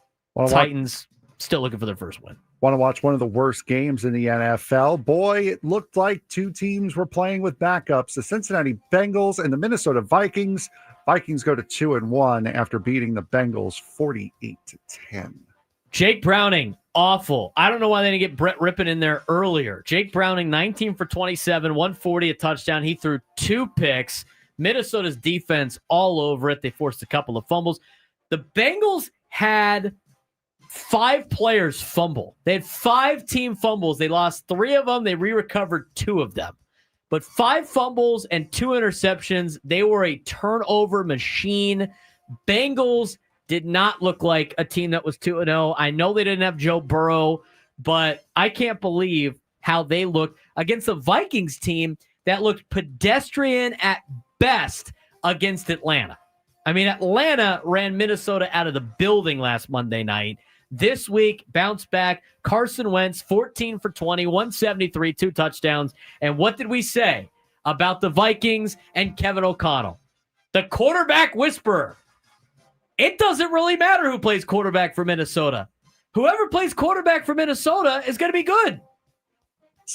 Titans still looking for their first win. Want to watch one of the worst games in the NFL? Boy, it looked like two teams were playing with backups. The Cincinnati Bengals and the Minnesota Vikings. Vikings go to 2-1 after beating the Bengals 48-10. Jake Browning, awful. I don't know why they didn't get Brett Rippon in there earlier. Jake Browning, 19 for 27, 140, a touchdown. He threw 2 picks. Minnesota's defense all over it. They forced a couple of fumbles. The Bengals had 5 players fumble. They had 5 team fumbles. They lost 3 of them. They re-recovered 2 of them. But 5 fumbles and 2 interceptions. They were a turnover machine. Bengals did not look like a team that was 2-0. I know they didn't have Joe Burrow, but I can't believe how they looked against the Vikings team that looked pedestrian at best against Atlanta. I mean, Atlanta ran Minnesota out of the building last Monday night. This week, bounce back. Carson Wentz, 14 for 20, 173, 2 touchdowns. And what did we say about the Vikings and Kevin O'Connell? The quarterback whisperer. It doesn't really matter who plays quarterback for Minnesota. Whoever plays quarterback for Minnesota is going to be good.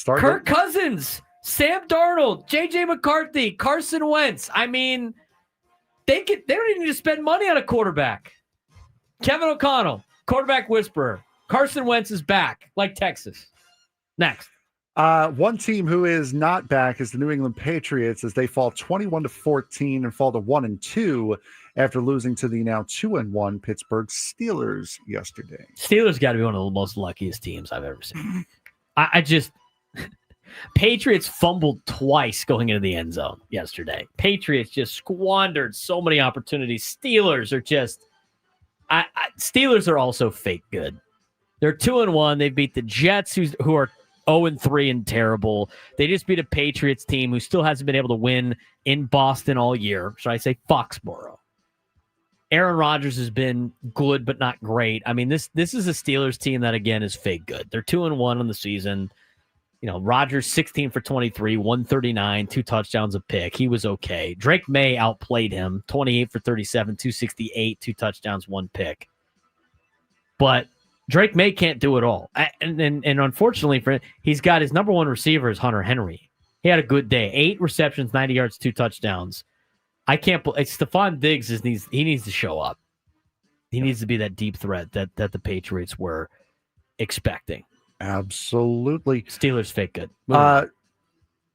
Kirk Cousins, Sam Darnold, J.J. McCarthy, Carson Wentz. I mean, they don't even need to spend money on a quarterback. Kevin O'Connell, quarterback whisperer. Carson Wentz is back, like Texas. Next. One team who is not back is the New England Patriots as they fall 21-14 and fall to 1-2 after losing to the now 2-1 Pittsburgh Steelers yesterday. Steelers got to be one of the most luckiest teams I've ever seen. I just Patriots fumbled twice going into the end zone yesterday. Patriots just squandered so many opportunities. Steelers are just Steelers are also fake good. They're 2-1. They beat the Jets, who are 0-3 and terrible. They just beat a Patriots team who still hasn't been able to win in Boston all year. Should I say Foxborough? Aaron Rodgers has been good, but not great. I mean, this is a Steelers team that, again, is fake good. They're 2-1 on the season. You know, Rodgers 16 for 23, 139, 2 touchdowns, a pick. He was okay. Drake May outplayed him, 28 for 37, 268, 2 touchdowns, 1 pick. But Drake May can't do it all. And unfortunately for him, he's got his number one receiver is Hunter Henry. He had a good day. 8 receptions, 90 yards, 2 touchdowns. I can't believe Stephon Diggs he needs to show up. He needs to be that deep threat that the Patriots were expecting. Absolutely. Steelers fake good.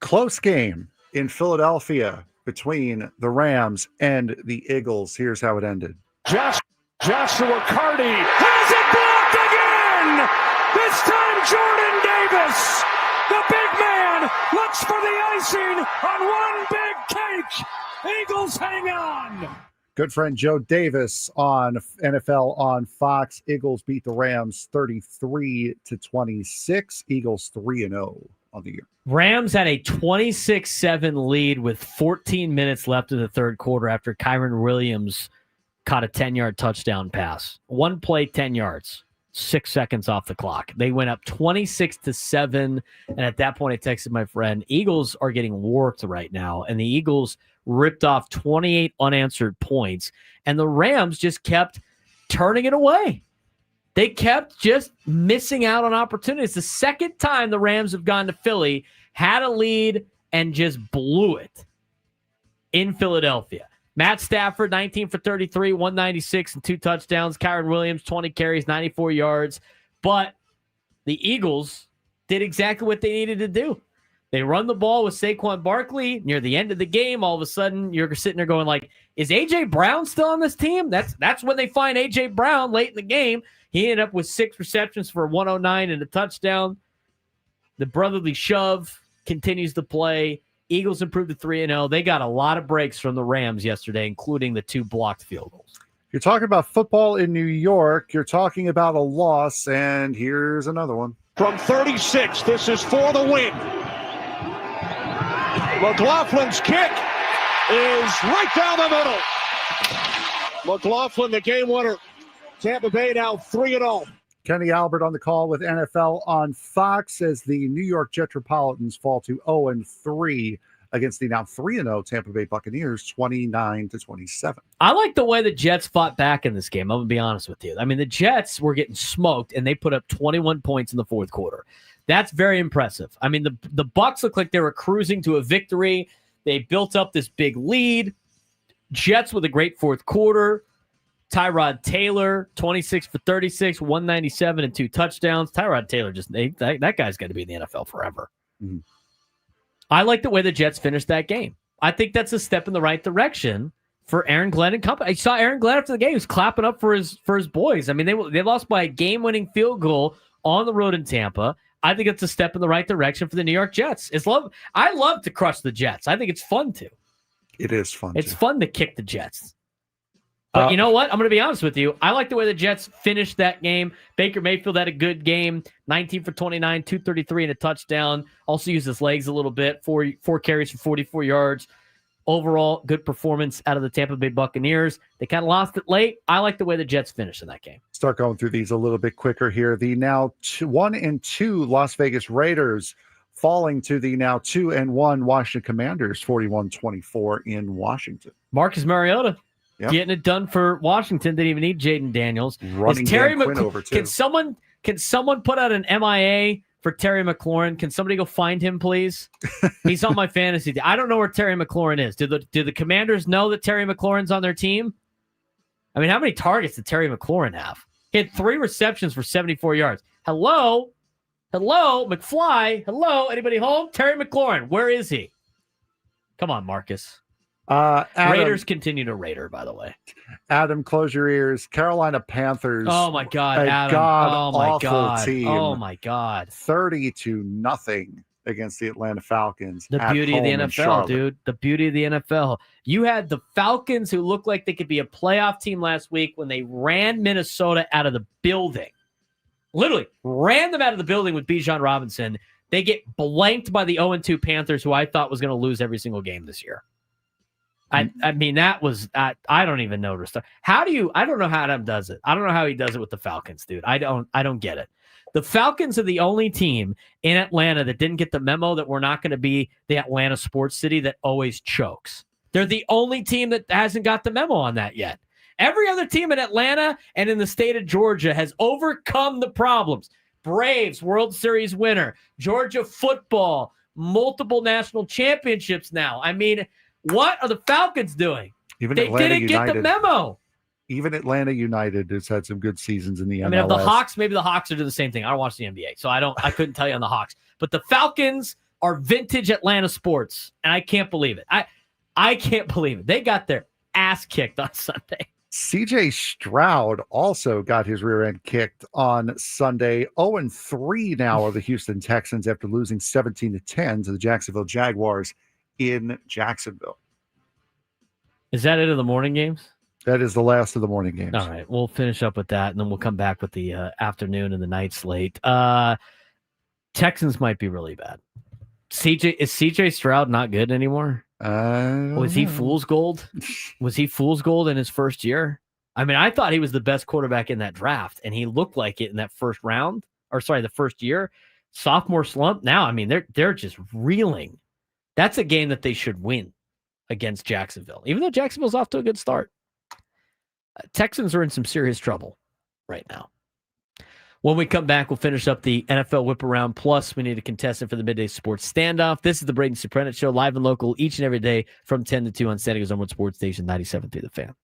Close game in Philadelphia between the Rams and the Eagles. Here's how it ended. Joshua Carty has it blocked again. This time Jordan Davis, the big man, looks for the icing on one big cake. Eagles hang on. Good friend Joe Davis on NFL on Fox. Eagles beat the Rams 33-26. Eagles 3-0 on the year. Rams had a 26-7 lead with 14 minutes left in the third quarter after Kyron Williams caught a 10-yard touchdown pass. One play, 10 yards, 6 seconds off the clock. They went up 26-7, and at that point I texted my friend, Eagles are getting worked right now, and the Eagles ripped off 28 unanswered points, and the Rams just kept turning it away. They kept just missing out on opportunities. The second time the Rams have gone to Philly, had a lead, and just blew it in Philadelphia. Matt Stafford, 19 for 33, 196 and 2 touchdowns. Kyron Williams, 20 carries, 94 yards. But the Eagles did exactly what they needed to do. They run the ball with Saquon Barkley near the end of the game. All of a sudden, you're sitting there going like, is A.J. Brown still on this team? That's when they find A.J. Brown late in the game. He ended up with 6 receptions for 109 and a touchdown. The brotherly shove continues to play. Eagles improved to 3-0. They got a lot of breaks from the Rams yesterday, including the 2 blocked field goals. You're talking about football in New York. You're talking about a loss, and here's another one. From 36, this is for the win. McLaughlin's kick is right down the middle. McLaughlin, the game winner. Tampa Bay now 3-0. Kenny Albert on the call with NFL on Fox as the New York Jetropolitans fall to 0-3 against the now 3-0 Tampa Bay Buccaneers, 29-27. I like the way the Jets fought back in this game. I'm going to be honest with you. I mean, the Jets were getting smoked, and they put up 21 points in the fourth quarter. That's very impressive. I mean, the Bucs looked like they were cruising to a victory. They built up this big lead. Jets with a great fourth quarter. Tyrod Taylor, 26 for 36, 197 and 2 touchdowns. Tyrod Taylor, that guy's got to be in the NFL forever. Mm-hmm. I like the way the Jets finished that game. I think that's a step in the right direction for Aaron Glenn and company. I saw Aaron Glenn after the game. He was clapping up for his boys. I mean, they lost by a game-winning field goal on the road in Tampa. I think it's a step in the right direction for the New York Jets. I love to crush the Jets. I think it's fun to. It is fun. It's fun to kick the Jets. But you know what? I'm going to be honest with you. I like the way the Jets finished that game. Baker Mayfield had a good game, 19 for 29, 233 and a touchdown. Also used his legs a little bit, four carries for 44 yards. Overall, good performance out of the Tampa Bay Buccaneers. They kind of lost it late. I like the way the Jets finished in that game. Start going through these a little bit quicker here. The now 1-2 Las Vegas Raiders falling to the now 2-1 Washington Commanders, 41-24 in Washington. Marcus Mariota. Yep. Getting it done for Washington. Didn't even need Jaden Daniels. Running Dan Quinn over too. Can someone put out an MIA for Terry McLaurin? Can somebody go find him, please? He's on my fantasy team. I don't know where Terry McLaurin is. Do the Commanders know that Terry McLaurin's on their team? I mean, how many targets did Terry McLaurin have? He had 3 receptions for 74 yards. Hello, McFly. Hello, anybody home? Terry McLaurin, where is he? Come on, Marcus. Adam, Raiders continue to Raider, by the way. Adam, close your ears. Carolina Panthers. Oh my God, Adam! Oh my God! Team, oh my God! 30-0 against the Atlanta Falcons. The beauty of the NFL, dude. The beauty of the NFL. You had the Falcons, who looked like they could be a playoff team last week, when they ran Minnesota out of the building. Literally ran them out of the building with Bijan Robinson. They get blanked by the 0-2 Panthers, who I thought was going to lose every single game this year. I mean, that was I don't even know. I don't know how Adam does it. I don't know how he does it with the Falcons, dude. I don't get it. The Falcons are the only team in Atlanta that didn't get the memo that we're not going to be the Atlanta sports city that always chokes. They're the only team that hasn't got the memo on that yet. Every other team in Atlanta and in the state of Georgia has overcome the problems. Braves, World Series winner. Georgia football, multiple national championships now. I mean, what are the Falcons doing? Even they Atlanta didn't United, get the memo. Even Atlanta United has had some good seasons in the MLS. I mean, if the Hawks, maybe the Hawks are doing the same thing. I don't watch the NBA, so I couldn't tell you on the Hawks. But the Falcons are vintage Atlanta sports, and I can't believe it. I can't believe it. They got their ass kicked on Sunday. CJ Stroud also got his rear end kicked on Sunday. 0-3 now are the Houston Texans after losing 17-10 to the Jacksonville Jaguars in Jacksonville. Is that it of the morning games? That is the last of the morning games. All right, we'll finish up with that, and then we'll come back with the afternoon and the night slate. Texans might be really bad. Is CJ Stroud not good anymore? Was he fool's gold? Was he fool's gold in his first year? I mean, I thought he was the best quarterback in that draft, and he looked like it in that first round, the first year. Sophomore slump. Now, I mean, they're just reeling. That's a game that they should win against Jacksonville, even though Jacksonville's off to a good start. Texans are in some serious trouble right now. When we come back, we'll finish up the NFL Whip Around. Plus, we need a contestant for the Midday Sports Standoff. This is the Braden Surprenant Show, live and local each and every day from 10 to 2 on San Diego's #1 sports station, 97.3 The Fan.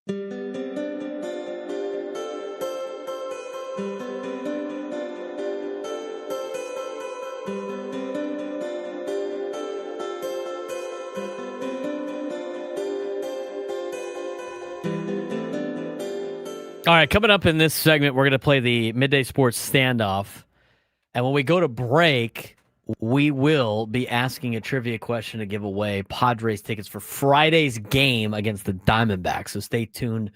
All right, coming up in this segment, we're going to play the Midday Sports Standoff. And when we go to break, we will be asking a trivia question to give away Padres tickets for Friday's game against the Diamondbacks. So stay tuned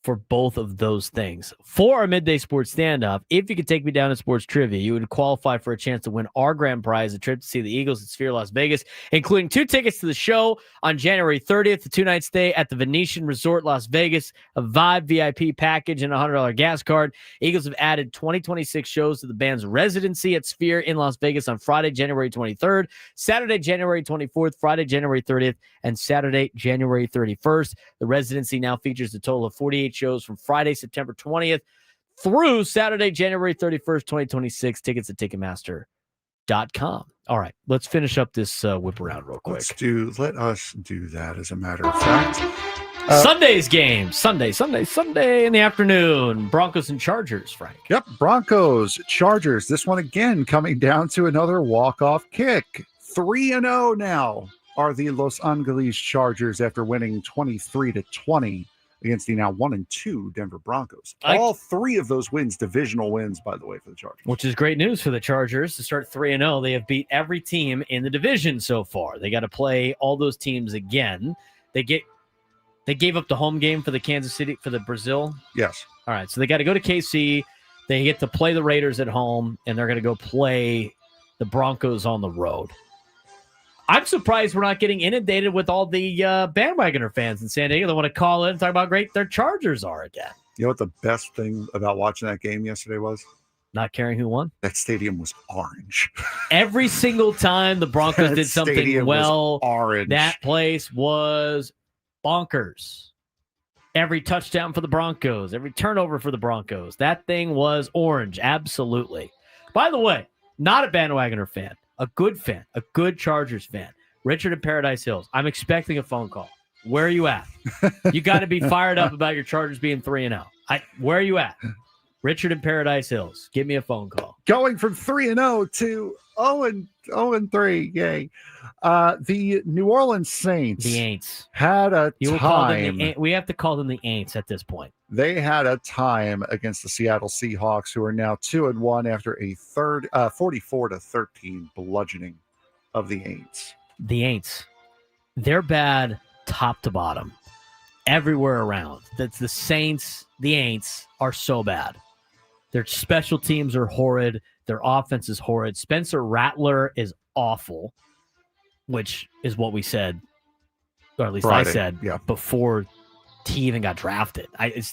for both of those things. For our Midday Sports Standoff, if you could take me down to sports trivia, you would qualify for a chance to win our grand prize, a trip to see the Eagles at Sphere Las Vegas, including 2 tickets to the show on January 30th, the 2-night stay at the Venetian Resort Las Vegas, a Vibe VIP package, and a $100 gas card. Eagles have added 2026 shows to the band's residency at Sphere in Las Vegas on Friday, January 23rd, Saturday, January 24th, Friday, January 30th, and Saturday, January 31st. The residency now features a total of 48 shows from Friday, September 20th through Saturday, January 31st, 2026. Tickets at Ticketmaster.com. All right, let's finish up this whip around real quick. Let us do that, as a matter of fact. Sunday's game. Sunday in the afternoon. Broncos and Chargers, Frank. Yep, Broncos, Chargers. This one again coming down to another walk-off kick. 3-0 now are the Los Angeles Chargers after winning 23-20 against the now 1-2 Denver Broncos. All 3 of those wins, divisional wins, by the way, for the Chargers. Which is great news for the Chargers to start 3-0. They have beat every team in the division so far. They got to play all those teams again. They gave up the home game for the Kansas City, for the Brazil. Yes. All right, so they got to go to KC. They get to play the Raiders at home, and they're going to go play the Broncos on the road. I'm surprised we're not getting inundated with all the bandwagoner fans in San Diego that want to call in and talk about how great their Chargers are again. You know what the best thing about watching that game yesterday was? Not caring who won? That stadium was orange. Every single time the Broncos did something well, orange. That place was bonkers. Every touchdown for the Broncos, every turnover for the Broncos, that thing was orange. Absolutely. By the way, not a bandwagoner fan. A good fan, a good Chargers fan. Richard in Paradise Hills. I'm expecting a phone call. Where are you at? You got to be fired up about your Chargers being 3-0. Where are you at? Richard in Paradise Hills. Give me a phone call. Going from 3-0 to 0-3. Yay. The New Orleans Saints. The Aints. Had a time. We have to call them the Aints at this point. They had a time against the Seattle Seahawks, who are now 2-1 after a 44-13 bludgeoning of the Aints. The Aints. They're bad top to bottom. Everywhere around. That's the Saints, the Aints are so bad. Their special teams are horrid. Their offense is horrid. Spencer Rattler is awful, which is what we said, or at least Friday, I said, before he even got drafted.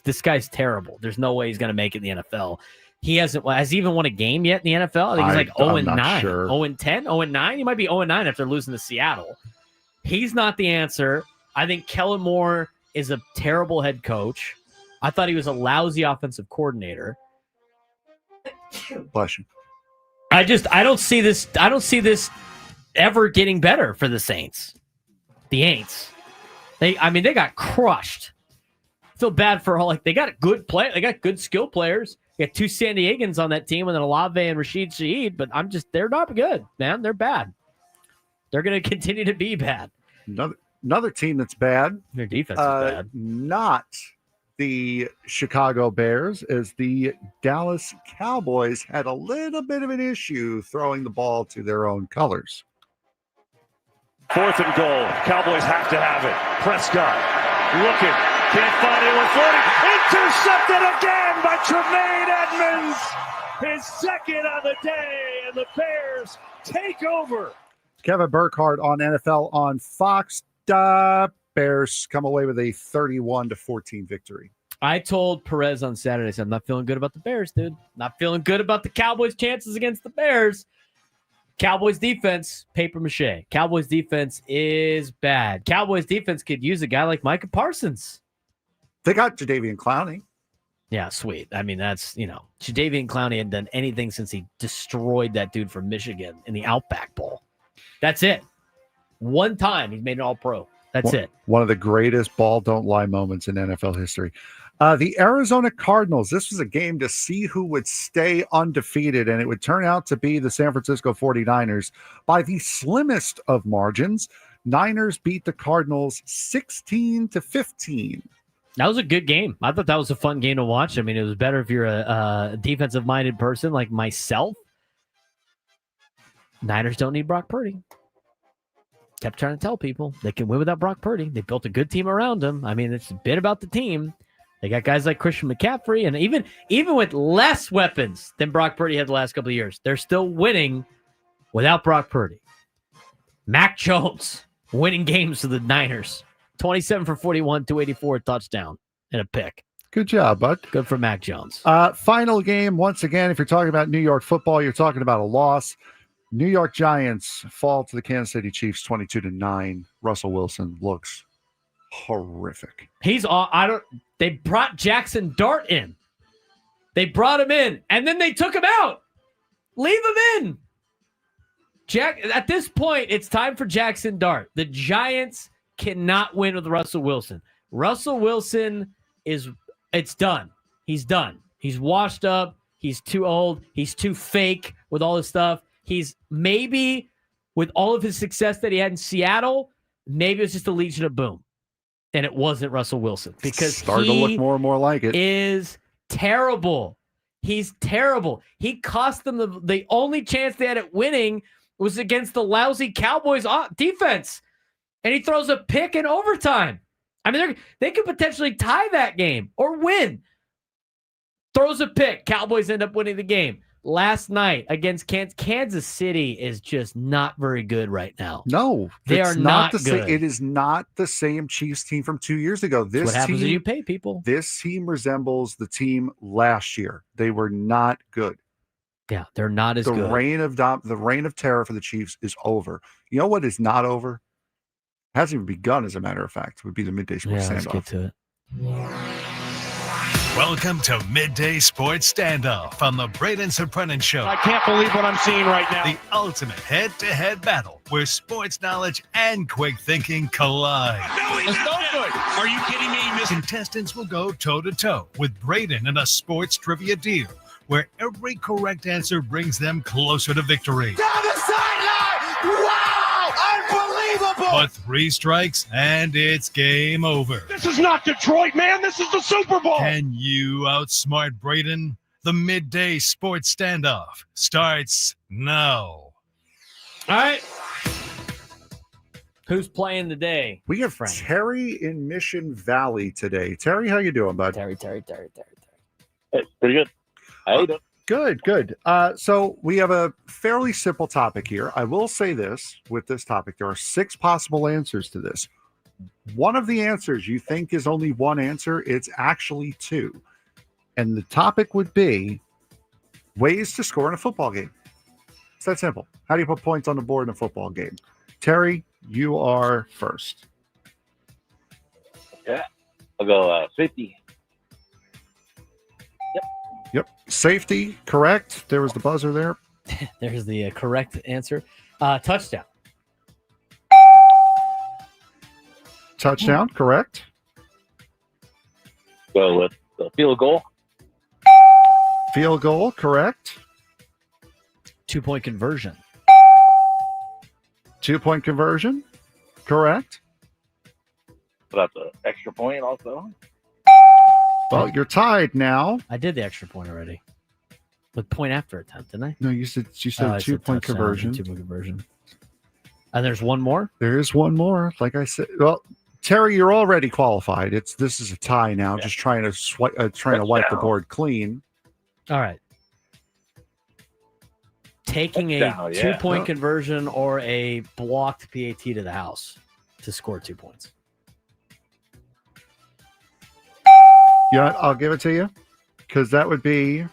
This guy's terrible. There's no way he's going to make it in the NFL. Has he even won a game yet in the NFL? I think he's like 0-9, sure. 0-10, 0-9. He might be 0-9 after losing to Seattle. He's not the answer. I think Kellen Moore is a terrible head coach. I thought he was a lousy offensive coordinator. Bless you. I don't see this ever getting better for the Saints. The Aints. They got crushed. I feel bad for they got good play. They got good skill players. They got 2 San Diegans on that team, and then Olave and Rashid Shaheed, but they're not good, man. They're bad. They're going to continue to be bad. Another team that's bad. Their defense is bad. Not the Chicago Bears, as the Dallas Cowboys had a little bit of an issue throwing the ball to their own colors. 4th and goal. Cowboys have to have it. Prescott looking. Can't find anyone floating. Intercepted again by Tremaine Edmonds. His second on the day, and the Bears take over. Kevin Burkhardt on NFL on Fox. Bears come away with a 31-14 victory. I told Perez on Saturday, I said, I'm not feeling good about the Bears, dude. Not feeling good about the Cowboys' chances against the Bears. Cowboys defense, paper mache. Cowboys defense is bad. Cowboys defense could use a guy like Micah Parsons. They got Jadeveon Clowney. Yeah, sweet. I mean, that's, Jadeveon Clowney hadn't done anything since he destroyed that dude from Michigan in the Outback Bowl. That's it. One time he's made an All-Pro. That's it. One of the greatest ball don't lie moments in NFL history. The Arizona Cardinals, this was a game to see who would stay undefeated, and it would turn out to be the San Francisco 49ers by the slimmest of margins. Niners beat the Cardinals 16-15. That was a good game. I thought that was a fun game to watch. I mean, it was better if you're a defensive-minded person like myself. Niners don't need Brock Purdy. Kept trying to tell people they can win without Brock Purdy. They built a good team around him. I mean, it's a bit about the team. They got guys like Christian McCaffrey, and even with less weapons than Brock Purdy had the last couple of years, they're still winning without Brock Purdy. Mac Jones winning games for the Niners. 27 for 41, 284, touchdown, and a pick. Good job, bud. Good for Mac Jones. Final game, once again, if you're talking about New York football, you're talking about a loss. New York Giants fall to the Kansas City Chiefs 22-9. Russell Wilson looks horrific. They brought Jackson Dart in. They brought him in, and then they took him out. Leave him in. At this point, it's time for Jackson Dart. The Giants cannot win with Russell Wilson. Russell Wilson it's done. He's done. He's washed up. He's too old. He's too fake with all this stuff. He's maybe, with all of his success that he had in Seattle, maybe it was just a Legion of Boom. And it wasn't Russell Wilson because starting to look more and more like it. Is terrible. He's terrible. He cost them the only chance they had at winning was against the lousy Cowboys defense. And he throws a pick in overtime. I mean, they could potentially tie that game or win. Throws a pick. Cowboys end up winning the game. Last night against Kansas City is just not very good right now. No, they are not the good. same. It is not the same Chiefs team from 2 years ago. This what happens when you pay people. This team resembles the team last year. They were not good. Yeah, they're not as good. The reign of terror for the Chiefs is over. You know what is not over? Hasn't even begun, as a matter of fact. Would be the midday sports standoff. Let's get to it. Welcome to Midday Sports Standoff on the Braden Surprenant Show. I can't believe what I'm seeing right now. The ultimate head-to-head battle where sports knowledge and quick thinking collide. No, it's no good. Are you kidding me? Contestants will go toe-to-toe with Braden in a sports trivia deal where every correct answer brings them closer to victory. Down the sideline! Wow! Unbelievable! But 3 strikes and it's game over. This is not Detroit, man. This is the Super Bowl. Can you outsmart Braden? The Midday Sports Standoff starts now. All right. Who's playing today? We have Frank? Terry in Mission Valley today. Terry, how you doing, bud? Terry. Hey, pretty good. How you doing? Good. So we have a fairly simple topic here. I will say this with this topic. There are 6 possible answers to this. One of the answers you think is only one answer. It's actually 2. And the topic would be ways to score in a football game. It's that simple. How do you put points on the board in a football game? Terry, you are first. Yeah. I'll go 50. Yep. Safety, correct. There was the buzzer there. There's the correct answer. Touchdown. Touchdown, correct. Go with the field goal. Field goal, correct. 2-point conversion. 2-point conversion, correct. That's an extra point also. Well, you're tied now. I did the extra point already. With point after attempt, didn't I? No, you said I said 2-point touchdown, conversion. 2-point conversion. And there's one more? There is one more. Like I said, well, Terry, you're already qualified. This is a tie now. Yeah. Just trying to wipe the board clean. All right. Taking a Touchdown, yeah. 2-point conversion or a blocked PAT to the house to score 2 points. Yeah, I'll give it to you because that would be.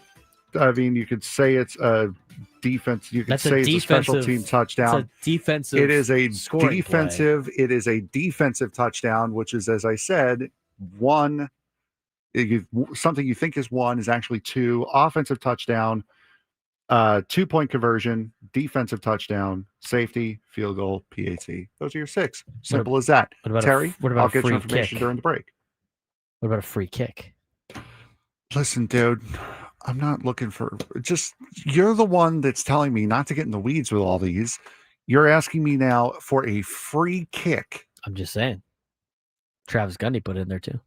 I mean, you could say it's a defense. You could say it's a special team touchdown. It's a defensive. It is a scoring defensive. play. It is a defensive touchdown, which is, as I said, one. Something you think is 1 is actually 2. Offensive touchdown 2-point conversion, defensive touchdown, safety, field goal, PAT. Those are your 6. Simple as that. What about Terry, what about I'll a get free your information kick? during the break. What about a free kick? Listen, dude, I'm not looking for you're the one that's telling me not to get in the weeds with all these. You're asking me now for a free kick. I'm just saying. Travis Gundy put it in there too.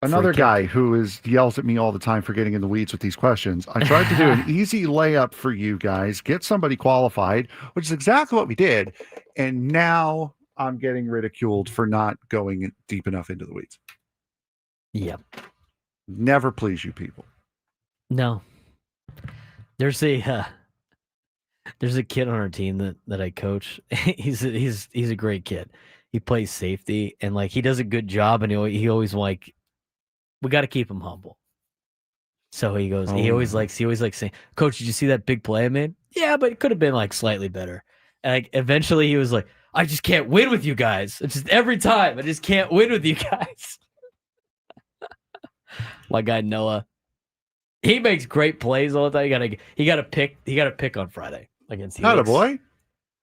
Another guy who yells at me all the time for getting in the weeds with these questions. I tried to do an easy layup for you guys, get somebody qualified, which is exactly what we did. And now I'm getting ridiculed for not going deep enough into the weeds. Yep. Never please you people. No. There's a kid on our team that I coach. He's a great kid. He plays safety and like he does a good job, and he always like, we got to keep him humble. So he goes, he always likes saying, "Coach, did you see that big play I made?" Yeah, but it could have been like slightly better. And like eventually he was like, "I just can't win with you guys. It's just every time I just can't win with you guys." My guy Noah, he makes great plays all the time. He got a pick on Friday against the Not a boy.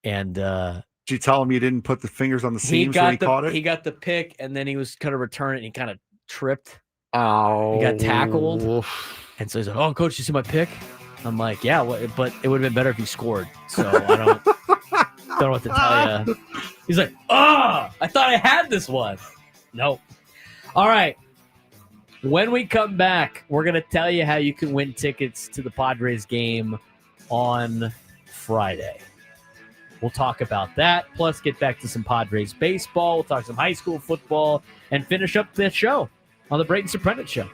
And did you tell him you didn't put the fingers on the seams when he caught it? He got the pick, and then he was kind of returning, and he kind of tripped. Oh, he got tackled, and so he's like, "Oh, coach, you see my pick?" I'm like, "Yeah, but it would have been better if you scored." So I don't know what to tell you. He's like, "Oh, I thought I had this one." Nope. All right. When we come back, we're gonna tell you how you can win tickets to the Padres game on Friday. We'll talk about that, plus get back to some Padres baseball. We'll talk some high school football, and finish up the show on the Braden Surprenant Show.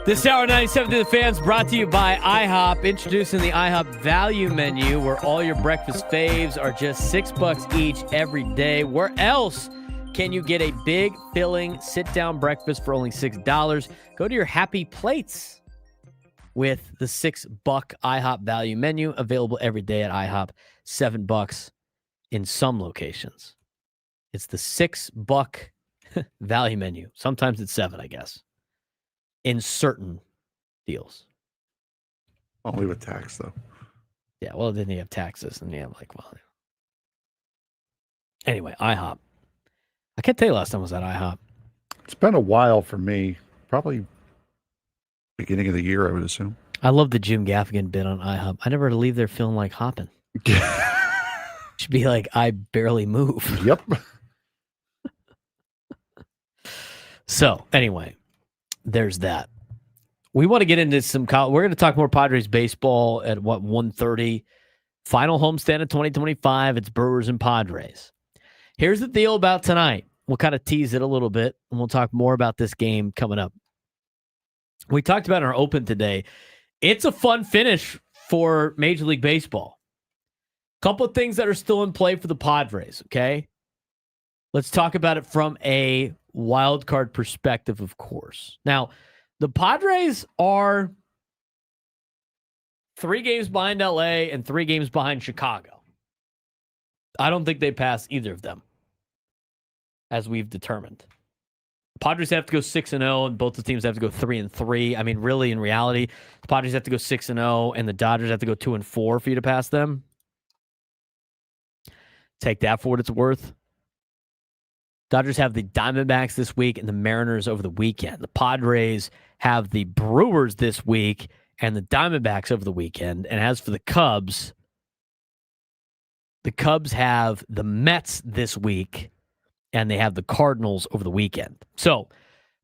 This hour 97 to the fans brought to you by IHOP. Introducing the IHOP value menu where all your breakfast faves are just $6 each every day. Where else can you get a big, filling, sit-down breakfast for only $6? Go to your Happy Plates with the $6 IHOP value menu, available every day at IHOP. $7 in some locations. It's the $6 value menu. Sometimes it's $7, I guess, in certain deals. Only with tax, though. Yeah, well, then you have taxes, and you have Anyway, IHOP. I can't tell you last time I was at IHOP. It's been a while for me. Probably beginning of the year, I would assume. I love the Jim Gaffigan bit on IHOP. I never leave there feeling like hopping. Should be like, I barely move. Yep. So, anyway, there's that. We want to get into some college. We're going to talk more Padres baseball at 1:30. Final homestand of 2025. It's Brewers and Padres. Here's the deal about tonight. We'll kind of tease it a little bit, and we'll talk more about this game coming up. We talked about our open today. It's a fun finish for Major League Baseball. Couple of things that are still in play for the Padres, okay? Let's talk about it from a wild card perspective, of course. Now, the Padres are 3 games behind LA and 3 games behind Chicago. I don't think they pass either of them, as we've determined. Padres have to go 6-0, and both the teams have to go 3-3. I mean, really, in reality, the Padres have to go 6-0, and the Dodgers have to go 2-4 for you to pass them. Take that for what it's worth. Dodgers have the Diamondbacks this week and the Mariners over the weekend. The Padres have the Brewers this week and the Diamondbacks over the weekend. And as for the Cubs have the Mets this week and they have the Cardinals over the weekend. So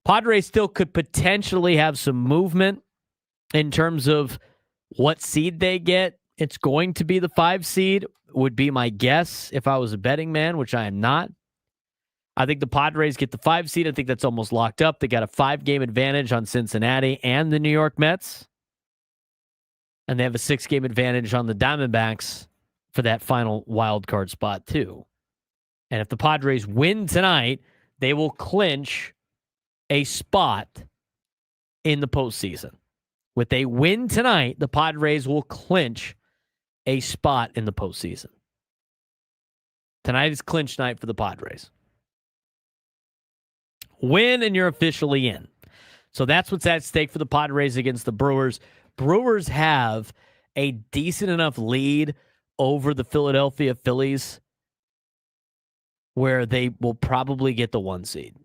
Padres still could potentially have some movement in terms of what seed they get. It's going to be the 5 seed, would be my guess if I was a betting man, which I am not. I think the Padres get the 5 seed. I think that's almost locked up. They got a 5-game advantage on Cincinnati and the New York Mets. And they have a 6-game advantage on the Diamondbacks for that final wild card spot, too. And if the Padres win tonight, they will clinch a spot in the postseason. With a win tonight, the Padres will clinch a spot in the postseason. Tonight is clinch night for the Padres. Win and you're officially in. So that's what's at stake for the Padres against the Brewers. Brewers have a decent enough lead over the Philadelphia Phillies where they will probably get the 1 seed.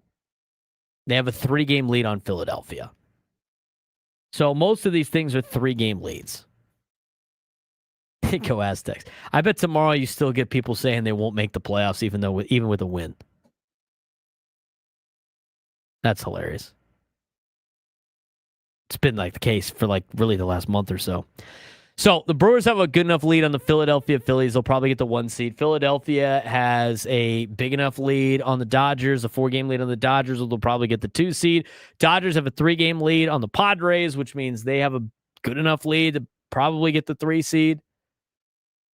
They have a 3-game lead on Philadelphia. So most of these things are 3-game leads. Go Aztecs. I bet tomorrow you still get people saying they won't make the playoffs even with a win. That's hilarious. It's been like the case for like really the last month or so. So the Brewers have a good enough lead on the Philadelphia Phillies. They'll probably get the 1 seed. Philadelphia has a big enough lead on the Dodgers, a 4-game lead on the Dodgers. They'll probably get the 2 seed. Dodgers have a 3-game lead on the Padres, which means they have a good enough lead to probably get the 3 seed.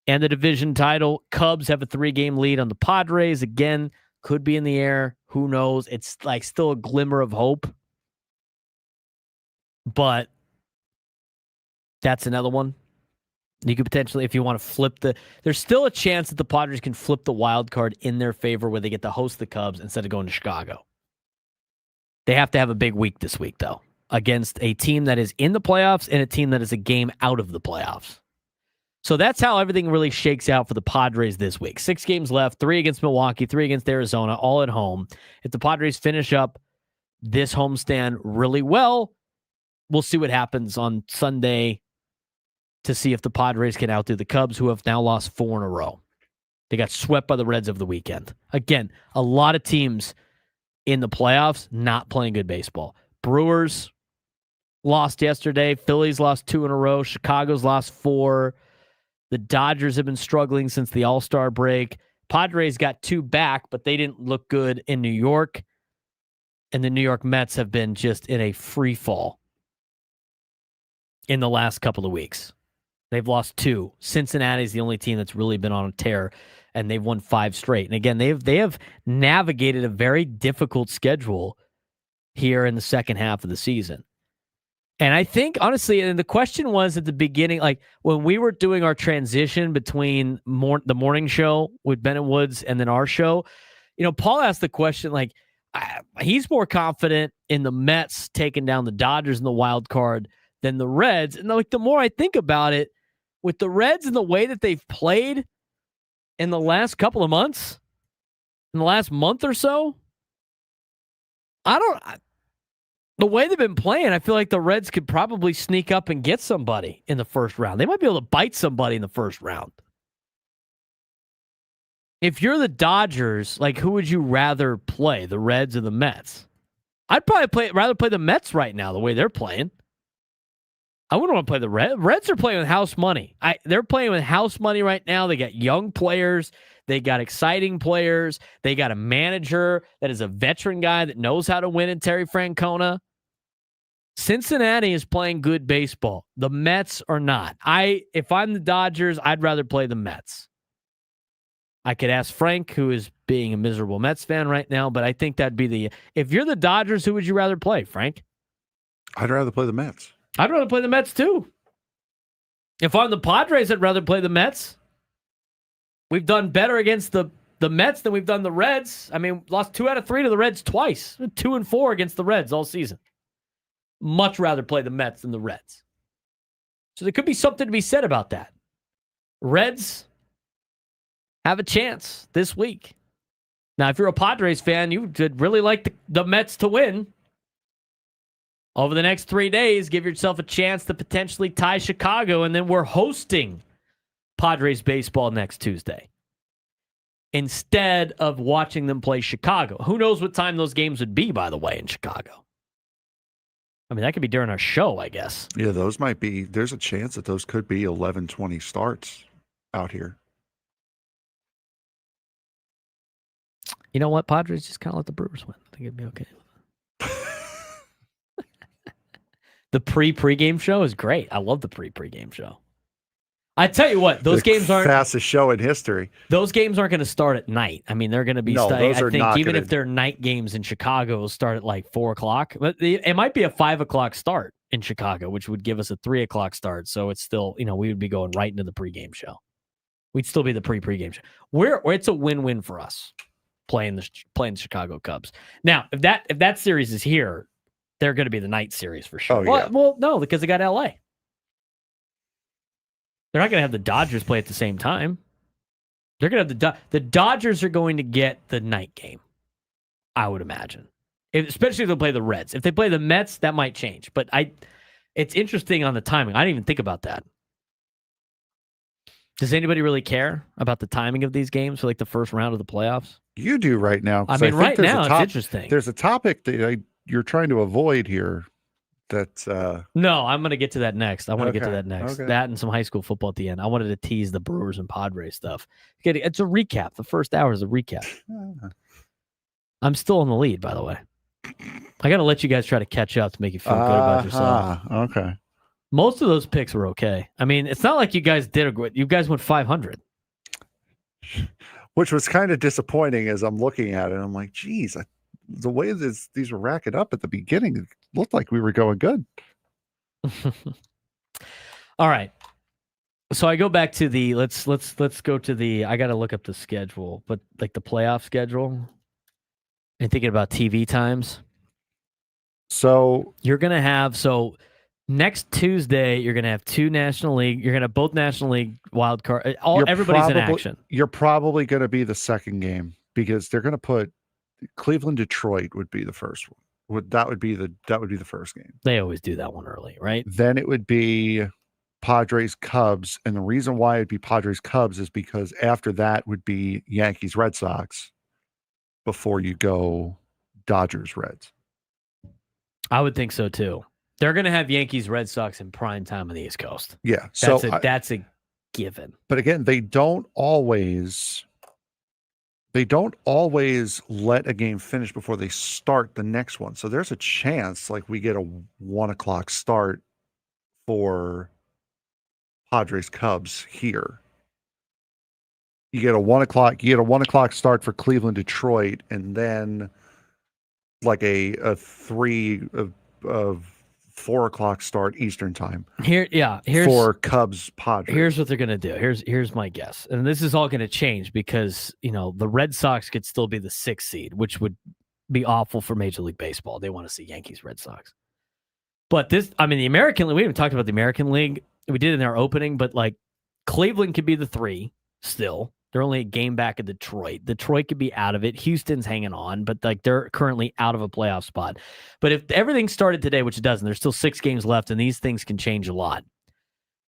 And the division title, Cubs have a 3-game lead on the Padres. Again, could be in the air. Who knows? It's like still a glimmer of hope. But that's another one. You could potentially, if you want to flip there's still a chance that the Padres can flip the wild card in their favor where they get to host the Cubs instead of going to Chicago. They have to have a big week this week, though, against a team that is in the playoffs and a team that is a game out of the playoffs. So that's how everything really shakes out for the Padres this week. 6 games left, 3 against Milwaukee, 3 against Arizona, all at home. If the Padres finish up this homestand really well, we'll see what happens on Sunday to see if the Padres can outdo the Cubs, who have now lost 4 in a row. They got swept by the Reds over the weekend. Again, a lot of teams in the playoffs not playing good baseball. Brewers lost yesterday. Phillies lost 2 in a row. Chicago's lost 4. The Dodgers have been struggling since the All-Star break. Padres got 2 back, but they didn't look good in New York. And the New York Mets have been just in a free fall in the last couple of weeks. They've lost 2. Cincinnati's the only team that's really been on a tear, and they've won 5 straight. And again, they have navigated a very difficult schedule here in the second half of the season. And I think, honestly, and the question was at the beginning, like when we were doing our transition between the morning show with Bennett Woods and then our show, Paul asked the question, like, he's more confident in the Mets taking down the Dodgers in the wild card than the Reds. And like the more I think about it, with the Reds and the way that they've played in the last couple of months, in the last month or so, the way they've been playing, I feel like the Reds could probably sneak up and get somebody in the first round. They might be able to bite somebody in the first round. If you're the Dodgers, like who would you rather play, the Reds or the Mets? I'd probably rather play the Mets right now, the way they're playing. I wouldn't want to play the Reds. Reds are playing with house money. They're playing with house money right now. They got young players. They got exciting players. They got a manager that is a veteran guy that knows how to win in Terry Francona. Cincinnati is playing good baseball. The Mets are not. If I'm the Dodgers, I'd rather play the Mets. I could ask Frank, who is being a miserable Mets fan right now, but I think that'd be if you're the Dodgers, who would you rather play, Frank? I'd rather play the Mets. I'd rather play the Mets, too. If I'm the Padres, I'd rather play the Mets. We've done better against the Mets than we've done the Reds. I mean, lost 2 out of 3 to the Reds twice. 2-4 against the Reds all season. Much rather play the Mets than the Reds. So there could be something to be said about that. Reds have a chance this week. Now, if you're a Padres fan, you would really like the Mets to win. Over the next 3 days, give yourself a chance to potentially tie Chicago, and then we're hosting Padres baseball next Tuesday instead of watching them play Chicago. Who knows what time those games would be, by the way, in Chicago? I mean, that could be during our show, I guess. Yeah, those might be. There's a chance that those could be 11:20 starts out here. You know what? Padres just kind of let the Brewers win. I think it'd be okay. The pregame show is great. I love the pregame show. I tell you what, those games aren't fastest show in history. Those games aren't going to start at night. I mean, they're going to be. I think even if they're night games in Chicago, it'll start at like 4:00. But it might be a 5:00 start in Chicago, which would give us a 3:00 start. So it's still, we would be going right into the pregame show. We'd still be the pregame show. It's a win-win for us playing the Chicago Cubs. Now, if that series is here, they're going to be the night series for sure. Oh, yeah. Well, no, because they got LA. They're not going to have the Dodgers play at the same time. They're going to have the Dodgers are going to get the night game, I would imagine. Especially if they play the Reds. If they play the Mets, that might change. But it's interesting on the timing. I didn't even think about that. Does anybody really care about the timing of these games for like the first round of the playoffs? You do right now. I mean, right now it's interesting. There's a topic that you're trying to avoid here. That No, I'm going to get to that next. I want to get to Okay, that next. okay. That and some high school football at the end. I wanted to tease the Brewers and Padres stuff. It's a recap. The first hour is a recap. I'm still in the lead, by the way. I got to let you guys try to catch up to make you feel good about yourself. Okay. Most of those picks were okay. I mean, it's not like you guys did a good. You guys went 500. Which was kind of disappointing as I'm looking at it. I'm like, geez, the way these were racking up at the beginning, it looked like we were going good. All right. So I go back to the let's go to the I got to look up the schedule, but like the playoff schedule and thinking about TV times. So you're going to have next Tuesday you're going to have two National League, you're going to have both National League wild card everybody's in action. You're probably going to be the second game because they're going to put Cleveland Detroit would be the first one. That would be the first game. They always do that one early, right? Then it would be Padres Cubs, and the reason why it'd be Padres Cubs is because after that would be Yankees Red Sox before you go Dodgers Reds. I would think so too. They're going to have Yankees Red Sox in prime time on the East Coast. Yeah, that's a given. But again, they don't always let a game finish before they start the next one. So there's a chance like we get a 1:00 start for Padres Cubs here. You get a 1:00 start for Cleveland Detroit, and then like a 4:00 start Eastern time. Here's for Cubs Padres. Here's what they're going to do. Here's my guess. And this is all going to change because, the Red Sox could still be the 6th seed, which would be awful for Major League Baseball. They want to see Yankees Red Sox. But the American League, we haven't talked about the American League. We did in our opening, but like Cleveland could be the 3 still. They're only a game back of Detroit. Detroit could be out of it. Houston's hanging on, but like they're currently out of a playoff spot. But if everything started today, which it doesn't, there's still 6 games left, and these things can change a lot.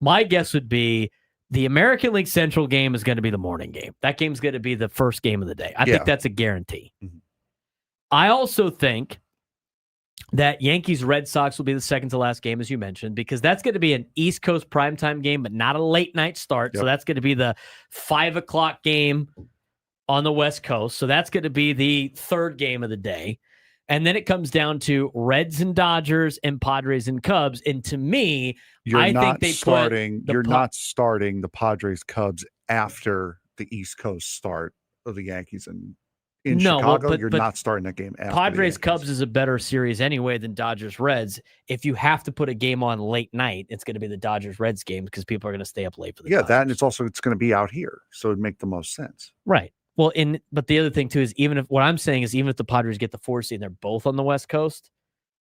My guess would be the American League Central game is going to be the morning game. That game's going to be the first game of the day. I think that's a guarantee. Mm-hmm. I also think that Yankees Red Sox will be the second to last game, as you mentioned, because that's going to be an East Coast primetime game, but not a late night start. Yep. So that's going to be the 5:00 game on the West Coast. So that's going to be the third game of the day. And then it comes down to Reds and Dodgers and Padres and Cubs. And to me, I think you're not starting the Padres Cubs after the East Coast start of the Yankees and Chicago. You're not starting that game after Padres Cubs is a better series anyway than Dodgers Reds. If you have to put a game on late night, it's going to be the Dodgers Reds game because people are going to stay up late for the Dodgers. That, and it's going to be out here, so it'd make the most sense. Right. Well, but the other thing too is even if the Padres get the 4 seed and they're both on the West Coast,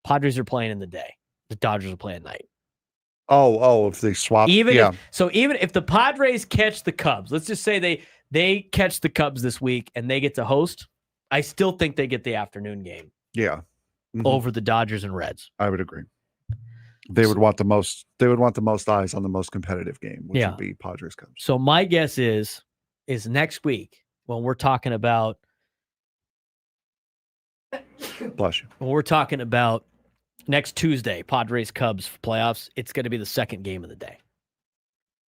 Padres are playing in the day. The Dodgers are playing night. Oh, if they swap, even if the Padres catch the Cubs, let's just say they catch the Cubs this week and they get to host, I still think they get the afternoon game. Yeah. Mm-hmm. Over the Dodgers and Reds. I would agree. They would want the most eyes on the most competitive game, which would be Padres Cubs. So my guess is next week when we're talking about bless you. When we're talking about next Tuesday, Padres Cubs playoffs, it's going to be the second game of the day.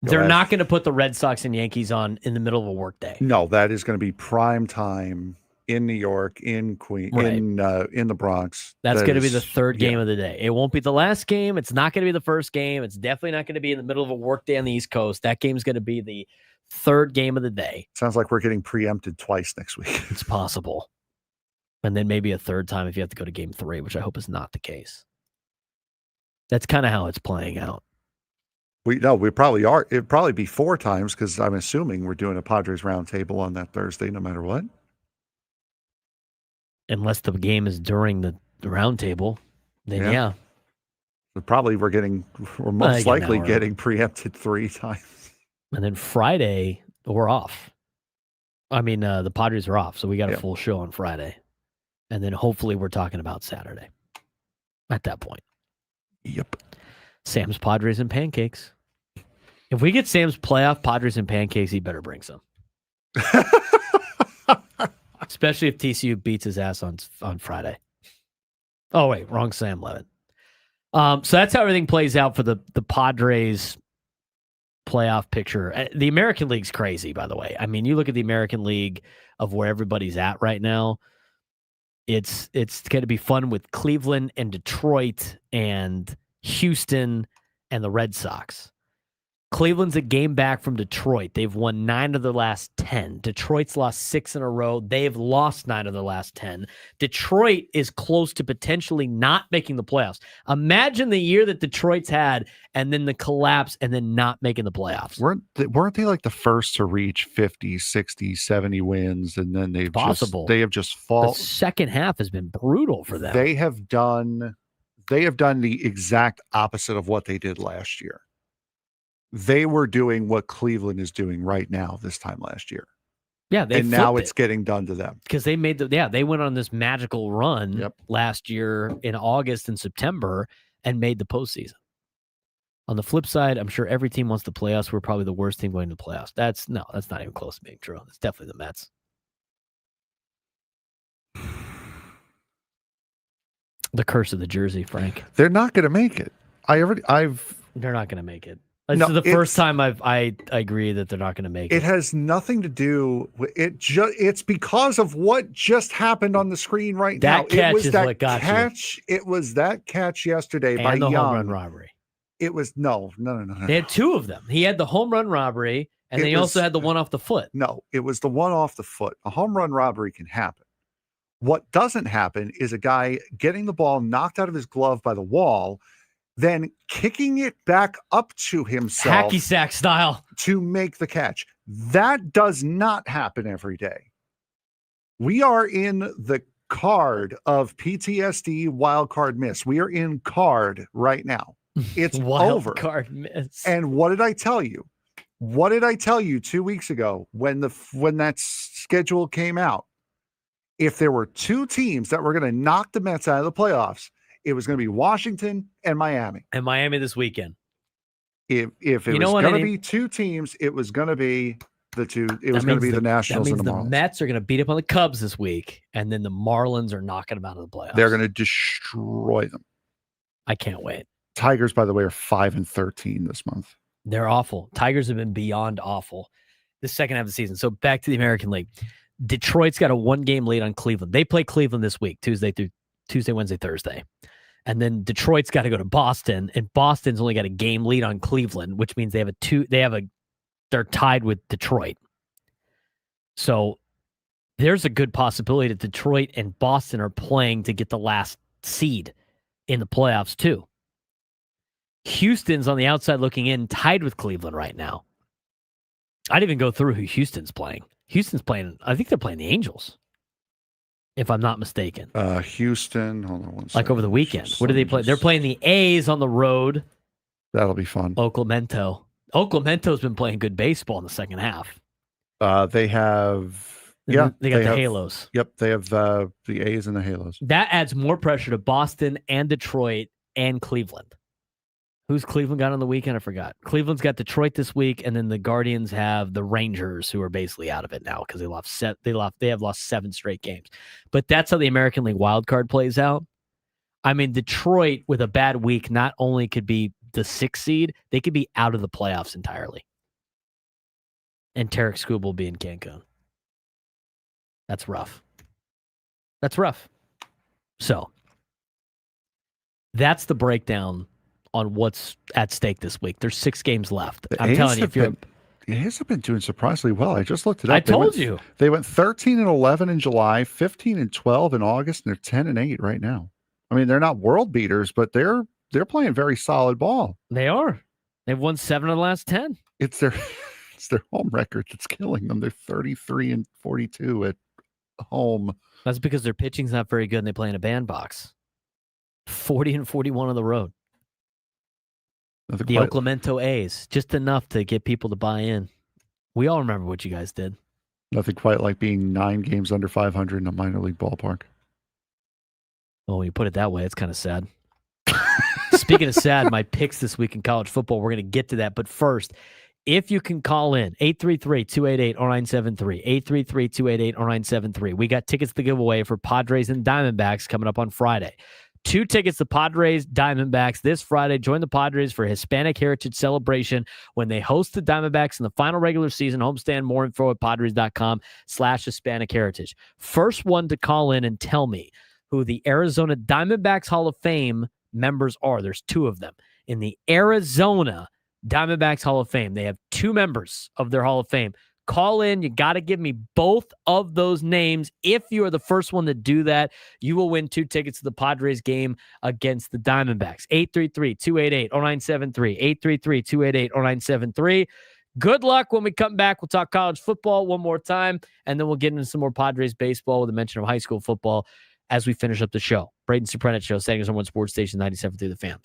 They're not going to put the Red Sox and Yankees on in the middle of a workday. No, that is going to be prime time in New York, in Queens, right. in the Bronx. That's going to be the third game of the day. It won't be the last game. It's not going to be the first game. It's definitely not going to be in the middle of a workday on the East Coast. That game's going to be the third game of the day. Sounds like we're getting preempted twice next week. It's possible. And then maybe a third time if you have to go to game 3, which I hope is not the case. That's kind of how it's playing out. We probably are. It'd probably be 4 times because I'm assuming we're doing a Padres roundtable on that Thursday, no matter what. Unless the game is during the roundtable, then yeah. So probably we're most likely getting preempted 3 times. And then Friday, we're off. I mean, the Padres are off, so we got a full show on Friday. And then hopefully we're talking about Saturday at that point. Yep. Sam's Padres and Pancakes. If we get Sam's playoff Padres and Pancakes, he better bring some. Especially if TCU beats his ass on Friday. Oh, wait, wrong Sam Levitt. So that's how everything plays out for the Padres playoff picture. The American League's crazy, by the way. I mean, you look at the American League of where everybody's at right now. It's going to be fun with Cleveland and Detroit and Houston and the Red Sox. Cleveland's a game back from Detroit. They've won 9 of their last 10. Detroit's lost 6 in a row. They've lost 9 of their last 10. Detroit is close to potentially not making the playoffs. Imagine the year that Detroit's had and then the collapse and then not making the playoffs. Weren't they like the first to reach 50, 60, 70 wins, and then they have just fallen. The second half has been brutal for them. They have done the exact opposite of what they did last year. They were doing what Cleveland is doing right now this time last year. Yeah, and now it's getting done to them. Because they they went on this magical run last year in August and September and made the postseason. On the flip side, I'm sure every team wants the playoffs. We're probably the worst team going to the playoffs. That's not even close to being true. It's definitely the Mets. The curse of the jersey, Frank. They're not going to make it. They're not going to make it. This is the first time I agree that they're not going to make it. It has nothing to do with it. It's because of what just happened on the screen right now. That catch is what got you. It was that catch yesterday by the Young. Home run robbery. It was no. They had 2 of them. He had the home run robbery, and they also had the one off the foot. No, it was the one off the foot. A home run robbery can happen. What doesn't happen is a guy getting the ball knocked out of his glove by the wall, then kicking it back up to himself. Hacky sack style. To make the catch. That does not happen every day. We are in the card of PTSD wild card miss. We are in card right now. It's wild over. Card miss. And what did I tell you? What did I tell you 2 weeks ago when that schedule came out? If there were 2 teams that were going to knock the Mets out of the playoffs, it was going to be Washington and Miami. And Miami this weekend. If it was going to be 2 teams, it was going to be the 2. It was going to be the Nationals and the Marlins. The Mets are going to beat up on the Cubs this week, and then the Marlins are knocking them out of the playoffs. They're going to destroy them. I can't wait. Tigers, by the way, are 5-13 this month. They're awful. Tigers have been beyond awful the second half of the season. So back to the American League. Detroit's got a 1-game lead on Cleveland. They play Cleveland this week, Tuesday, Wednesday, Thursday. And then Detroit's got to go to Boston, and Boston's only got a game lead on Cleveland, which means they're tied with Detroit. So there's a good possibility that Detroit and Boston are playing to get the last seed in the playoffs too. Houston's on the outside looking in, tied with Cleveland right now. I didn't even go through who Houston's playing. I think they're playing the Angels, if I'm not mistaken. Houston, hold on one second. Like over the weekend. What do they play? They're playing the A's on the road. That'll be fun. Oklamento's been playing good baseball in the second half. They have... They got the Halos. Yep, they have the A's and the Halos. That adds more pressure to Boston and Detroit and Cleveland. Who's Cleveland got on the weekend? I forgot. Cleveland's got Detroit this week, and then the Guardians have the Rangers, who are basically out of it now because they have lost 7 straight games. But that's how the American League wild card plays out. I mean, Detroit with a bad week not only could be the 6th seed, they could be out of the playoffs entirely. And Tarek Skubal will be in Cancun. That's rough. So that's the breakdown on what's at stake this week. There's 6 games left. I'm telling you, the A's have been doing surprisingly well. I just looked it up. I told you. They went 13-11 in July, 15-12 in August, and they're 10-8 right now. I mean, they're not world beaters, but they're playing very solid ball. They are. They've won 7 of the last 10. It's their home record that's killing them. They're 33-42 at home. That's because their pitching's not very good and they play in a bandbox. 40-41 on the road. The Oakland A's, just enough to get people to buy in. We all remember what you guys did. Nothing quite like being 9 games under 500 in a minor league ballpark. Well, when you put it that way, it's kind of sad. Speaking of sad, my picks this week in college football, we're going to get to that. But first, if you can call in, 833-288-0973, 833-288-0973. We got tickets to give away for Padres and Diamondbacks coming up on Friday. 2 tickets to Padres Diamondbacks this Friday. Join the Padres for Hispanic Heritage Celebration when they host the Diamondbacks in the final regular season. Homestand, more info at padres.com/Hispanic Heritage. First one to call in and tell me who the Arizona Diamondbacks Hall of Fame members are. There's 2 of them. In the Arizona Diamondbacks Hall of Fame, they have 2 members of their Hall of Fame. Call in. You got to give me both of those names. If you are the first one to do that, you will win 2 tickets to the Padres game against the Diamondbacks. 833-288-0973. 833-288-0973. Good luck when we come back. We'll talk college football one more time, and then we'll get into some more Padres baseball with a mention of high school football as we finish up the show. Braden Surprenant Show, San Diego Sports Station 97 through the Fan.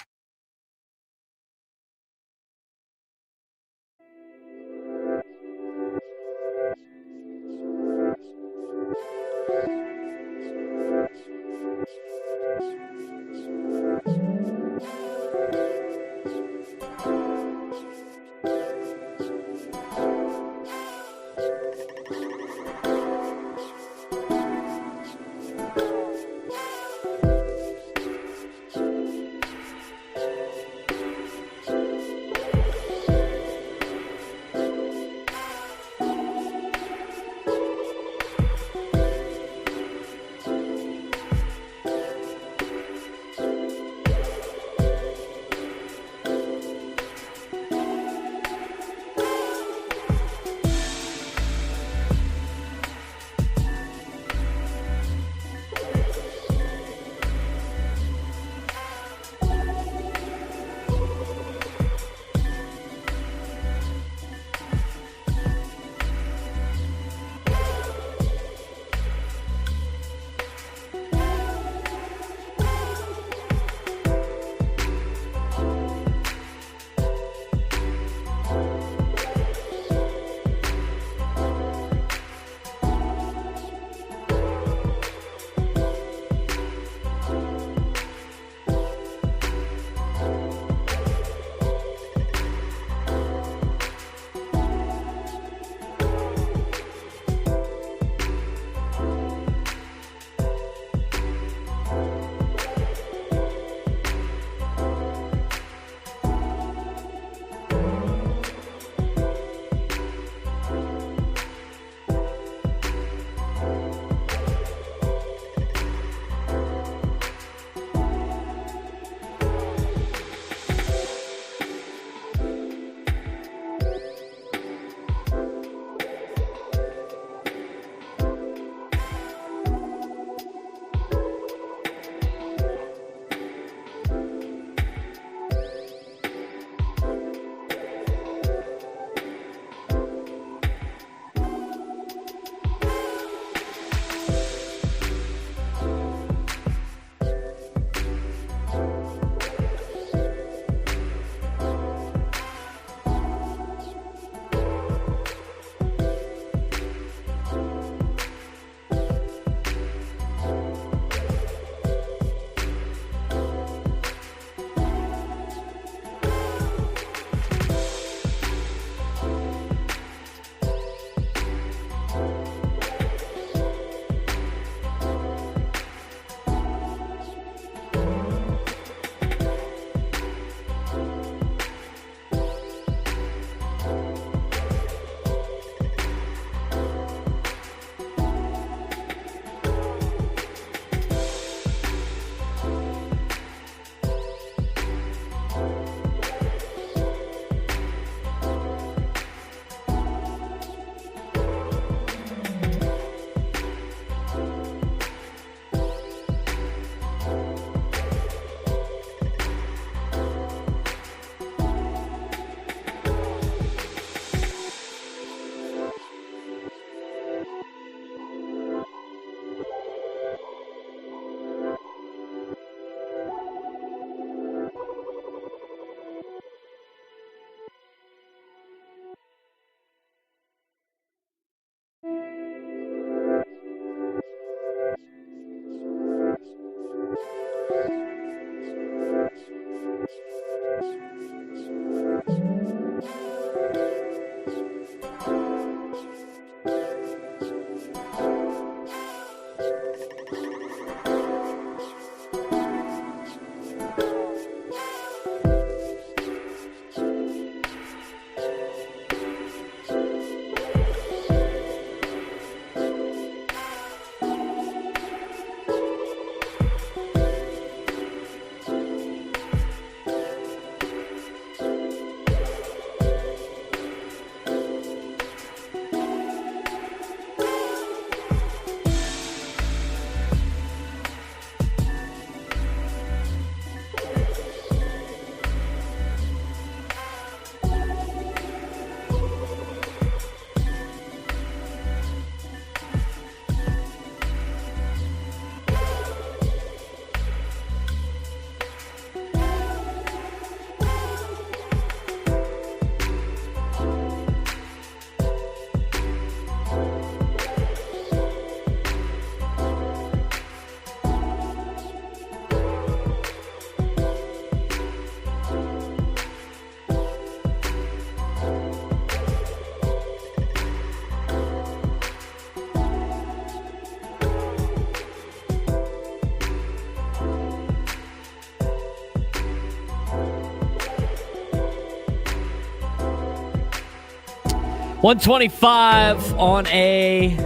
125 on a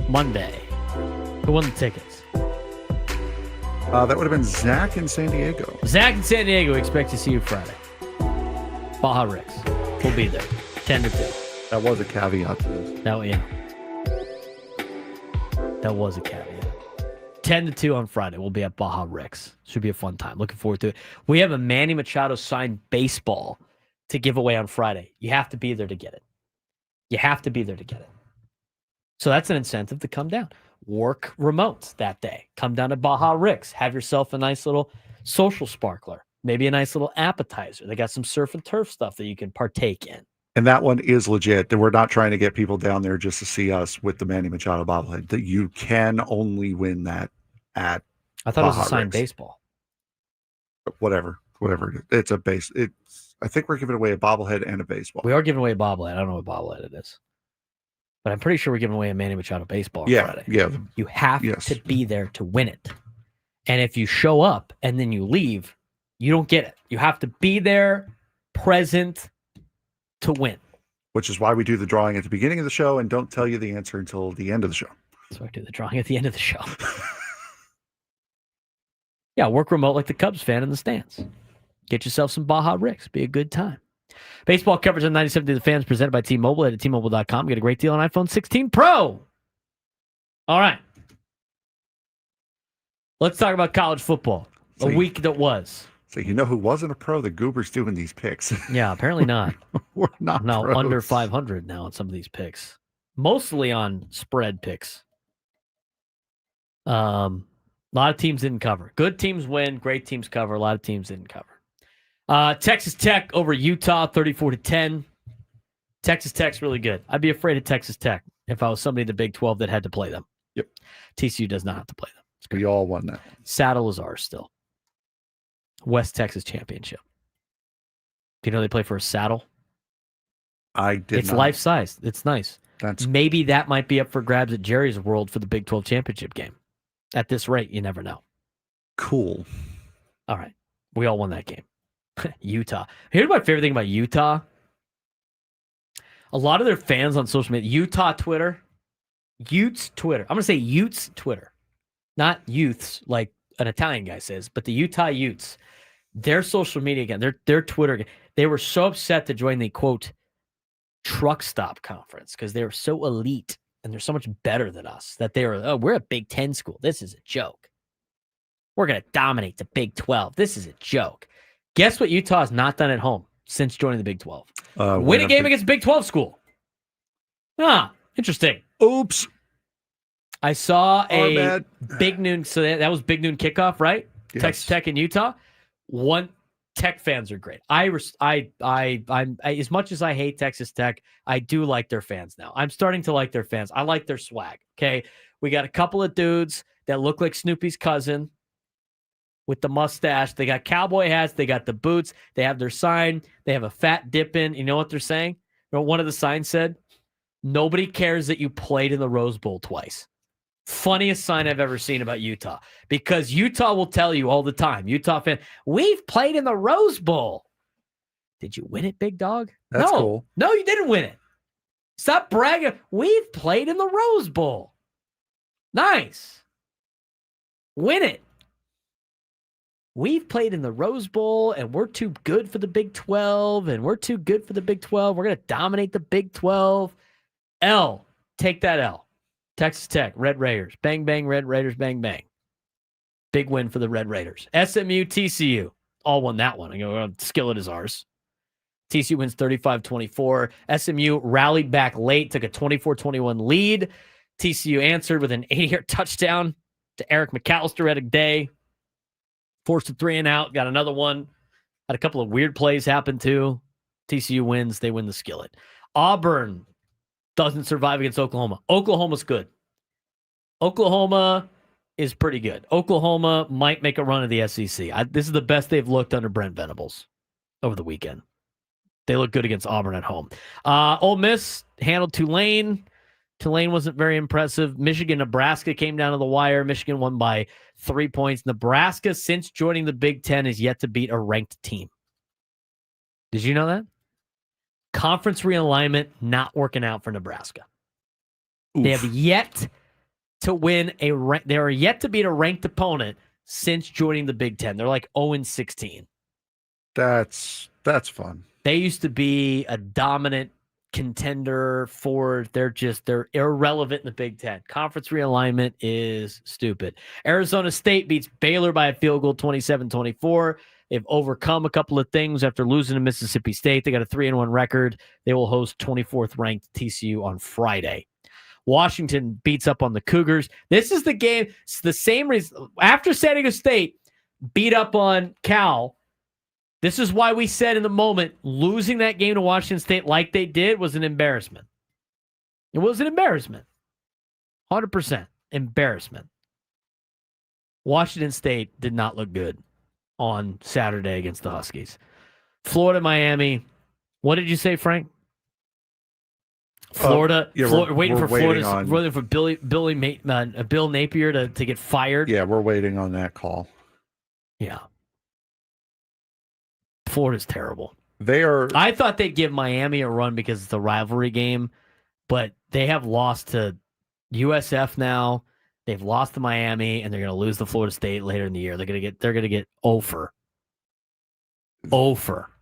Monday. Who won the tickets? That would have been Zach in San Diego. Zach in San Diego. We expect to see you Friday. Baja Ricks. We'll be there. 10 to 2. That was a caveat to this. That was a caveat. 10 to 2 on Friday. We'll be at Baja Ricks. Should be a fun time. Looking forward to it. We have a Manny Machado signed baseball to give away on Friday. You have to be there to get it. So that's an incentive to come down. Work remote that day. Come down to Baja Ricks. Have yourself a nice little social sparkler. Maybe a nice little appetizer. They got some surf and turf stuff that you can partake in. And that one is legit. We're not trying to get people down there just to see us with the Manny Machado bobblehead. That you can only win that at I thought Baja it was a signed Ricks. baseball. Whatever. It's a base. I think we're giving away a bobblehead and a baseball. We are giving away a bobblehead. I don't know what bobblehead it is. But I'm pretty sure we're giving away a Manny Machado baseball on Friday. Yeah. You have to be there to win it. And if you show up and then you leave, you don't get it. You have to be there, present, to win. Which is why we do the drawing at the beginning of the show and don't tell you the answer until the end of the show. So I do the drawing at the end of the show. Yeah, work remote like the Cubs fan in the stands. Get yourself some Baja Ricks. Be a good time. Baseball coverage on 97 to the Fans presented by T-Mobile at T-Mobile.com. Get a great deal on iPhone 16 Pro. All right. Let's talk about college football. A week that was. So you know who wasn't a pro? The Goobers doing these picks. Yeah, apparently not. We're not now pros. Under 500 now on some of these picks. Mostly on spread picks. A lot of teams didn't cover. Good teams win. Great teams cover. A lot of teams didn't cover. Texas Tech over Utah, 34-10. Texas Tech's really good. I'd be afraid of Texas Tech if I was somebody in the Big 12 that had to play them. Yep. TCU does not have to play them. We all won that. Saddle is ours still. West Texas Championship. Do you know they play for a saddle? I did It's not. life-size. It's nice. That's Maybe that might be up for grabs at Jerry's World for the Big 12 championship game. At this rate, you never know. cool. All right. We all won that game. Utah. Here's my favorite thing about Utah. A lot of their fans on social media, Utah Twitter, Utes Twitter. I'm going to say Utes Twitter. Not youths like an Italian guy says, but the Utah Utes. Their social media again, their Twitter again. They were so upset to join the, quote, truck stop conference because they were so elite and they're so much better than us that they were, oh, we're a Big 10 school. This is a joke. We're going to dominate the Big 12. This is a joke. Guess what Utah has not done at home since joining the Big 12? Win a game against a Big 12 school. Ah, interesting. Oops. I saw a big noon. So that was big noon kickoff, right? Yes. Texas Tech and Utah. One Tech fans are great. I'm as much as I hate Texas Tech, I do like their fans now. I'm starting to like their fans. I like their swag. Okay, we got a couple of dudes that look like Snoopy's cousin with the mustache. They got cowboy hats. They got the boots. They have their sign. They have a fat dip in. You know what they're saying? You know, one of the signs said, "Nobody cares that you played in the Rose Bowl twice." Funniest sign I've ever seen about Utah, because Utah will tell you all the time, Utah fan, we've played in the Rose Bowl. Did you win it, big dog? That's no, cool. No, you didn't win it. Stop bragging. We've played in the Rose Bowl. Nice. Win it. We've played in the Rose Bowl, and we're too good for the Big 12, and we're too good for the Big 12. We're going to dominate the Big 12. L. Take that L. Texas Tech, Red Raiders. Bang, bang, Red Raiders, bang, bang. Big win for the Red Raiders. SMU, TCU. All won that one. I go, skillet is ours. TCU wins 35-24. SMU rallied back late, took a 24-21 lead. TCU answered with an 80-yard touchdown to Eric McAllister at a day. Forced a 3-and-out, got another one. Had a couple of weird plays happen too. TCU wins. They win the skillet. Auburn doesn't survive against Oklahoma. Oklahoma's good. Oklahoma is pretty good. Oklahoma might make a run of the SEC. This is the best they've looked under Brent Venables over the weekend. They look good against Auburn at home. Ole Miss handled Tulane. Tulane wasn't very impressive. Michigan, Nebraska came down to the wire. Michigan won by 3 points. Nebraska, since joining the Big Ten, is yet to beat a ranked team. Did you know that? Conference realignment not working out for Nebraska. Oof. They have yet to win they are yet to beat a ranked opponent since joining the Big Ten. They're like 0-16. That's fun. They used to be a dominant contender for they're irrelevant in the Big Ten. Conference realignment is stupid. Arizona State beats Baylor by a field goal 27-24. They've overcome a couple of things after losing to Mississippi State. They got a 3-1 record. They will host 24th ranked TCU on Friday. Washington beats up on the Cougars. This is the game. It's the same reason. After San Diego State beat up on Cal, this is why we said in the moment, losing that game to Washington State like they did was an embarrassment. It was an embarrassment. 100% embarrassment. Washington State did not look good on Saturday against the Huskies. Florida, Miami. What did you say, Frank? Florida, we're waiting for Bill Napier to get fired. Yeah, we're waiting on that call. Yeah. Florida's terrible. They are. I thought they'd give Miami a run because it's a rivalry game, but they have lost to USF now. They've lost to Miami, and they're going to lose to Florida State later in the year. They're going to get over.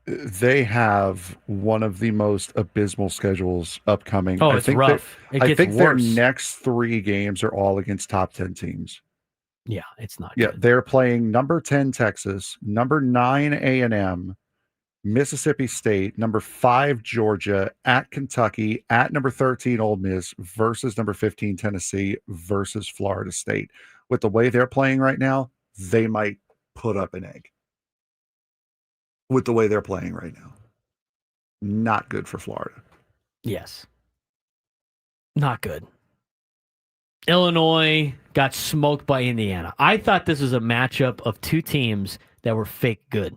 They have one of the most abysmal schedules upcoming. Oh, it's rough. I think their next 3 games are all against top 10 teams. Yeah, it's not. Yeah, good. they're playing number 10 Texas, number 9 A&M, Mississippi State, number 5 Georgia, at Kentucky, at number 13 Ole Miss versus number 15 Tennessee versus Florida State. With the way they're playing right now, they might put up an egg. With the way they're playing right now. Not good for Florida. Yes. Not good. Illinois got smoked by Indiana. I thought this was a matchup of 2 teams that were fake good.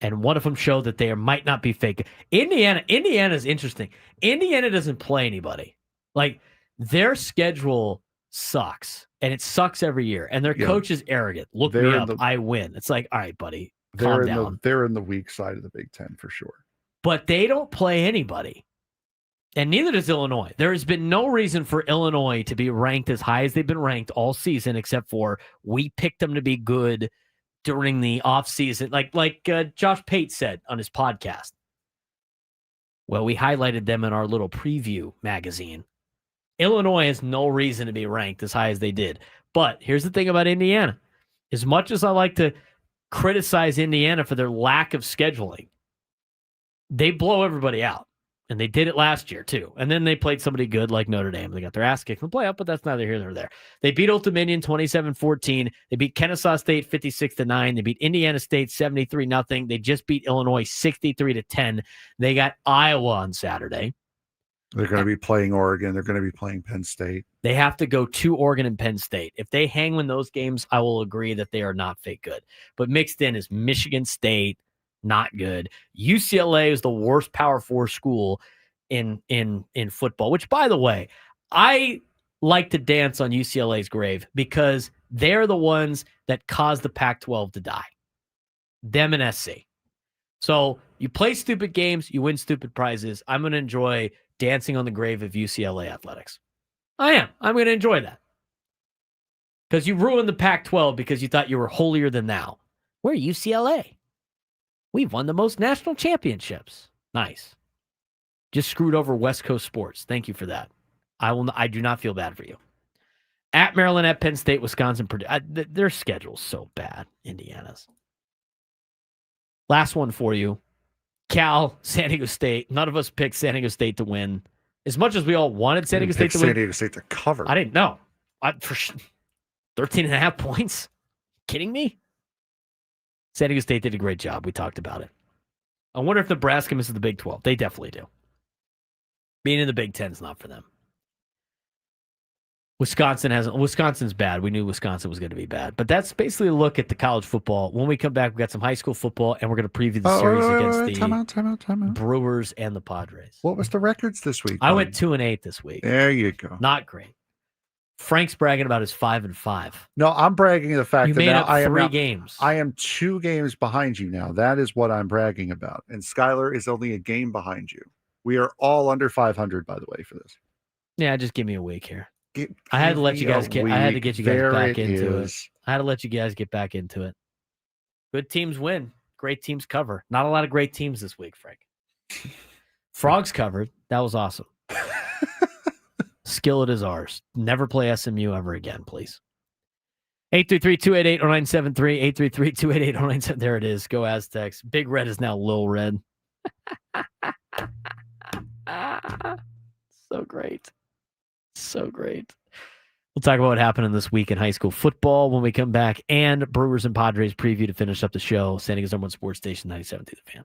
And one of them showed that they might not be fake good. Indiana's interesting. Indiana doesn't play anybody. Like, their schedule sucks. And it sucks every year. And their coach is arrogant. Look me up. I win. It's like, all right, buddy. Calm down. They're in the weak side of the Big Ten for sure. But they don't play anybody. And neither does Illinois. There has been no reason for Illinois to be ranked as high as they've been ranked all season, except for we picked them to be good during the offseason. Like Josh Pate said on his podcast. Well, we highlighted them in our little preview magazine. Illinois has no reason to be ranked as high as they did. But here's the thing about Indiana. As much as I like to criticize Indiana for their lack of scheduling, they blow everybody out. And they did it last year, too. And then they played somebody good like Notre Dame. They got their ass kicked in the playoff, but that's neither here nor there. They beat Old Dominion 27-14. They beat Kennesaw State 56-9. They beat Indiana State 73-0. They just beat Illinois 63-10. They got Iowa on Saturday. They're going to be playing Oregon. They're going to be playing Penn State. They have to go to Oregon and Penn State. If they hang win those games, I will agree that they are not fake good. But mixed in is Michigan State, not good. UCLA is the worst Power 4 school in football, which, by the way, I like to dance on UCLA's grave because they're the ones that caused the Pac-12 to die. Them and SC. So you play stupid games, you win stupid prizes. I'm going to enjoy dancing on the grave of UCLA athletics. I am. I'm going to enjoy that. Because you ruined the Pac-12 because you thought you were holier than thou. We're UCLA. We've won the most national championships. Nice. Just screwed over West Coast sports. Thank you for that. I do not feel bad for you. At Maryland, at Penn State, Wisconsin, Purdue. Their schedule's so bad, Indiana's. Last one for you. Cal, San Diego State. None of us picked San Diego State to win. As much as we all wanted San Diego State to win. San Diego State to cover. I didn't know. 13.5 points? Kidding me? San Diego State did a great job. We talked about it. I wonder if Nebraska misses the Big 12. They definitely do. Being in the Big 10 is not for them. Wisconsin's bad. We knew Wisconsin was going to be bad. But that's basically a look at the college football. When we come back, we've got some high school football, and we're going to preview the series against the Time out. Brewers and the Padres. What was the records this week? I went 2-8 this week. There you go. Not great. Frank's bragging about his 5-5. No, I'm bragging the fact that now I am 3 games. I am 2 games behind you now. That is what I'm bragging about. And Skylar is only a game behind you. We are all under 500, by the way, for this. Yeah, just give me a week here. Give I had to let me you guys a get. I had to week. get you guys There back it into it. is. I had to let you guys get back into it. Good teams win. Great teams cover. Not a lot of great teams this week, Frank. Frogs covered. That was awesome. Skillet is ours. Never play SMU ever again, please. 833-288-0973. 833-288-0973. There it is. Go Aztecs. Big Red is now Lil Red. So great. So great. We'll talk about what happened in this week in high school football when we come back, and Brewers and Padres preview to finish up the show. San Diego's #1 sports station, 97.3 The Fan.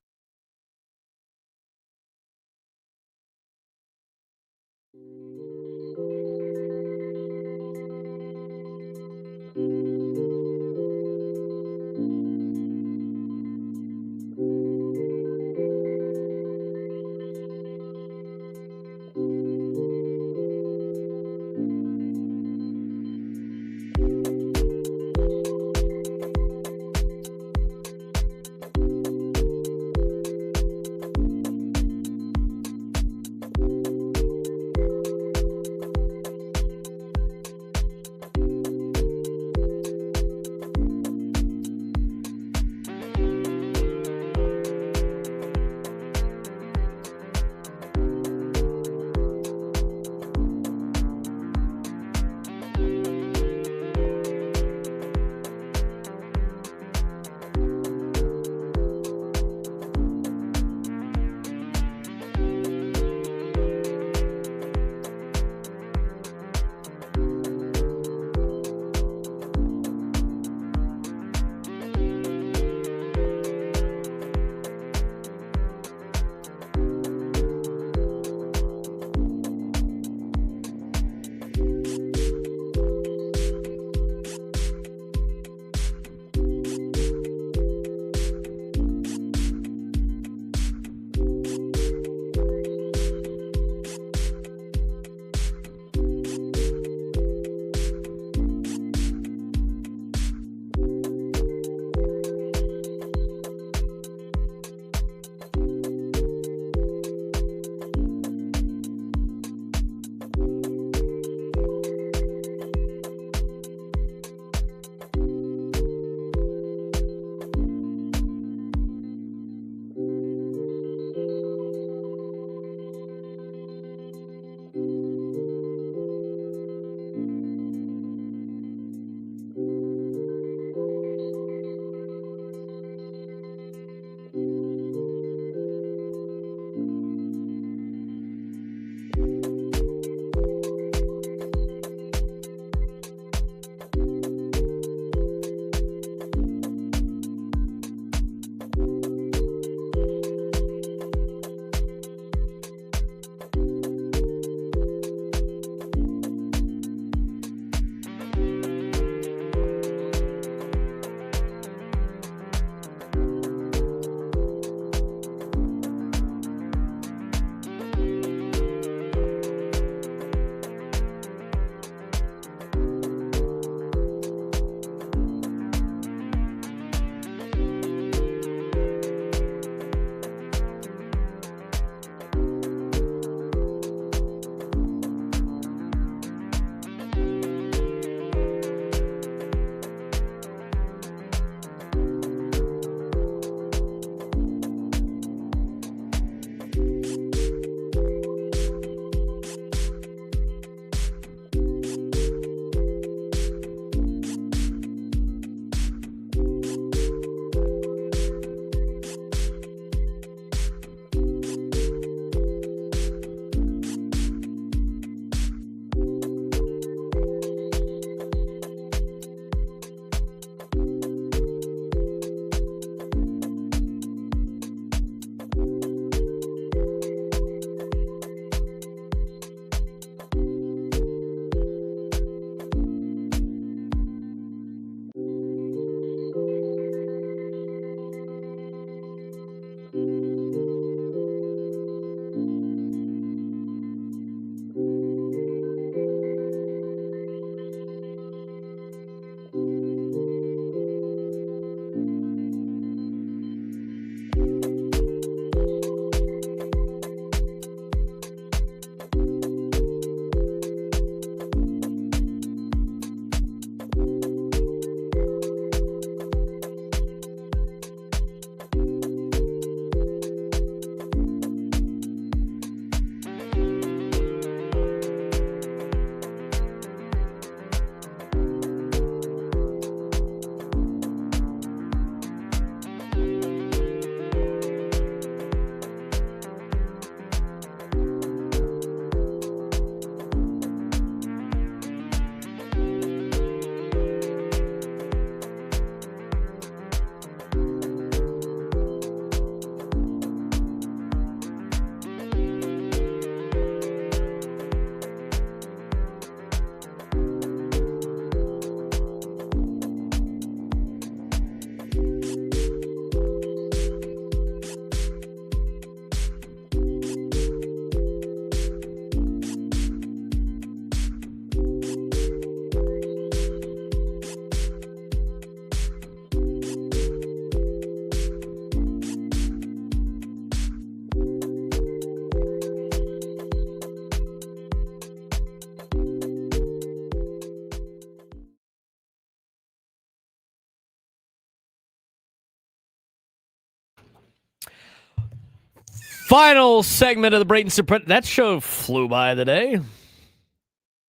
Final segment of the Braden Surprenant. That show flew by today.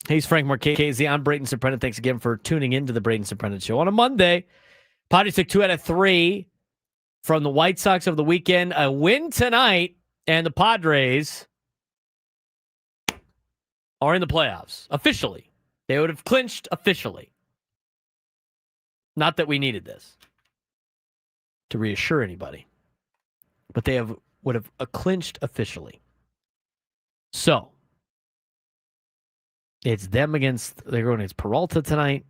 He's Frank Marchese. I'm Braden Surprenant. Thanks again for tuning into the Braden Surprenant Show on a Monday. Padres took 2 out of 3 from the White Sox of the weekend. A win tonight, and the Padres are in the playoffs officially. They would have clinched officially. Not that we needed this to reassure anybody, but they would have clinched officially. So it's them they're going against Peralta tonight.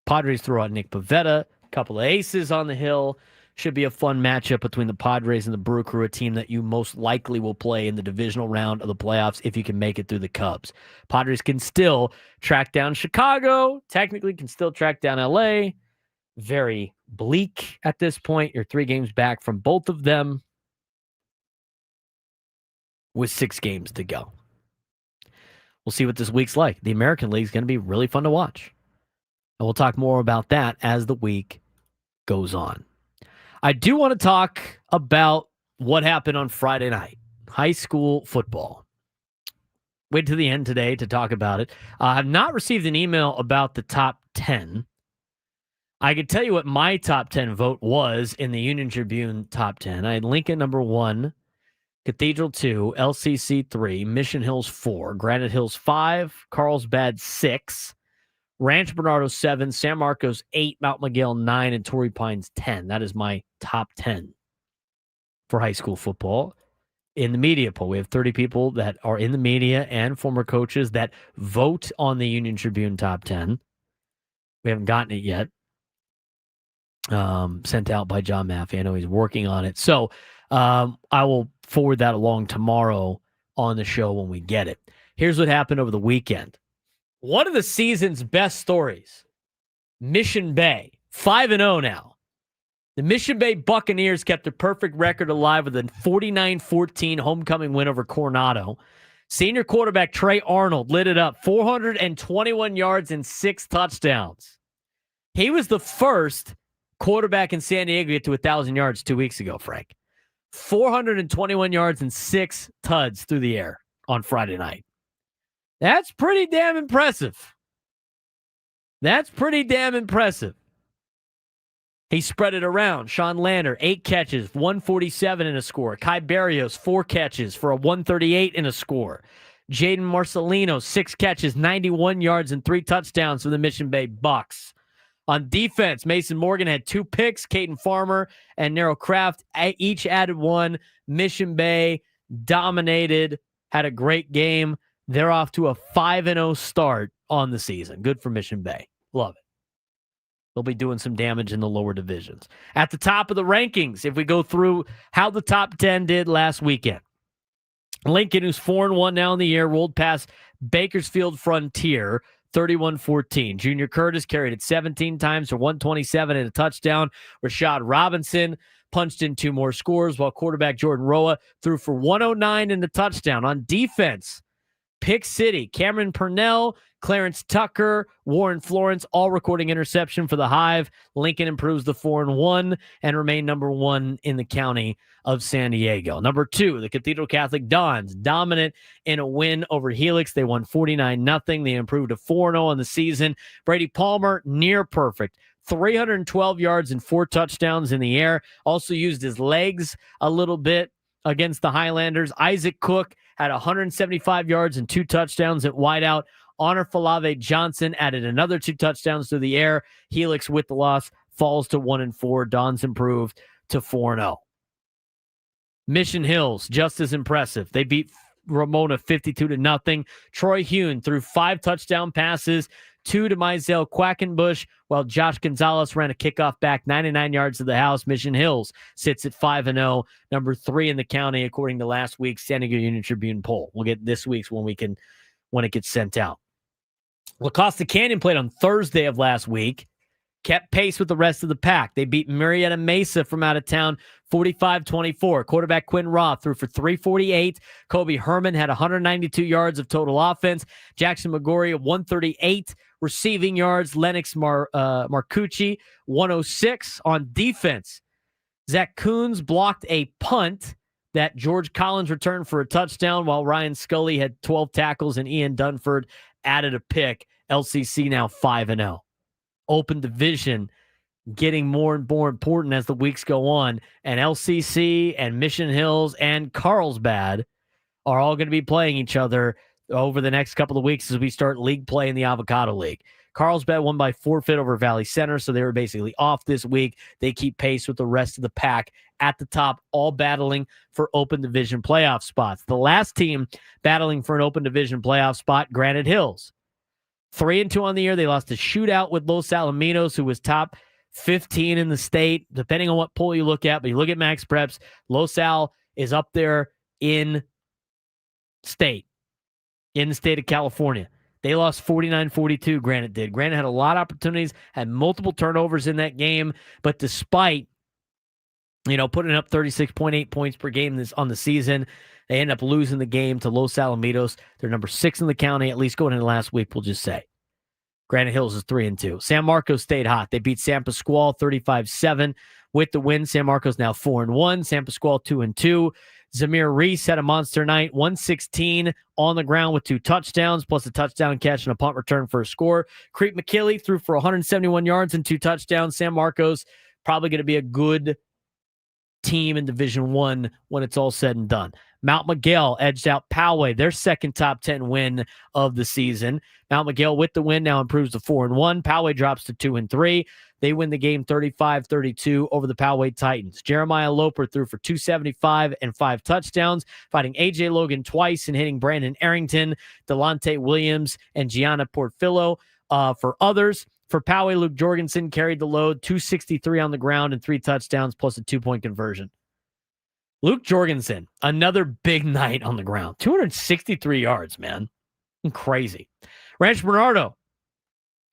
Padres throw out Nick Pivetta, a couple of aces on the hill. Should be a fun matchup between the Padres and the Brew Crew, a team that you most likely will play in the divisional round of the playoffs if you can make it through the Cubs. Padres can still track down Chicago, technically can still track down LA. Very bleak at this point. You're 3 games back from both of them with 6 games to go. We'll see what this week's like. The American League is going to be really fun to watch. And we'll talk more about that as the week goes on. I do want to talk about what happened on Friday night. High school football. Wait to the end today to talk about it. I have not received an email about the top 10. I can tell you what my top 10 vote was in the Union Tribune top 10. I had Lincoln number 1, Cathedral 2, LCC 3, Mission Hills 4, Granite Hills 5, Carlsbad 6, Rancho Bernardo 7, San Marcos 8, Mount Miguel 9, and Torrey Pines 10. That is my top 10 for high school football. In the media poll, we have 30 people that are in the media and former coaches that vote on the Union Tribune top 10. We haven't gotten it yet. Sent out by John Maffey. I know he's working on it. So I will forward that along tomorrow on the show when we get it. Here's what happened over the weekend. One of the season's best stories, Mission Bay, 5-0 now. The Mission Bay Buccaneers kept a perfect record alive with a 49-14 homecoming win over Coronado. Senior quarterback Trey Arnold lit it up, 421 yards and 6 touchdowns. He was the first quarterback in San Diego to get to 1,000 yards 2 weeks ago, Frank. 421 yards and 6 tuds through the air on Friday night. That's pretty damn impressive. He spread it around. Sean Lander, 8 catches, 147 in a score. Kai Barrios, 4 catches for a 138 in a score. Jaden Marcelino, 6 catches, 91 yards, and 3 touchdowns for the Mission Bay Bucks. On defense, Mason Morgan had 2 picks. Caden Farmer and Narrow Craft each added 1. Mission Bay dominated, had a great game. They're off to a 5-0 start on the season. Good for Mission Bay. Love it. They'll be doing some damage in the lower divisions. At the top of the rankings, if we go through how the top 10 did last weekend, Lincoln, who's 4-1 now in the year, rolled past Bakersfield Frontier, 31-14. Junior Curtis carried it 17 times for 127 and a touchdown. Rashad Robinson punched in 2 more scores, while quarterback Jordan Roa threw for 109 and a touchdown. On defense, Pick City, Cameron Purnell, Clarence Tucker, Warren Florence, all recording interception for the Hive. Lincoln improves the 4-1 and remain number 1 in the county of San Diego. Number 2, the Cathedral Catholic Dons, dominant in a win over Helix. They won 49-0. They improved to 4-0 on the season. Brady Palmer, near perfect. 312 yards and 4 touchdowns in the air. Also used his legs a little bit against the Highlanders. Isaac Cook had 175 yards and 2 touchdowns at wideout. Honor Falave Johnson added another 2 touchdowns to the air. Helix with the loss falls to 1-4. Dons improved to 4-0. Mission Hills, just as impressive. They beat Ramona 52-0. Troy Hune threw 5 touchdown passes, 2 to Mizell Quackenbush, while Josh Gonzalez ran a kickoff back 99 yards to the house. Mission Hills sits at 5-0, number 3 in the county, according to last week's San Diego Union Tribune poll. We'll get this week's when it gets sent out. La Costa Canyon played on Thursday of last week, kept pace with the rest of the pack. They beat Marietta Mesa from out of town 45-24. Quarterback Quinn Roth threw for 348. Kobe Herman had 192 yards of total offense. Jackson McGorry, 138 receiving yards. Lennox Marcucci, 106 on defense. Zach Kuhns blocked a punt that George Collins returned for a touchdown, while Ryan Scully had 12 tackles and Ian Dunford added a pick. LCC now 5-0. Open division getting more and more important as the weeks go on. And LCC and Mission Hills and Carlsbad are all going to be playing each other over the next couple of weeks as we start league play in the Avocado League. Carlsbad won by forfeit over Valley Center, so they were basically off this week. They keep pace with the rest of the pack at the top, all battling for open division playoff spots. The last team battling for an open division playoff spot, Granite Hills. 3-2 on the year. They lost a shootout with Los Alamitos, who was top 15 in the state, depending on what poll you look at. But you look at Max Preps, Los Al is up there in the state of California. They lost 49-42, Granite did. Granite had a lot of opportunities, had multiple turnovers in that game, but despite, putting up 36.8 points per game on the season, they end up losing the game to Los Alamitos. They're number 6 in the county, at least going into last week, we'll just say. Granite Hills is 3-2. San Marcos stayed hot. They beat San Pasqual 35-7 with the win. San Marcos now 4-1. San Pasqual 2-2. Zamir Reese had a monster night, 116 on the ground with 2 touchdowns, plus a touchdown catch and a punt return for a score. Creep McKinley threw for 171 yards and 2 touchdowns. San Marcos probably going to be a good team in Division I when it's all said and done. Mount Miguel edged out Poway, their second top 10 win of the season. Mount Miguel with the win now improves to 4-1. Poway drops to 2-3. They win the game 35-32 over the Poway Titans. Jeremiah Loper threw for 275 and 5 touchdowns, fighting A.J. Logan twice and hitting Brandon Arrington, Delonte Williams, and Gianna Porfillo. For others, for Poway, Luke Jorgensen carried the load, 263 on the ground and 3 touchdowns, plus a 2-point conversion. Luke Jorgensen, another big night on the ground. 263 yards, man. Crazy. Rancho Bernardo,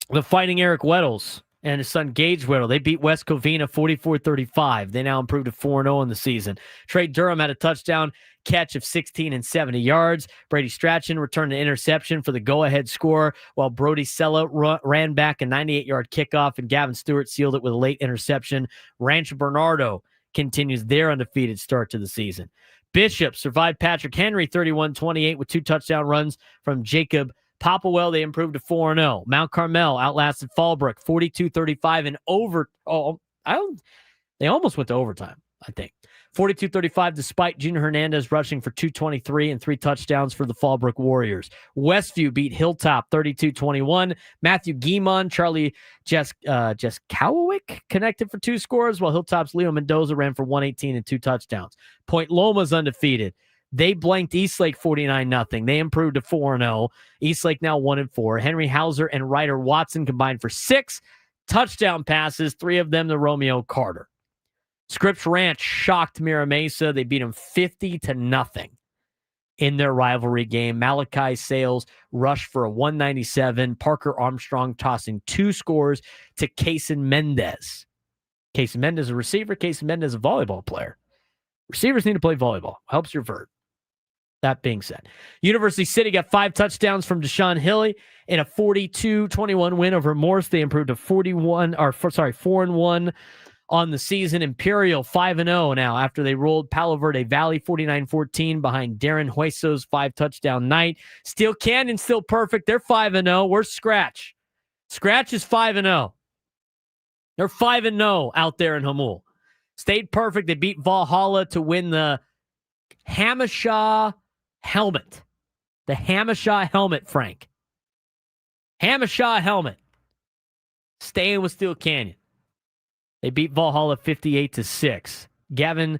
the Fighting Eric Weddles and his son Gage Weddle, they beat West Covina 44-35. They now improved to 4-0 in the season. Trey Durham had a touchdown catch of 16 and 70 yards. Brady Strachan returned an interception for the go-ahead score, while Brody Sella ran back a 98-yard kickoff, and Gavin Stewart sealed it with a late interception. Rancho Bernardo continues their undefeated start to the season. Bishop survived Patrick Henry 31-28 with 2 touchdown runs from Jacob Popplewell. They improved to 4-0. Mount Carmel outlasted Fallbrook 42-35 and they almost went to overtime, I think. 42-35 despite Junior Hernandez rushing for 223 and 3 touchdowns for the Fallbrook Warriors. Westview beat Hilltop 32-21. Matthew Guimon, Charlie Jeskowick connected for 2 scores, while Hilltop's Leo Mendoza ran for 118 and 2 touchdowns. Point Loma's undefeated. They blanked Eastlake 49-0. They improved to 4-0. Eastlake now 1-4. Henry Hauser and Ryder Watson combined for 6 touchdown passes, 3 of them to Romeo Carter. Scripps Ranch shocked Mira Mesa. They beat them 50-0 in their rivalry game. Malachi Sales rushed for a 197. Parker Armstrong tossing 2 scores to Cason Mendez. Cason Mendez a receiver. Cason Mendez a volleyball player. Receivers need to play volleyball. Helps your vert. That being said, University City got 5 touchdowns from Deshaun Hilly in a 42-21 win over Morse. They improved to 4-1 on the season. Imperial 5-0 now after they rolled Palo Verde Valley 49-14 behind Darren Hueso's 5-touchdown night. Steel Canyon still perfect. They're 5-0. Where's Scratch? Scratch is 5-0. They're 5-0 out there in Hamul. Stayed perfect. They beat Valhalla to win the Hamishaw helmet. The Hamishaw helmet, Frank. Hamishaw helmet. Staying with Steel Canyon. They beat Valhalla 58-6. Gavin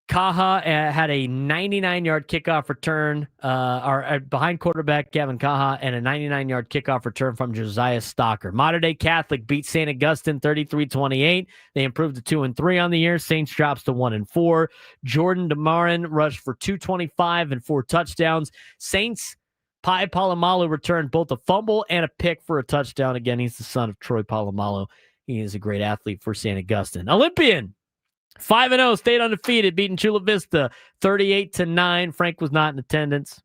Kaha had a 99-yard kickoff return, behind quarterback Gavin Kaha, and a 99-yard kickoff return from Josiah Stocker. Mater Dei Catholic beat St. Augustine 33-28. They improved to 2-3 on the year. Saints drops to 1-4. Jordan DeMarin rushed for 225 and 4 touchdowns. Saints Pai Palamalu returned both a fumble and a pick for a touchdown. Again, he's the son of Troy Palamalu. He is a great athlete for St. Augustine. Olympian 5-0, stayed undefeated, beating Chula Vista 38-9. Frank was not in attendance.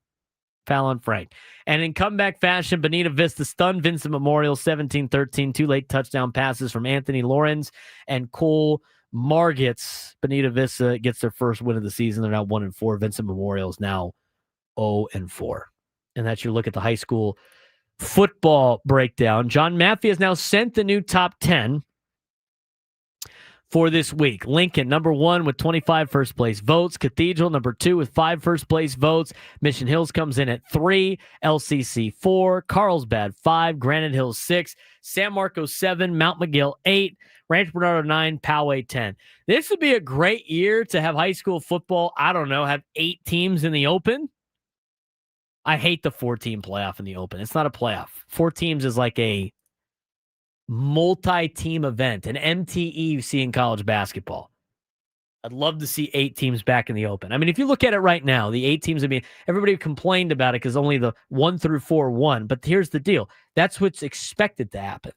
Foul on Frank. And in comeback fashion, Bonita Vista stunned Vincent Memorial 17-13. 2 late touchdown passes from Anthony Lawrence and Cole Margits. Bonita Vista gets their first win of the season. They're now 1-4. Vincent Memorial is now 0-4. And that's your look at the high school football breakdown. John Maffey has now sent the new top 10 for this week. Lincoln, number 1 with 25 first place votes. Cathedral, number 2 with 5 first place votes. Mission Hills comes in at 3. LCC 4. Carlsbad 5. Granite Hills 6. San Marcos 7. Mount McGill 8. Rancho Bernardo 9. Poway 10. This would be a great year to have high school football, I don't know, have 8 teams in the open. I hate the 4-team playoff in the open. It's not a playoff. 4 teams is like a multi-team event, an MTE you see in college basketball. I'd love to see 8 teams back in the open. I mean, if you look at it right now, the 8 teams, everybody complained about it because only the 1 through 4 won. But here's the deal. That's what's expected to happen.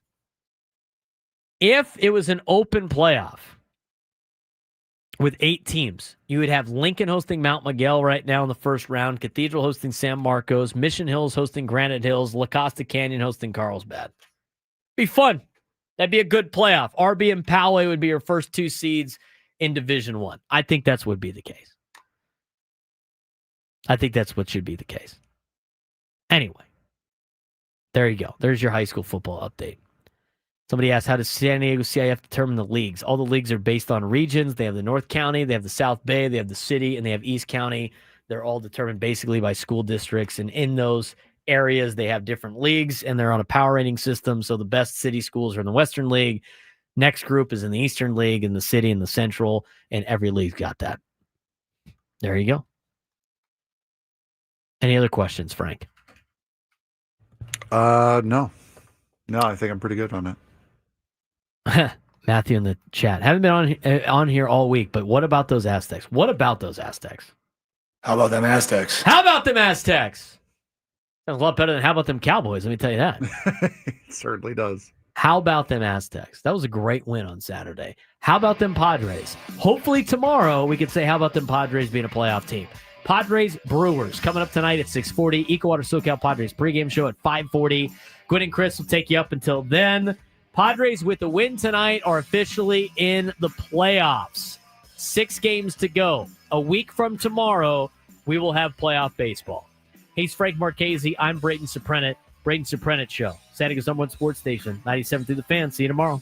If it was an open playoff with 8 teams, you would have Lincoln hosting Mount Miguel right now in the first round, Cathedral hosting San Marcos, Mission Hills hosting Granite Hills, La Costa Canyon hosting Carlsbad. Be fun. That'd be a good playoff. RB and Poway would be your first 2 seeds in Division I. I think that's what would be the case. I think that's what should be the case. Anyway, there you go. There's your high school football update. Somebody asked, how does San Diego CIF determine the leagues? All the leagues are based on regions. They have the North County, they have the South Bay, they have the city, and they have East County. They're all determined basically by school districts, and in those areas they have different leagues, and they're on a power rating system. So the best city schools are in the Western League. Next group is in the Eastern League, and the city and the Central, and every league's got that. There you go. Any other questions, Frank? No, I think I'm pretty good on it. Matthew in the chat. Haven't been on here all week, but what about those Aztecs? How about them Aztecs? Sounds a lot better than how about them Cowboys, let me tell you that. It certainly does. How about them Aztecs? That was a great win on Saturday. How about them Padres? Hopefully tomorrow we can say how about them Padres being a playoff team. Padres Brewers coming up tonight at 6:40. Ecowater SoCal Padres pregame show at 5:40. Gwynn and Chris will take you up until then. Padres with the win tonight are officially in the playoffs. 6 games to go. A week from tomorrow, we will have playoff baseball. He's Frank Marchese. I'm Braden Surprenant. Braden Surprenant Show. San Diego's #1 sports station. 97 through the Fan. See you tomorrow.